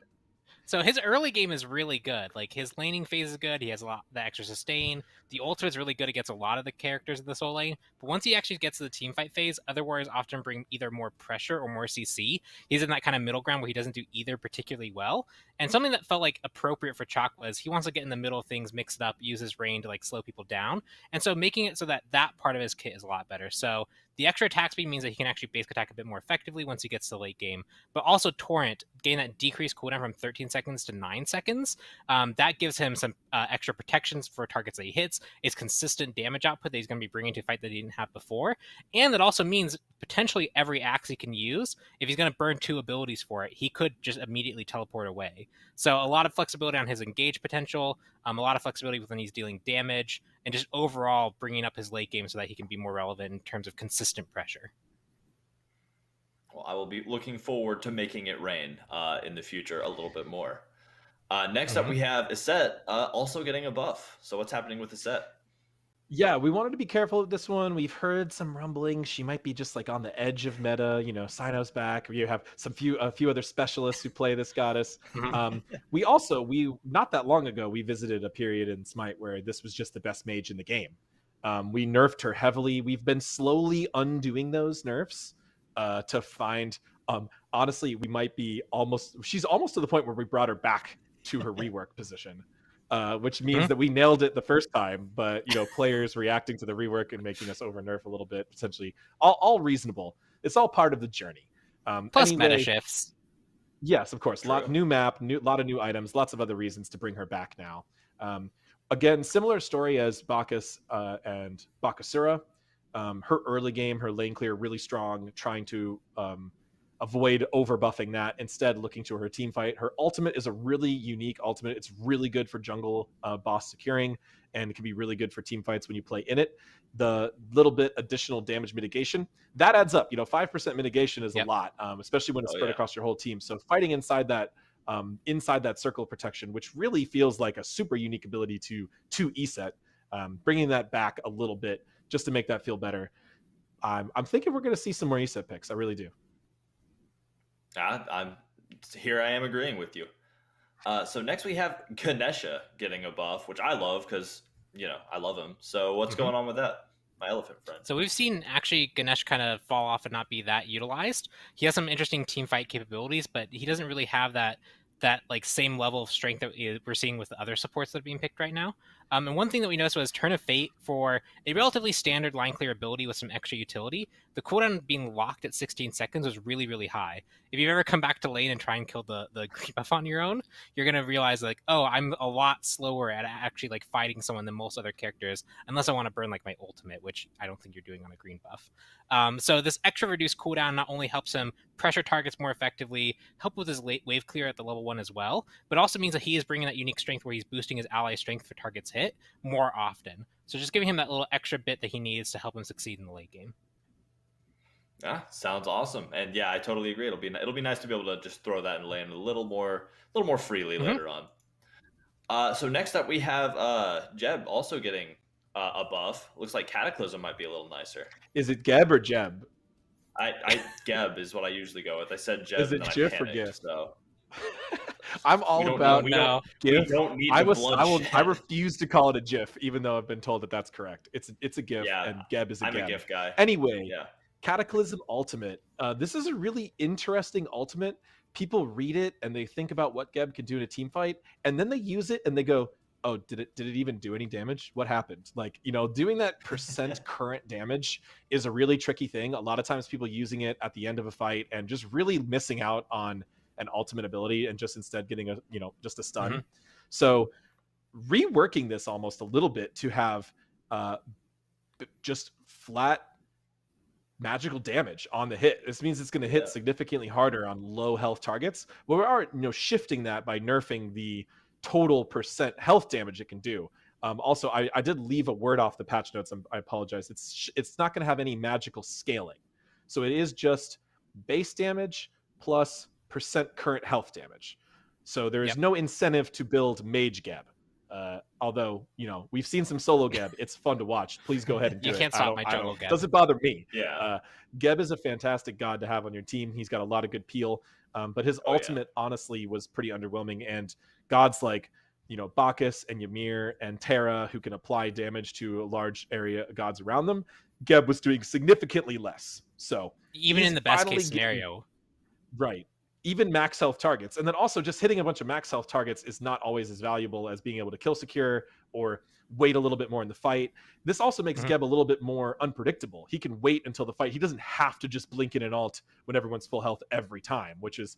So his early game is really good. Like his laning phase is good. He has a lot the extra sustain. The ultimate is really good against a lot of the characters in the soul lane. But once he actually gets to the team fight phase, other warriors often bring either more pressure or more CC. He's in that kind of middle ground where he doesn't do either particularly well. And something that felt like appropriate for Chalk was he wants to get in the middle of things, mix it up, use his rain to like slow people down. And so making it so that that part of his kit is a lot better. So the extra attack speed means that he can actually basic attack a bit more effectively once he gets to the late game. But also Torrent, gain that decreased cooldown from 13 seconds to 9 seconds. That gives him some extra protections for targets that he hits. It's consistent damage output that he's going to be bringing to a fight that he didn't have before. And that also means potentially every axe he can use, if he's going to burn 2 abilities for it, he could just immediately teleport away. So a lot of flexibility on his engage potential, a lot of flexibility when he's dealing damage, and just overall bringing up his late game so that he can be more relevant in terms of consistent pressure. Well, I will be looking forward to making it rain in the future a little bit more. Next up, we have Iset also getting a buff. So what's happening with Iset? Yeah, we wanted to be careful with this one. We've heard some rumblings. She might be just like on the edge of meta. Sino's back. You have a few other specialists who play this goddess. We not that long ago, we visited a period in SMITE where this was just the best mage in the game. We nerfed her heavily. We've been slowly undoing those nerfs to find, honestly, she's almost to the point where we brought her back to her rework position. Which means that we nailed it the first time, but players reacting to the rework and making us over nerf a little bit, potentially all reasonable. It's all part of the journey. Plus meta shifts. Yes, of course. New map, lot of new items, lots of other reasons to bring her back now. Again, similar story as Bacchus and Bakasura. Her early game, her lane clear, really strong, trying to avoid over buffing that, instead looking to her team fight. Her ultimate is a really unique ultimate. It's really good for jungle boss securing, and it can be really good for team fights when you play in it. The little bit additional damage mitigation, that adds up. 5% mitigation is a lot, especially when it's spread across your whole team. So fighting inside that circle of protection, which really feels like a super unique ability to Iset, bringing that back a little bit just to make that feel better. I'm thinking we're going to see some more Iset picks. I really do. I am agreeing with you. So next we have Ganesha getting a buff, which I love because I love him. So what's going on with that, my elephant friend? So we've seen actually Ganesh kind of fall off and not be that utilized. He has some interesting team fight capabilities, but he doesn't really have that that like same level of strength that we're seeing with the other supports that are being picked right now. And one thing that we noticed was Turn of Fate for a relatively standard line clear ability with some extra utility. The cooldown being locked at 16 seconds was really, really high. If you've ever come back to lane and try and kill the green buff on your own, you're going to realize like, oh, I'm a lot slower at actually like fighting someone than most other characters, unless I want to burn like my ultimate, which I don't think you're doing on a green buff. So this extra reduced cooldown not only helps him pressure targets more effectively, help with his late wave clear at the level 1 as well, but also means that he is bringing that unique strength where he's boosting his ally strength for targets hit more often. So just giving him that little extra bit that he needs to help him succeed in the late game. Yeah, sounds awesome. And yeah, I totally agree. It'll be nice to be able to just throw that in lane a little more freely later on. So next up we have Jeb also getting a buff. Looks like Cataclysm might be a little nicer. Is it Geb or Jeb? I Geb is what I usually go with. I said Jeb. Is it and then GIF I or panicked, GIF? So I'm all about GIF. We don't need I refuse to call it a GIF, even though I've been told that that's correct. It's a GIF, and Geb is a I'm Geb. a GIF guy. Anyway, yeah. Cataclysm Ultimate. This is a really interesting ultimate. People read it and they think about what Geb can do in a team fight, and then they use it and they go, oh, did it even do any damage? What happened? Like, doing that percent current damage is a really tricky thing. A lot of times people using it at the end of a fight and just really missing out on an ultimate ability and just instead getting just a stun. So reworking this almost a little bit to have just flat magical damage on the hit. This means it's going to hit significantly harder on low health targets. Well, we are shifting that by nerfing the total percent health damage it can do. Also, I did leave a word off the patch notes. I apologize. It's not going to have any magical scaling. So it is just base damage plus percent current health damage. So there is no incentive to build Mage Geb. Although, we've seen some solo Geb. It's fun to watch. Please go ahead and do it. You can't stop my jungle Geb. Doesn't bother me. Yeah. Geb is a fantastic god to have on your team. He's got a lot of good peel. But his ultimate, honestly, was pretty underwhelming. And gods like, Bacchus and Ymir and Terra, who can apply damage to a large area of gods around them, Geb was doing significantly less. So even in the best case scenario. Right. Even max health targets. And then also just hitting a bunch of max health targets is not always as valuable as being able to kill secure or wait a little bit more in the fight. This also makes Geb a little bit more unpredictable. He can wait until the fight. He doesn't have to just blink in an ult when everyone's full health every time, which is,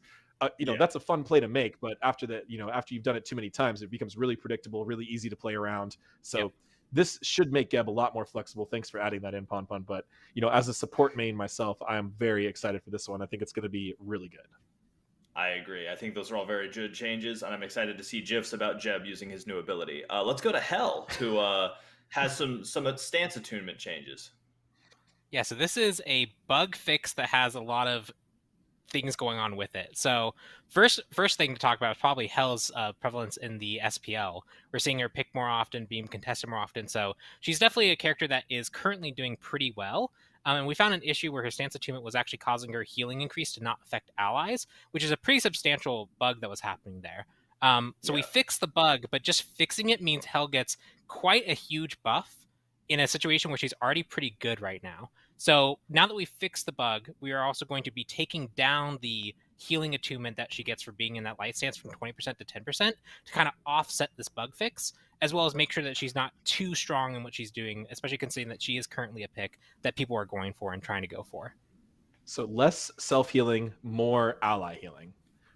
that's a fun play to make. But after that, after you've done it too many times, it becomes really predictable, really easy to play around. So this should make Geb a lot more flexible. Thanks for adding that in, Pon Pon. But, as a support main myself, I am very excited for this one. I think it's going to be really good. I agree. I think those are all very good changes, and I'm excited to see GIFs about Jeb using his new ability. Let's go to Hell, who has some stance attunement changes. Yeah, so this is a bug fix that has a lot of things going on with it. So first thing to talk about is probably Hell's prevalence in the SPL. We're seeing her pick more often, being contested more often. So she's definitely a character that is currently doing pretty well. And we found an issue where her stance attunement was actually causing her healing increase to not affect allies, which is a pretty substantial bug that was happening there. So we fixed the bug, but just fixing it means Hell gets quite a huge buff in a situation where she's already pretty good right now. So now that we've fixed the bug, we are also going to be taking down the healing attunement that she gets for being in that light stance from 20% to 10% to kind of offset this bug fix, as well as make sure that she's not too strong in what she's doing, especially considering that she is currently a pick that people are going for and trying to go for. So less self-healing, more ally healing,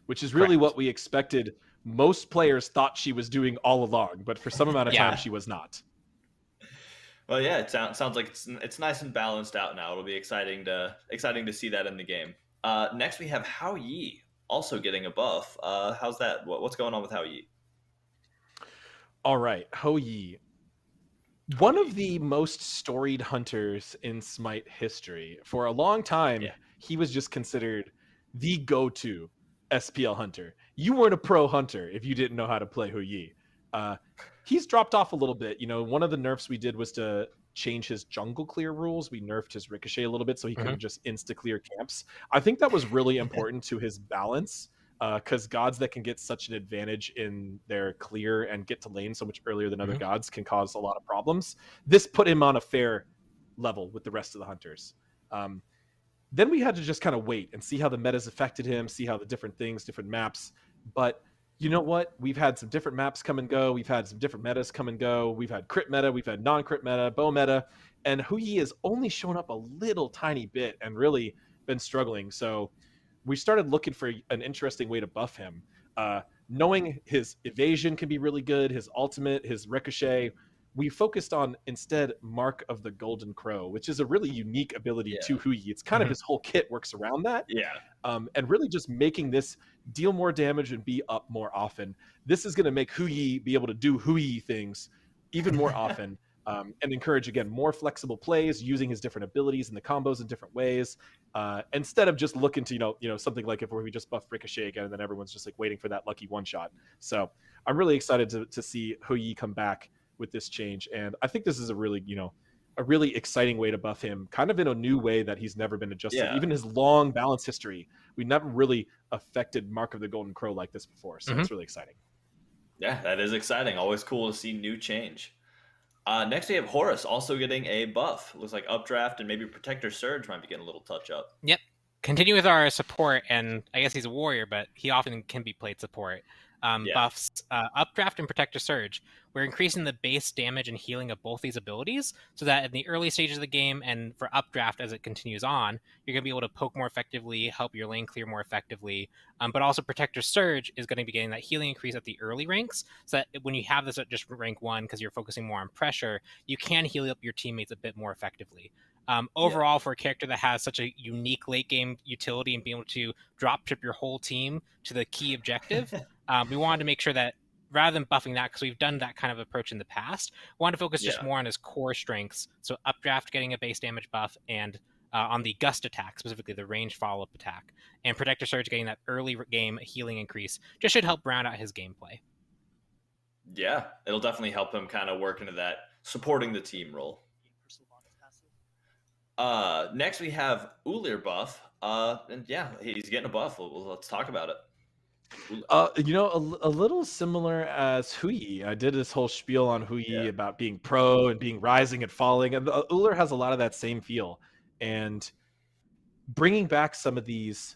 which is really what we expected. Most players thought she was doing all along, but for some amount of time she was not. Well, yeah, it sounds like it's nice and balanced out now. It'll be exciting to see that in the game. Next, we have Hao Yi also getting a buff. How's that? What's going on with Hao Yi? All right, Hao Yi. One of the most storied hunters in Smite history. For a long time, he was just considered the go-to SPL hunter. You weren't a pro hunter if you didn't know how to play Hao Yi. He's dropped off a little bit. One of the nerfs we did was to change his jungle clear rules. We nerfed his ricochet a little bit so he couldn't just insta-clear camps. I think that was really important to his balance, because gods that can get such an advantage in their clear and get to lane so much earlier than other gods can cause a lot of problems. This put him on a fair level with the rest of the hunters. Then we had to just kind of wait and see how the metas affected him, see how the different things, different maps. But you know what? We've had some different maps come and go. We've had some different metas come and go. We've had crit meta, we've had non-crit meta, bow meta, and Hui has only shown up a little tiny bit and really been struggling. So we started looking for an interesting way to buff him. Knowing his evasion can be really good, his ultimate, his ricochet. We focused on instead Mark of the Golden Crow, which is a really unique ability to Hui. It's kind of his whole kit works around that. Yeah. And really just making this deal more damage and be up more often. This is going to make Hui be able to do Hui things even more often. And encourage, again, more flexible plays, using his different abilities and the combos in different ways, instead of just looking to, something like if we just buff Ricochet again, and then everyone's just like waiting for that lucky one shot. So I'm really excited to see Hui come back with this change. And I think this is a really exciting way to buff him, kind of in a new way that he's never been adjusted. Yeah. Even his long balance history, we never really affected Mark of the Golden Crow like this before. So it's really exciting. Yeah, that is exciting. Always cool to see new change. Next, we have Horus also getting a buff. Looks like Updraft and maybe Protector Surge might be getting a little touch up. Yep. Continue with our support, and I guess he's a warrior, but he often can be played support. Buffs Updraft and Protector Surge. We're increasing the base damage and healing of both these abilities so that in the early stages of the game and for Updraft as it continues on, you're going to be able to poke more effectively, help your lane clear more effectively. But also Protector Surge is going to be getting that healing increase at the early ranks so that when you have this at just rank 1 because you're focusing more on pressure, you can heal up your teammates a bit more effectively. Overall, for a character that has such a unique late game utility and being able to drop ship your whole team to the key objective, we wanted to make sure that rather than buffing that, because we've done that kind of approach in the past, we wanted to focus just more on his core strengths. So Updraft getting a base damage buff, and on the Gust attack, specifically the range follow-up attack, and Protector Surge getting that early game healing increase just should help round out his gameplay. Yeah, it'll definitely help him kind of work into that supporting the team role. Next we have Ulir buff, and yeah, he's getting a buff. Let's talk about it. A little similar as Hui. I did this whole spiel on Hui about being pro and being rising and falling, and Ulir has a lot of that same feel. And bringing back some of these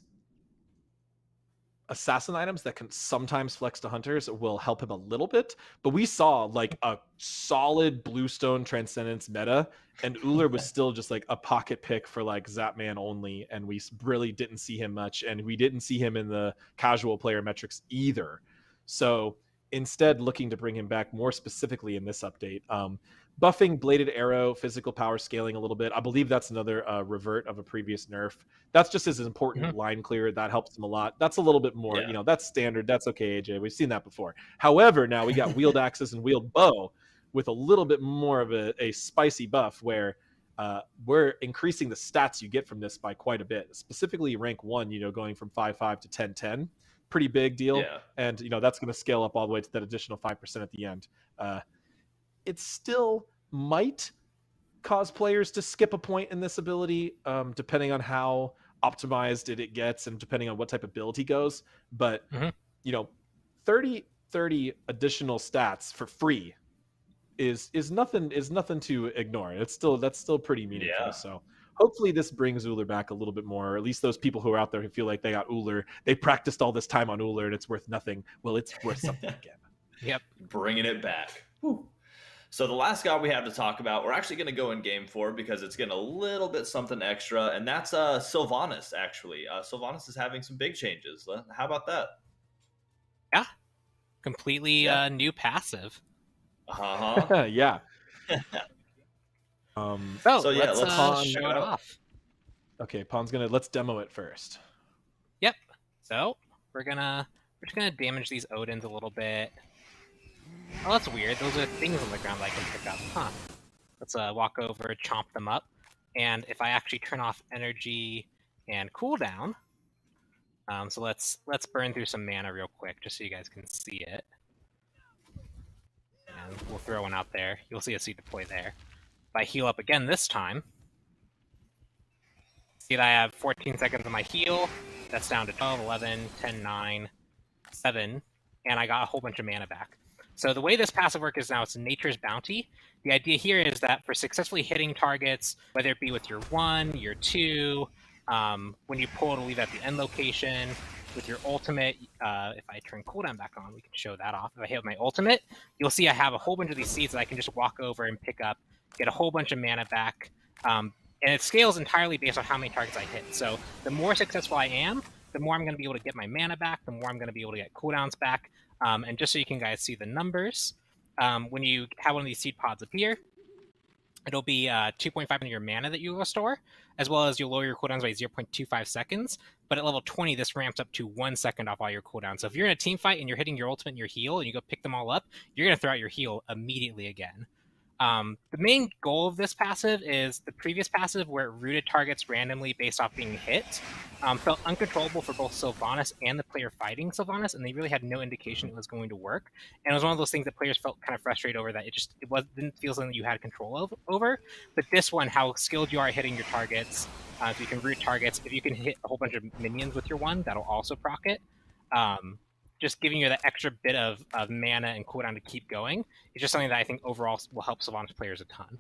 assassin items that can sometimes flex to hunters will help him a little bit. But we saw like a solid Bluestone Transcendence meta, and Ulir was still just like a pocket pick for like Zapman only, and we really didn't see him much, and we didn't see him in the casual player metrics either. So instead, looking to bring him back more specifically in this update, buffing Bladed Arrow, physical power scaling a little bit. I believe that's another revert of a previous nerf. That's just as important line clear. That helps him a lot. That's a little bit more, that's standard. That's okay, AJ. We've seen that before. However, now we got Wield Axes and Wield Bow with a little bit more of a spicy buff where we're increasing the stats you get from this by quite a bit. Specifically rank 1, going from 5.5 to 10.10. Pretty big deal. And, that's going to scale up all the way to that additional 5% at the end. It still might cause players to skip a point in this ability, depending on how optimized it gets and depending on what type of build he goes. But 30 additional stats for free is nothing to ignore. That's still pretty meaningful. So hopefully this brings Ulir back a little bit more, or at least those people who are out there who feel like they got Ulir, they practiced all this time on Ulir and it's worth nothing. Well, it's worth something again. Yep, bringing it back. Whew. So the last guy we have to talk about, we're actually going to go in game 4 because it's getting a little bit something extra, and that's Sylvanas, actually. Sylvanas is having some big changes. How about that? Yeah. Completely new passive. Yeah. So yeah, let's show it off. Okay, let's demo it first. Yep. So we're just gonna damage these Odins a little bit. Oh, that's weird. Those are things on the ground that I can pick up. Huh. Let's walk over, chomp them up. And if I actually turn off energy and cooldown, so let's burn through some mana real quick just so you guys can see it. And we'll throw one out there. You'll see a seed deploy there. If I heal up again this time, see that I have 14 seconds on my heal. That's down to 12, 11, 10, 9, 7, and I got a whole bunch of mana back. So the way this passive works is now it's Nature's Bounty. The idea here is that for successfully hitting targets, whether it be with your 1, your 2, When you pull, it'll leave at the end location. With your ultimate, if I turn cooldown back on, we can show that off. If I hit my ultimate, you'll see I have a whole bunch of these seeds that I can just walk over and pick up, get a whole bunch of mana back. And it scales entirely based on how many targets I hit. So the more successful I am, the more I'm going to be able to get my mana back, the more I'm going to be able to get cooldowns back. And just so you can guys see the numbers, when you have one of these seed pods appear, it'll be 2.5 of your mana that you restore, as well as you'll lower your cooldowns by 0.25 seconds. But at level 20, this ramps up to 1 second off all your cooldowns. So if you're in a team fight and you're hitting your ultimate and your heal, and you go pick them all up, you're going to throw out your heal immediately again. The main goal of this passive is the previous passive, where it rooted targets randomly based off being hit, felt uncontrollable for both Sylvanas and the player fighting Sylvanas, and they really had no indication it was going to work. And it was one of those things that players felt kind of frustrated over, that it didn't feel something that you had control over. But this one, how skilled you are at hitting your targets, if you can root targets, if you can hit a whole bunch of minions with your one, that'll also proc it. Just giving you that extra bit of mana and cooldown to keep going is just something that I think overall will help Sylvanas players a ton.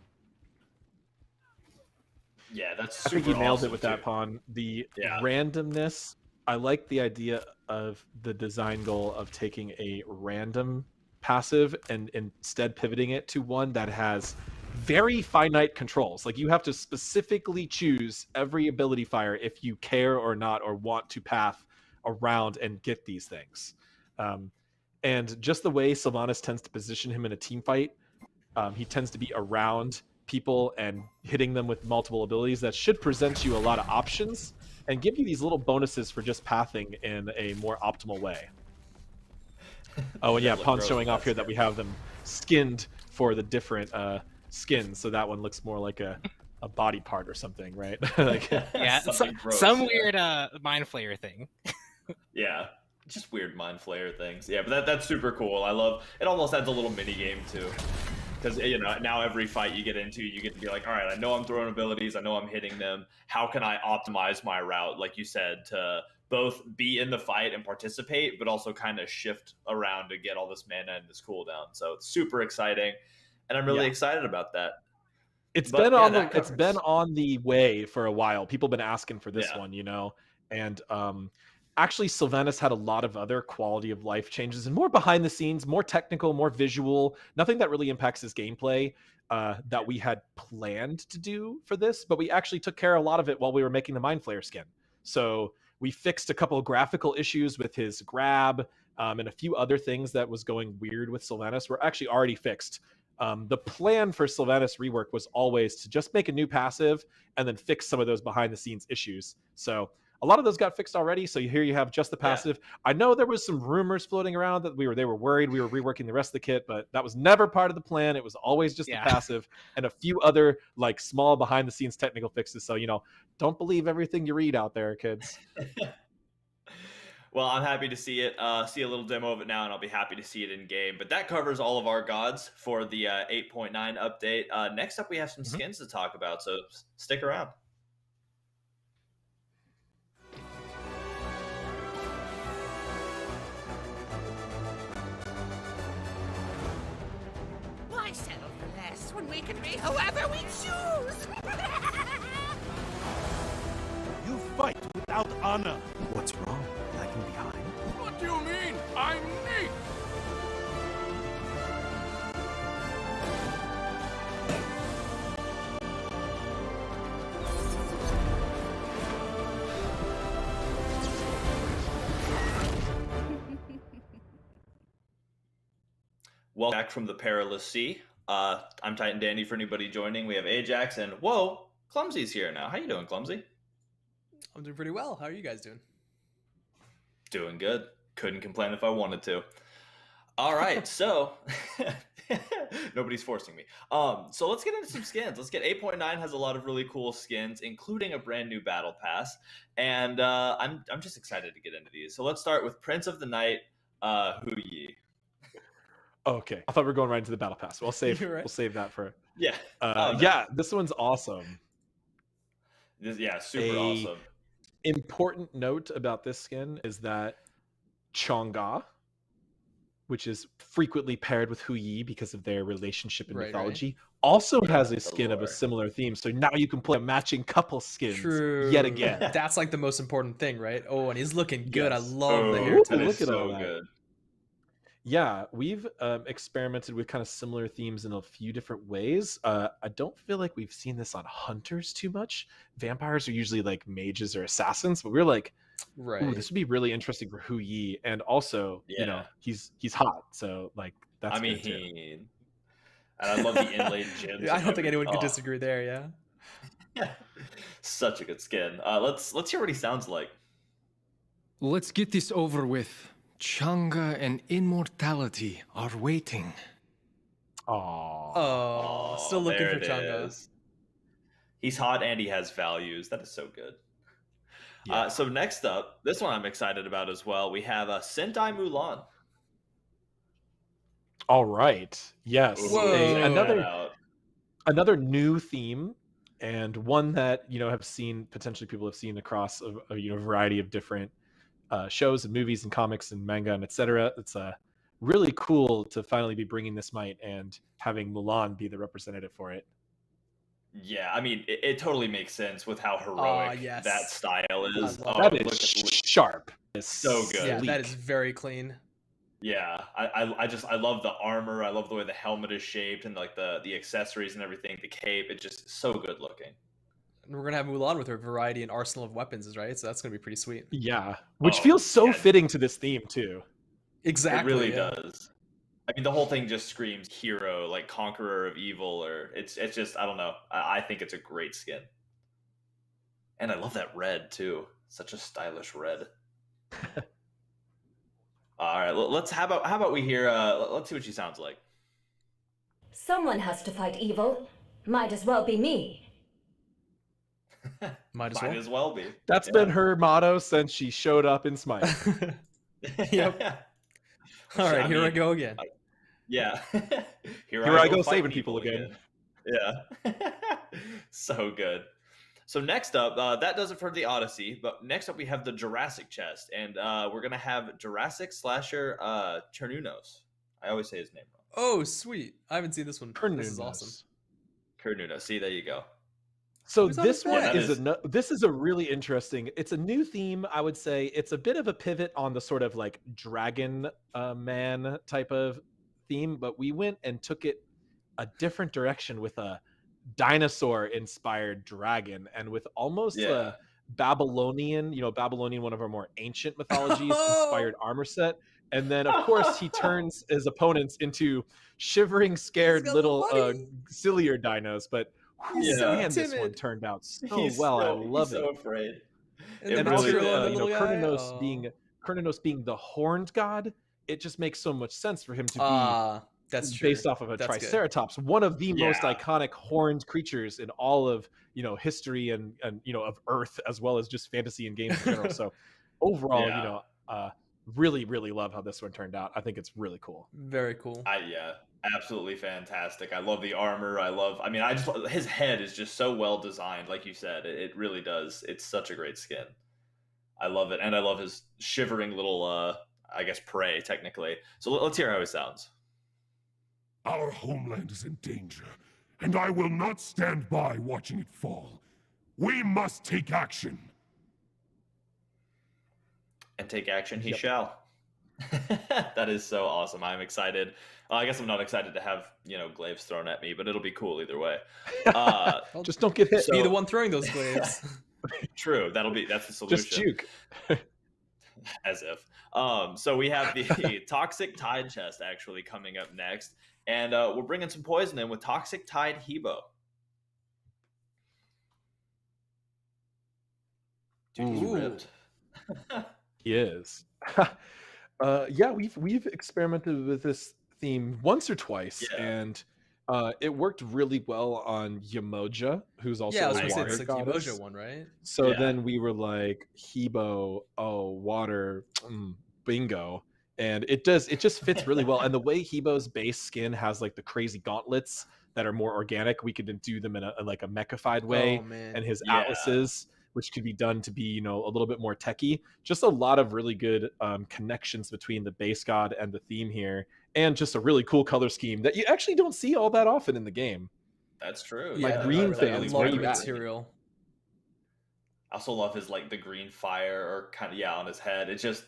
Yeah, that's I super think you nailed awesome it with too. that, Pawn. The Yeah. randomness, I like the idea of the design goal of taking a random passive and instead pivoting it to one that has very finite controls. Like, you have to specifically choose every ability fire if you care or not, or want to path around and get these things. And just the way Sylvanas tends to position him in a team fight, he tends to be around people and hitting them with multiple abilities that should present you a lot of options and give you these little bonuses for just pathing in a more optimal way. Oh, and yeah, Pawn's showing off here that we have them skinned for the different skins, so that one looks more like a body part or something, right? Like, yeah, some weird mind flayer thing. Yeah, just weird mind flayer things. Yeah, but that's super cool. I love it. Almost adds a little mini game too, because now every fight you get into, you get to be like, all right, I know I'm throwing abilities, I know I'm hitting them. How can I optimize my route, like you said, to both be in the fight and participate, but also kind of shift around to get all this mana and this cooldown. So it's super exciting, and I'm really excited about that. It's been on the way for a while. People have been asking for this one, and actually Sylvanas had a lot of other quality of life changes and more behind the scenes, more technical, more visual, nothing that really impacts his gameplay that we had planned to do for this, but we actually took care of a lot of it while we were making the Mind Flayer skin. So we fixed a couple of graphical issues with his grab and a few other things that was going weird with Sylvanas were actually already fixed. The plan for Sylvanas rework was always to just make a new passive and then fix some of those behind the scenes issues. So a lot of those got fixed already. So here you have just the passive. I know there was some rumors floating around that they were worried we were reworking the rest of the kit, but that was never part of the plan. It was always just the passive and a few other like small behind the scenes technical fixes. So, don't believe everything you read out there, kids. Well, I'm happy to see it. See a little demo of it now, and I'll be happy to see it in game. But that covers all of our gods for the 8.9 update. Next up, we have some skins to talk about, so stick around. Why settle for less when we can be whoever we choose? You fight without honor. What's wrong? Lagging behind? What do you mean? I'm neat! Welcome back from the perilous sea. I'm Titan Dandy for anybody joining. We have Ajax and whoa, Clumsy's here now. How you doing, Clumsy? I'm doing pretty well. How are you guys doing? Doing good. Couldn't complain if I wanted to. All right, so nobody's forcing me. So let's get into some skins. Let's get 8.9 has a lot of really cool skins, including a brand new battle pass, and I'm just excited to get into these. So let's start with Prince of the Night, Hu Yi. Okay, I thought we were going right into the battle pass. We'll save that for yeah. This one's awesome. Super awesome. Important note about this skin is that Chang'e, which is frequently paired with Hu Yi because of their relationship in mythology, also has a skin of a similar theme. So now you can play a matching couple skins True. yet again. That's like the most important thing, right? Oh, and he's looking good. Yes. I love the Ooh, hair tie. look at all that. Yeah, we've experimented with kind of similar themes in a few different ways. I don't feel like we've seen this on hunters too much. Vampires are usually like mages or assassins, but we're like, right. Ooh, this would be really interesting for Hu Yi, and also, you know, he's hot, so like that's. I mean, good too. And I love the inlaid gems. I don't think anyone could disagree there. Yeah. Such a good skin. Let's hear what he sounds like. Let's get this over with. Changa and immortality are waiting. Oh, still looking for Changa. He's hot and he has values. That is so good. So next up, this one I'm excited about as well. We have Sentai Mulan. All right. Yes. Another new theme, and one that have seen people have seen across a variety of different shows and movies and comics and manga and etc. It's really cool to finally be bringing this MITE and having Mulan be the representative for it. Yeah, I mean, it totally makes sense with how heroic that style is. That is sharp. It's so good. Yeah, that is very clean. Yeah, I love the armor. I love the way the helmet is shaped and like the accessories and everything. The cape, it's just so good looking. And we're gonna have Mulan with her variety and arsenal of weapons, right? So that's gonna be pretty sweet. Yeah, which feels so fitting to this theme too. Exactly. It really does. I mean, the whole thing just screams hero, like conqueror of evil, or it's just, I don't know. I think it's a great skin. And I love that red too. Such a stylish red. All right, how about we hear let's see what she sounds like. Someone has to fight evil. Might as well be me. Might as well be. That's been her motto since she showed up in Smite. Yep. All right, here I go again. Yeah. Here I go saving people again. Yeah. So good. So next up, that does it for the Odyssey. But next up, we have the Jurassic chest, and we're gonna have Jurassic Slasher Chernunos. I always say his name wrong. Oh, sweet! I haven't seen this one. This is awesome. Chernunos. See, there you go. So this one this is a really interesting. It's a new theme, I would say. It's a bit of a pivot on the sort of like dragon man type of theme, but we went and took it a different direction with a dinosaur-inspired dragon, and with almost a Babylonian, one of our more ancient mythologies, inspired armor set. And then, of course, he turns his opponents into shivering, scared little sillier dinos. But man, this one turned out so well. I love it. So afraid. And also, Chernunos being the horned god, it just makes so much sense for him to be. That's true. Based off of a Triceratops, one of the most iconic horned creatures in all of history and of Earth, as well as just fantasy and games in general. So overall, really love how this one turned out. I think it's really cool. Very cool. Absolutely fantastic. I love the armor. His head is just so well designed, like you said. It really does. It's such a great skin. I love it, and I love his shivering little prey technically. So let's hear how he sounds. Our homeland is in danger, and I will not stand by watching it fall. We must take action. And take action he shall. That is so awesome. I'm excited. I guess I'm not excited to have, glaives thrown at me, but it'll be cool either way. Just don't get hit. Be the one throwing those glaives. True. That's the solution. Just juke. As if. So we have the Toxic Tide chest actually coming up next. And we're bringing some poison in with Toxic Tide Hebo. Dude, he's ripped. He is. We've experimented with this theme once or twice, and it worked really well on Yamoja, who's also I was a gonna say water it's like goddess. Yamoja one, right? So then we were like, Hebo, water, bingo. And it just fits really well. And the way Hebo's base skin has like the crazy gauntlets that are more organic, we could do them in a mechified way. And his atlases, which could be done to be, a little bit more techy. Just a lot of really good connections between the base god and the theme here. And just a really cool color scheme that you actually don't see all that often in the game. That's true. My yeah, green that fans, love where the you at? material. I also love his like the green fire or kind of on his head. It's just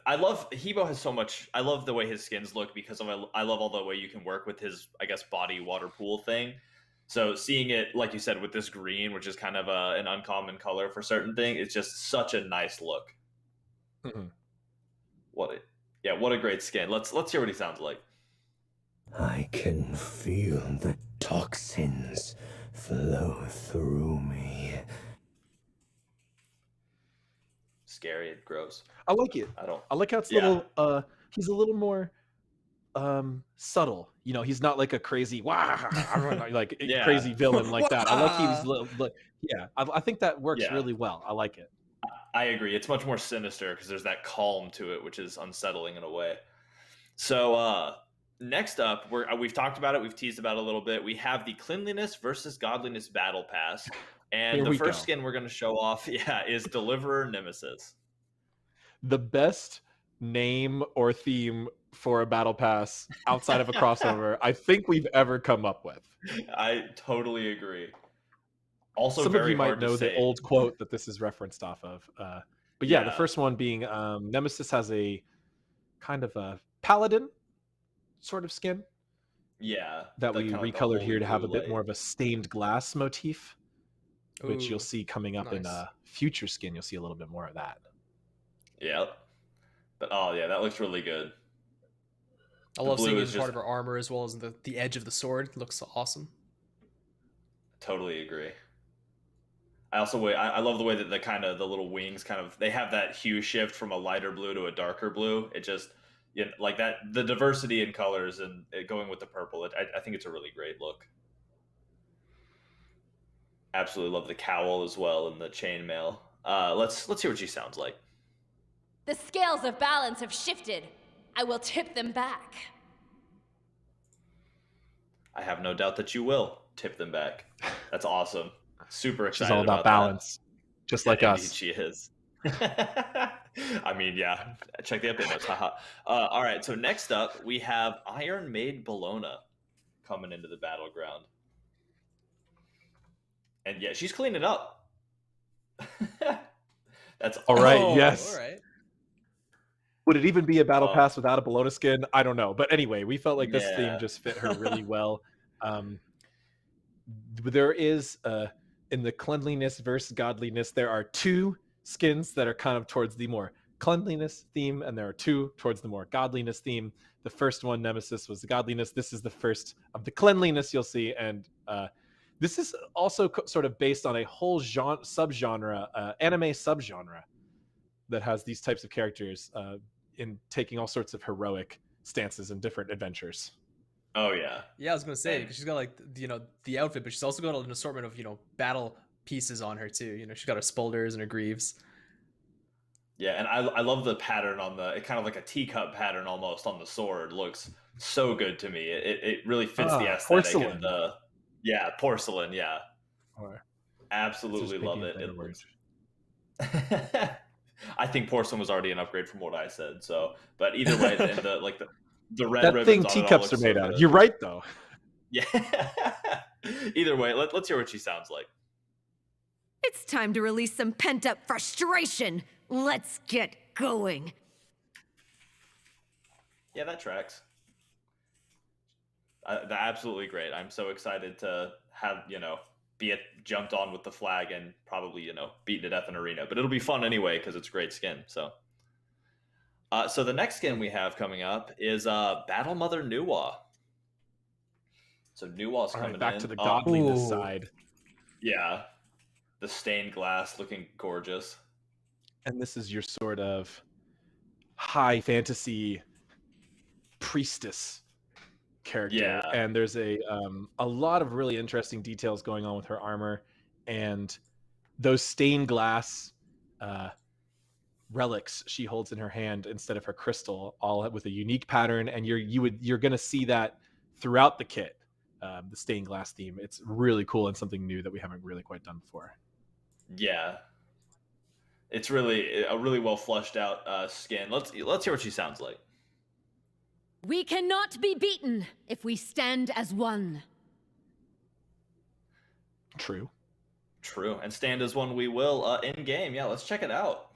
I love Hebo has so much. I love the way his skins look because I love all the way you can work with his body water pool thing. So seeing it like you said with this green, which is kind of an uncommon color for certain things, it's just such a nice look. Mm-hmm. What a great skin. Let's hear what he sounds like. I can feel the toxins flow through me. Scary and gross. I like it. I like how it's little. He's a little more subtle. You know, he's not like a crazy crazy villain like that. I like he's I think that works really well. I like it. I agree. It's much more sinister because there's that calm to it, which is unsettling in a way. So next up, we've talked about it. We've teased about it a little bit. We have the Cleanliness versus Godliness Battle Pass. And the first skin we're going to show off, is Deliverer Nemesis. The best name or theme for a battle pass outside of a crossover I think we've ever come up with. I totally agree. Also, some very of you might hard to know say. the old quote that this is referenced off of. But the first one being Nemesis has a kind of a paladin sort of skin. Yeah. That we recolored here to have a bit more of a stained glass motif. Which you'll see coming up in a future skin. You'll see a little bit more of that. Yep. But that looks really good. I love seeing it as part of her armor as well as the edge of the sword. It looks awesome. Totally agree. I love the way that the little wings they have that hue shift from a lighter blue to a darker blue. It just like that, the diversity in colors and going with the purple. I think it's a really great look. Absolutely love the cowl as well and the chainmail. Let's hear what she sounds like. The scales of balance have shifted. I will tip them back. I have no doubt that you will tip them back. That's awesome. Super excited. She's all about balance, just like us. She is. I mean, check the update notes. Haha. All right, so next up we have Iron Maid Bologna coming into the battleground. And she's cleaning up. That's all right. Yes. All right. Would it even be a battle pass without a Bologna skin? I don't know. But anyway, we felt like this theme just fit her really well. There is in the Cleanliness versus Godliness, there are two skins that are kind of towards the more Cleanliness theme, and there are two towards the more Godliness theme. The first one, Nemesis, was the Godliness. This is the first of the Cleanliness you'll see, and this is also sort of based on a whole subgenre, anime subgenre, that has these types of characters in taking all sorts of heroic stances and different adventures. Oh yeah. Yeah, I was gonna say because she's got the outfit, but she's also got an assortment of battle pieces on her too. She's got her spolders and her greaves. Yeah, and I love the pattern on it kind of like a teacup pattern almost on the sword. Looks so good to me. It really fits the aesthetic porcelain. And porcelain. Yeah. Or absolutely love it. I think porcelain was already an upgrade from what I said. So, but either way, the red that ribbons thing on teacups it all are made so out of. good. You're right though. Yeah. Either way, let's hear what she sounds like. It's time to release some pent-up frustration. Let's get going. Yeah, that tracks. Absolutely great. I'm so excited to have, be jumped on with the flag and probably, beaten to death in arena. But it'll be fun anyway because it's great skin. So so the next skin we have coming up is Battle Mother Nuwa. So Nuwa's coming back in. to the Godliness side. Yeah. The stained glass looking gorgeous. And this is your sort of high fantasy priestess character. Yeah. And there's a lot of really interesting details going on with her armor, and those stained glass relics she holds in her hand instead of her crystal, all with a unique pattern. And you're going to see that throughout the kit, the stained glass theme. It's really cool and something new that we haven't really quite done before. Yeah. It's really a really well fleshed out skin. Let's hear what she sounds like. We cannot be beaten if we stand as one. True. True. And stand as one we will in game. Yeah, let's check it out.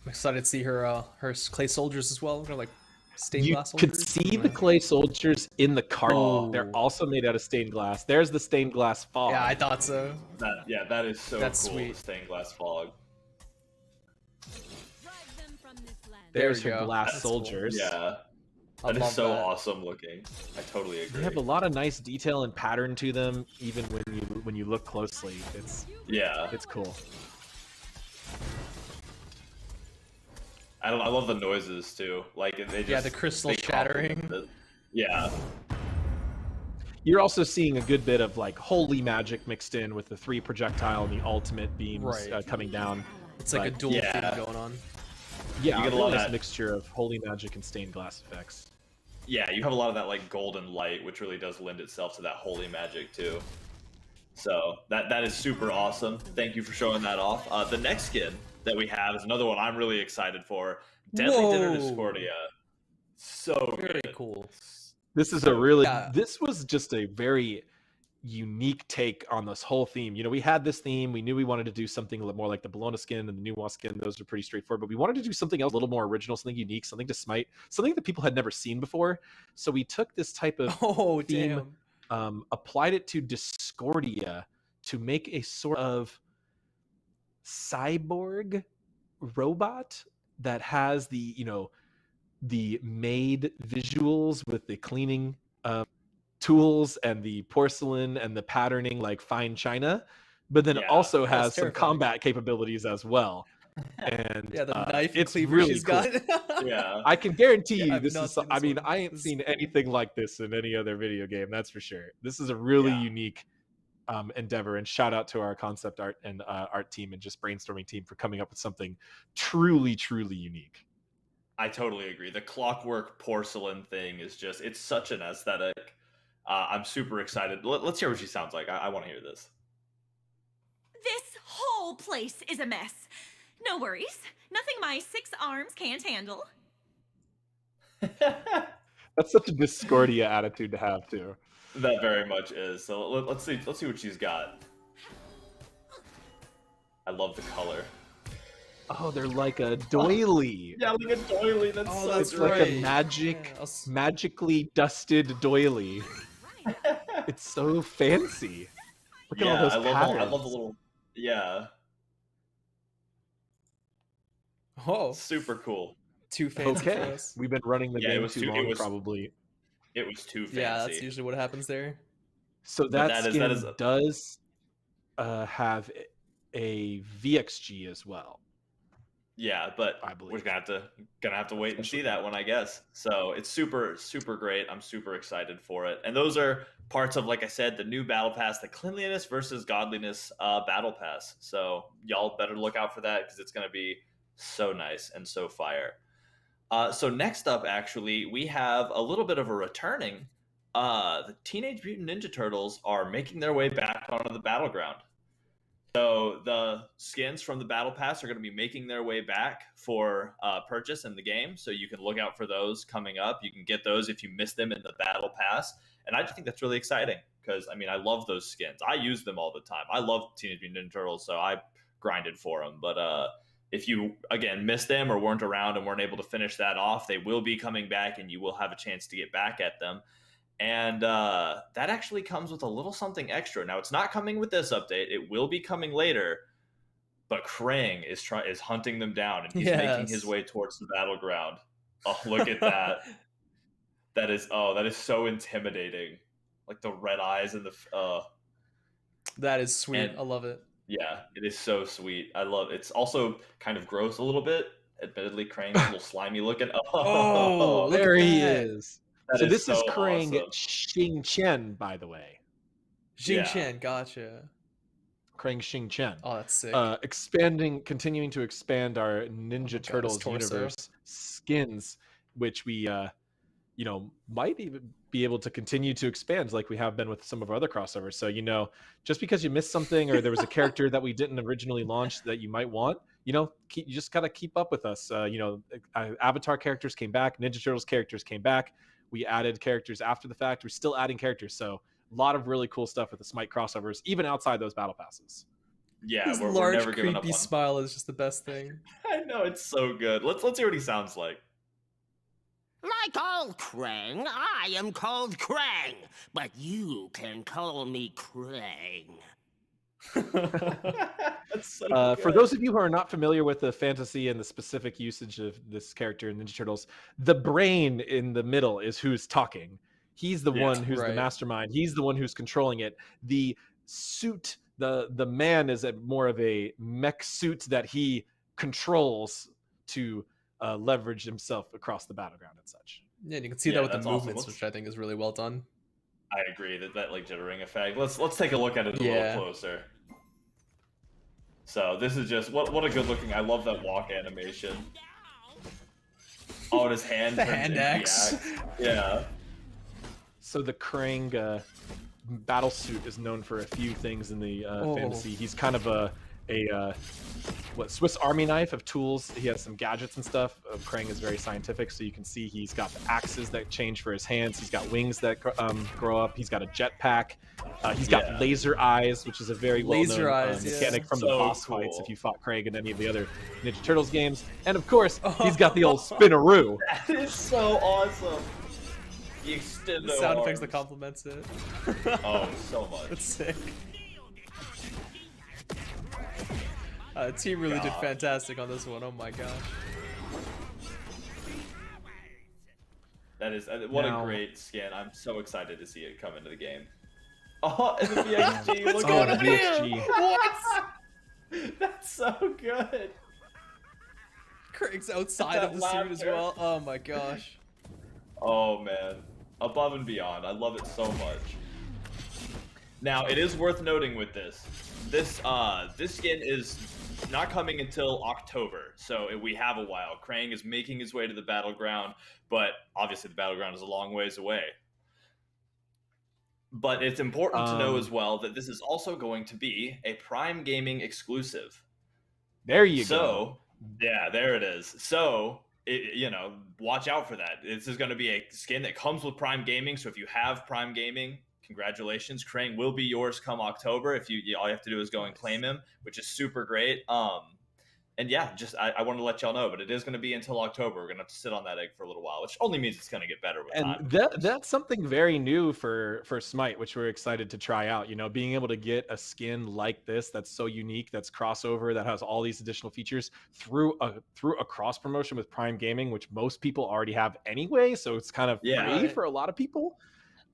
I'm excited to see her clay soldiers as well. They're like stained You glass could soldiers. see the clay soldiers in the cart. Oh. They're also made out of stained glass. There's the stained glass fog. Yeah, I thought so. That is so That's cool. sweet. Stained glass fog. There's There we her go. glass That's cool. soldiers. Yeah. I That is love so that. awesome looking. I totally agree. They have a lot of nice detail and pattern to them, even when you look closely. It's cool. I love the noises too. Like they just the crystal they shattering. complement it. Yeah. You're also seeing a good bit of like holy magic mixed in with the 3 projectile and the ultimate beams Right. Coming down. It's like a dual thing going on. Yeah, You get a really lot of nice that- mixture of holy magic and stained glass effects. Yeah, you have a lot of that like golden light, which really does lend itself to that holy magic too. So that is super awesome. Thank you for showing that off. The next skin that we have is another one I'm really excited for. Deadly Dinner Whoa. Discordia. So Very good. cool. This is a really this was just a very unique take on this whole theme. You know, we had this theme, we knew we wanted to do something a little more like the Bologna skin and the Nuwa skin. Those are pretty straightforward, but we wanted to do something else a little more original, something unique, something to Smite, something that people had never seen before. So we took this type of theme, applied it to Discordia to make a sort of cyborg robot that has the, you know, the made visuals with the cleaning tools and the porcelain and the patterning like fine china, but then also that's has some terrifying. combat capabilities as well. And Yeah, the knife and it's cleaver really she's cool. got. Yeah. I can guarantee Yeah, you I've this not is, seen I this mean, one. I ain't seen anything like this in any other video game, that's for sure. This is a really unique endeavor, and shout out to our concept art and art team and just brainstorming team for coming up with something truly, truly unique. I totally agree. The clockwork porcelain thing is just, it's such an aesthetic. I'm super excited. Let's hear what she sounds like. I want to hear this. This whole place is a mess. No worries. Nothing my 6 arms can't handle. That's such a Discordia attitude to have too. That very much is. So let's see what she's got. I love the color. Oh, they're like a doily. Yeah, like a doily. That's so It's great. like a magically dusted doily. It's so fancy. Look at all those patterns. I love the little. Yeah. Oh, super cool. Too fancy for Okay, us. we've been running the Yeah, it game was too too- it long, was- probably. It was too fancy. Yeah, that's usually what happens there. So But that that is- skin that is- does have a VXG as well. Yeah, but we're gonna have to wait and see that one, I guess. So it's super great. I'm super excited for it. And those are parts of, like I said, the new battle pass, the Cleanliness versus Godliness battle pass. So y'all better look out for that because it's gonna be so nice and so fire. So next up, actually, we have a little bit of a returning. The Teenage Mutant Ninja Turtles are making their way back onto the battleground. So the skins from the battle pass are going to be making their way back for purchase in the game. So you can look out for those coming up. You can get those if you missed them in the battle pass. And I just think that's really exciting because, I mean, I love those skins. I use them all the time. I love Teenage Mutant Ninja Turtles, so I grinded for them. But if you, again, missed them or weren't around and weren't able to finish that off, they will be coming back and you will have a chance to get back at them. And that actually comes with a little something extra. Now, it's not coming with this update. It will be coming later. But Krang is hunting them down, and he's making his way towards the battleground. Oh, look at that. That is so intimidating. Like the red eyes and the... That is sweet. I love it. Yeah, it is so sweet. I love it. It's also kind of gross a little bit. Admittedly, Krang's a little slimy looking. Oh, there he is. So this is so Krang awesome. Xing Chen, by the way. Xing Chen, gotcha. Krang Xing Chen. Oh, that's sick. Continuing to expand our Ninja Turtles torso. universe skins, which we, might even be able to continue to expand like we have been with some of our other crossovers. So, just because you missed something or there was a character that we didn't originally launch that you might want, you just got to keep up with us. Avatar characters came back, Ninja Turtles characters came back. We added characters after the fact. We're still adding characters. So A lot of really cool stuff with the Smite crossovers, even outside those battle passes. Yeah, His we're large, never giving up creepy on. smile is just the best thing. I know, it's so good. Let's hear what he sounds like. Like all Krang, I am called Krang, but you can call me Krang. For those of you who are not familiar with the fantasy and the specific usage of this character in Ninja Turtles, the brain in the middle is who's talking. He's the one who's the mastermind. He's the one who's controlling it. The suit, the man is more of a mech suit that he controls to leverage himself across the battleground and such. Yeah, and you can see that with the movements, which I think is really well done. I agree that like jittering effect. Let's take a look at it a little closer. So this is just what a good looking. I love that walk animation. Oh, and his hand. The hand axe. Yeah. So the Krang battle suit is known for a few things in the fantasy. He's kind of a Swiss Army knife of tools. He has some gadgets and stuff. Krang is very scientific, so you can see he's got the axes that change for his hands. He's got wings that grow up. He's got a jetpack. He's got laser eyes, which is a very well-known mechanic from the boss fights if you fought Krang in any of the other Ninja Turtles games. And of course, he's got the old spinaroo. That is so awesome. The extendo sound arms. effects that complements it. Oh, so much. That's sick. Team really did fantastic on this one. Oh my gosh. That is what a great skin. I'm so excited to see it come into the game. Oh, and the VXG. What's going on here? What? That's so good. Craig's outside of the suit as well. Oh my gosh. Oh man, above and beyond. I love it so much. Now it is worth noting with this skin is not coming until October, so we have a while. Krang is making his way to the battleground, but obviously the battleground is a long ways away. But it's important to know as well that this is also going to be a Prime Gaming exclusive. There you go. So, yeah, there it is. So, watch out for that. This is going to be a skin that comes with Prime Gaming, so if you have Prime Gaming, congratulations. Krang will be yours come October. If all you have to do is go and claim him, which is super great. And yeah, I wanted to let y'all know, but it is going to be until October. We're going to have to sit on that egg for a little while, which only means it's going to get better with time. And that's something very new for Smite, which we're excited to try out. Being able to get a skin like this that's so unique, that's crossover, that has all these additional features through a cross promotion with Prime Gaming, which most people already have anyway. So it's kind of free for a lot of people.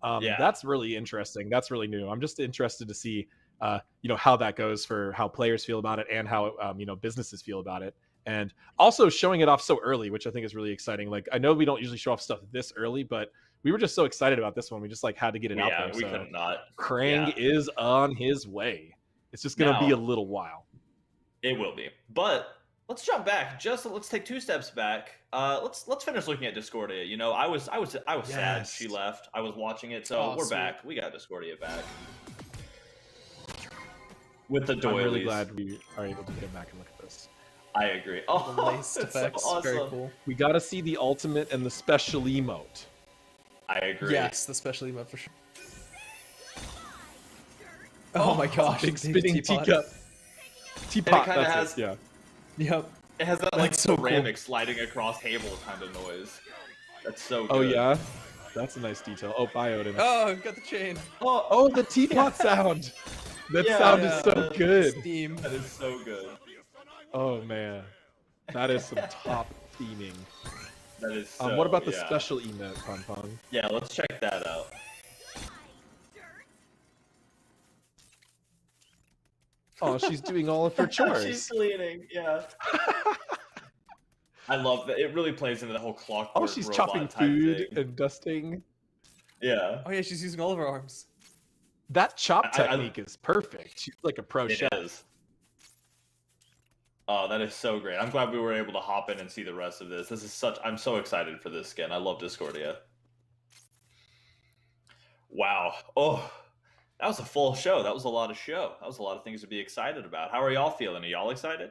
That's really interesting. That's really new. I'm just interested to see how that goes for how players feel about it and how businesses feel about it, and also showing it off so early, which I think is really exciting. Like, I know we don't usually show off stuff this early, but we were just so excited about this one. We just had to get it out there. We couldn't not. Krang is on his way. It's just gonna be a little while. It will be, but let's jump back. Let's take 2 steps back. Let's finish looking at Discordia. I was sad she left. I was watching it, so we're back. We got Discordia back. With the doilies. I'm really glad we are able to get back and look at this. I agree. Oh, the laced effects, so awesome. Very cool. We got to see the ultimate and the special emote. I agree. Yes, the special emote for sure. Oh my gosh! Big spinning teacup. Teapot. It kind of has. Yeah. Yep. It has that ceramic sliding across table kind of noise. That's so good. Oh yeah. That's a nice detail. Oh, Biotin. Oh, got the chain. Oh, the teapot sound. That sound is so good. Steam. That is so good. Oh man, that is some top theming. That is. What about the special emote, Pon Pon? Yeah, let's check that out. Oh, she's doing all of her chores. She's cleaning. Yeah. I love that. It really plays into the whole clockwork. Oh, she's chopping food and dusting. Yeah. Oh yeah, she's using all of her arms. That chop technique is perfect. She's like a pro chef. It is. Oh, that is so great. I'm glad we were able to hop in and see the rest of this. I'm so excited for this skin. I love Discordia. Wow. Oh, that was a full show. That was a lot of show. That was a lot of things to be excited about. How are y'all feeling? Are y'all excited?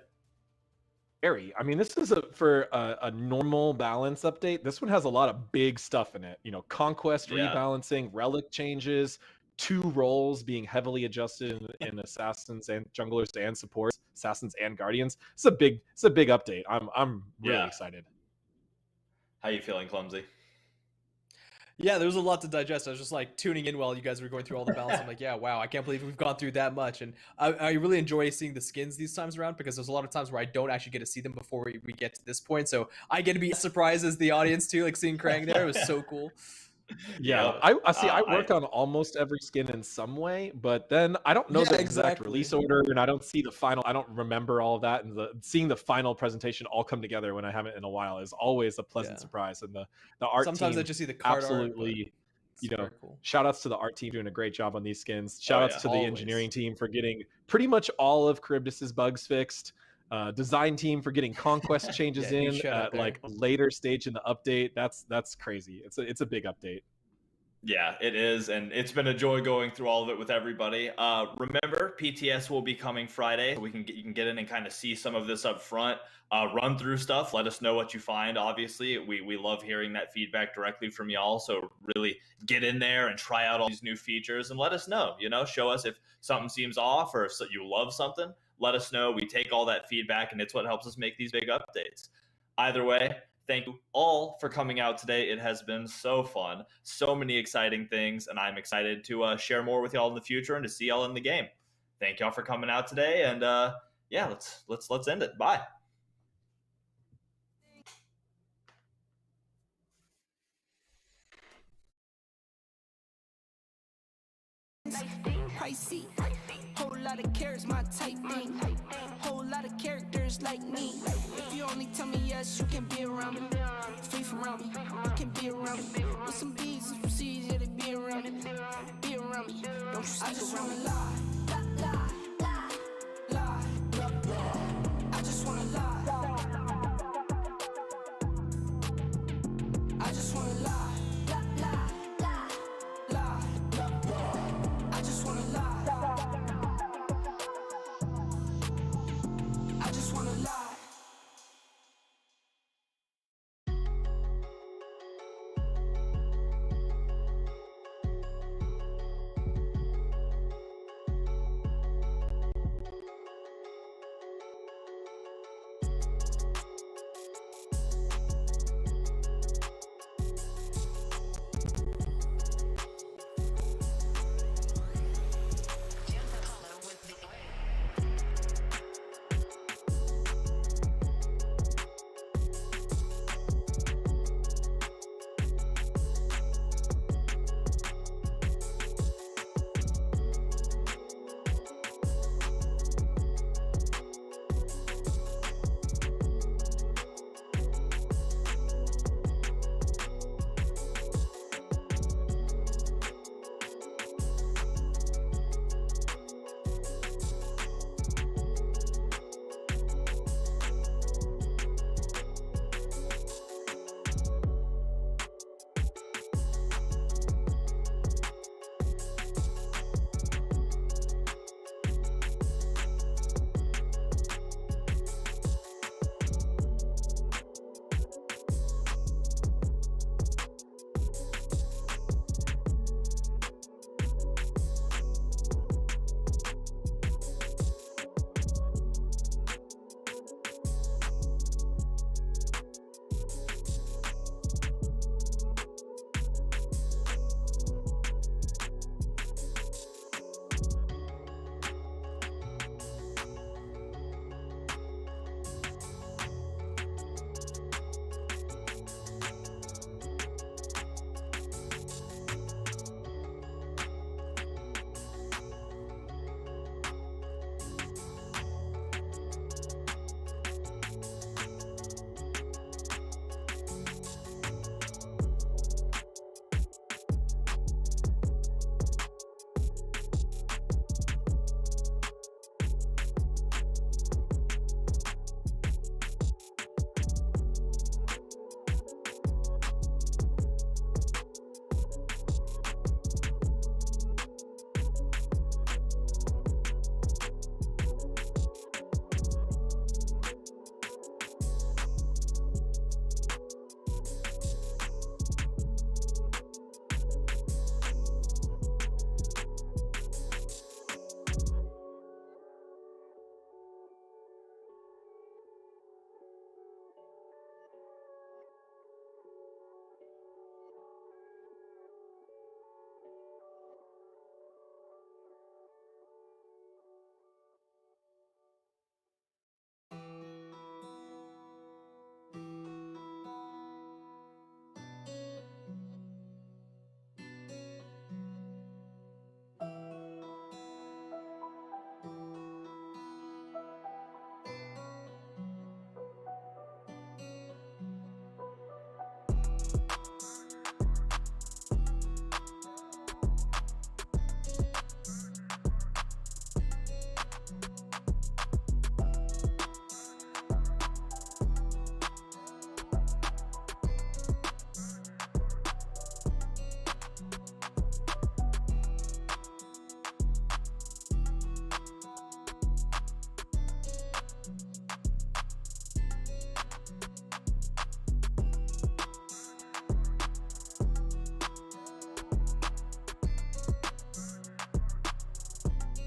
Very. I mean, this is for a normal balance update. This one has a lot of big stuff in it. Conquest rebalancing, relic changes, two roles being heavily adjusted in assassins and junglers and supports, assassins and guardians. It's a big update. I'm really excited. How you feeling, Clumsy? Yeah, there was a lot to digest. I was just like tuning in while you guys were going through all the balance. I'm like, yeah, wow, I can't believe we've gone through that much. And I really enjoy seeing the skins these times around, because there's a lot of times where I don't actually get to see them before we get to this point. So I get to be surprised as the audience too, like seeing Krang there. It was so cool. Yeah, I see. I work on almost every skin in some way, but then I don't know the exact release order, and I don't see the final. I don't remember all of that, and seeing the final presentation all come together when I haven't in a while is always a pleasant surprise. And the art sometimes team, I just see the card absolutely, art, cool. Shout outs to the art team doing a great job on these skins. Shout outs to the always. engineering team for getting pretty much all of Charybdis's bugs fixed. Design team for getting conquest changes in at like a later stage in the update. That's crazy. It's a big update. Yeah, it is, and it's been a joy going through all of it with everybody. Remember, PTS will be coming Friday, so you can get in and kind of see some of this up front. Run through stuff. Let us know what you find. Obviously, we love hearing that feedback directly from y'all. So really get in there and try out all these new features and let us know. Show us if something seems off or if you love something. Let us know. We take all that feedback, and it's what helps us make these big updates. Either way, thank you all for coming out today. It has been so fun, so many exciting things, and I'm excited to share more with y'all in the future and to see y'all in the game. Thank y'all for coming out today, and yeah, let's end it. Bye. Pricey, whole lot of carrots, my type thing. Whole lot of characters like me. If you only tell me yes, you can be around me. Faith around me, you can be around me. With some B's and some C's, yeah, they be around me. Be around me, don't you stick around me. I just wanna lie. I just wanna lie.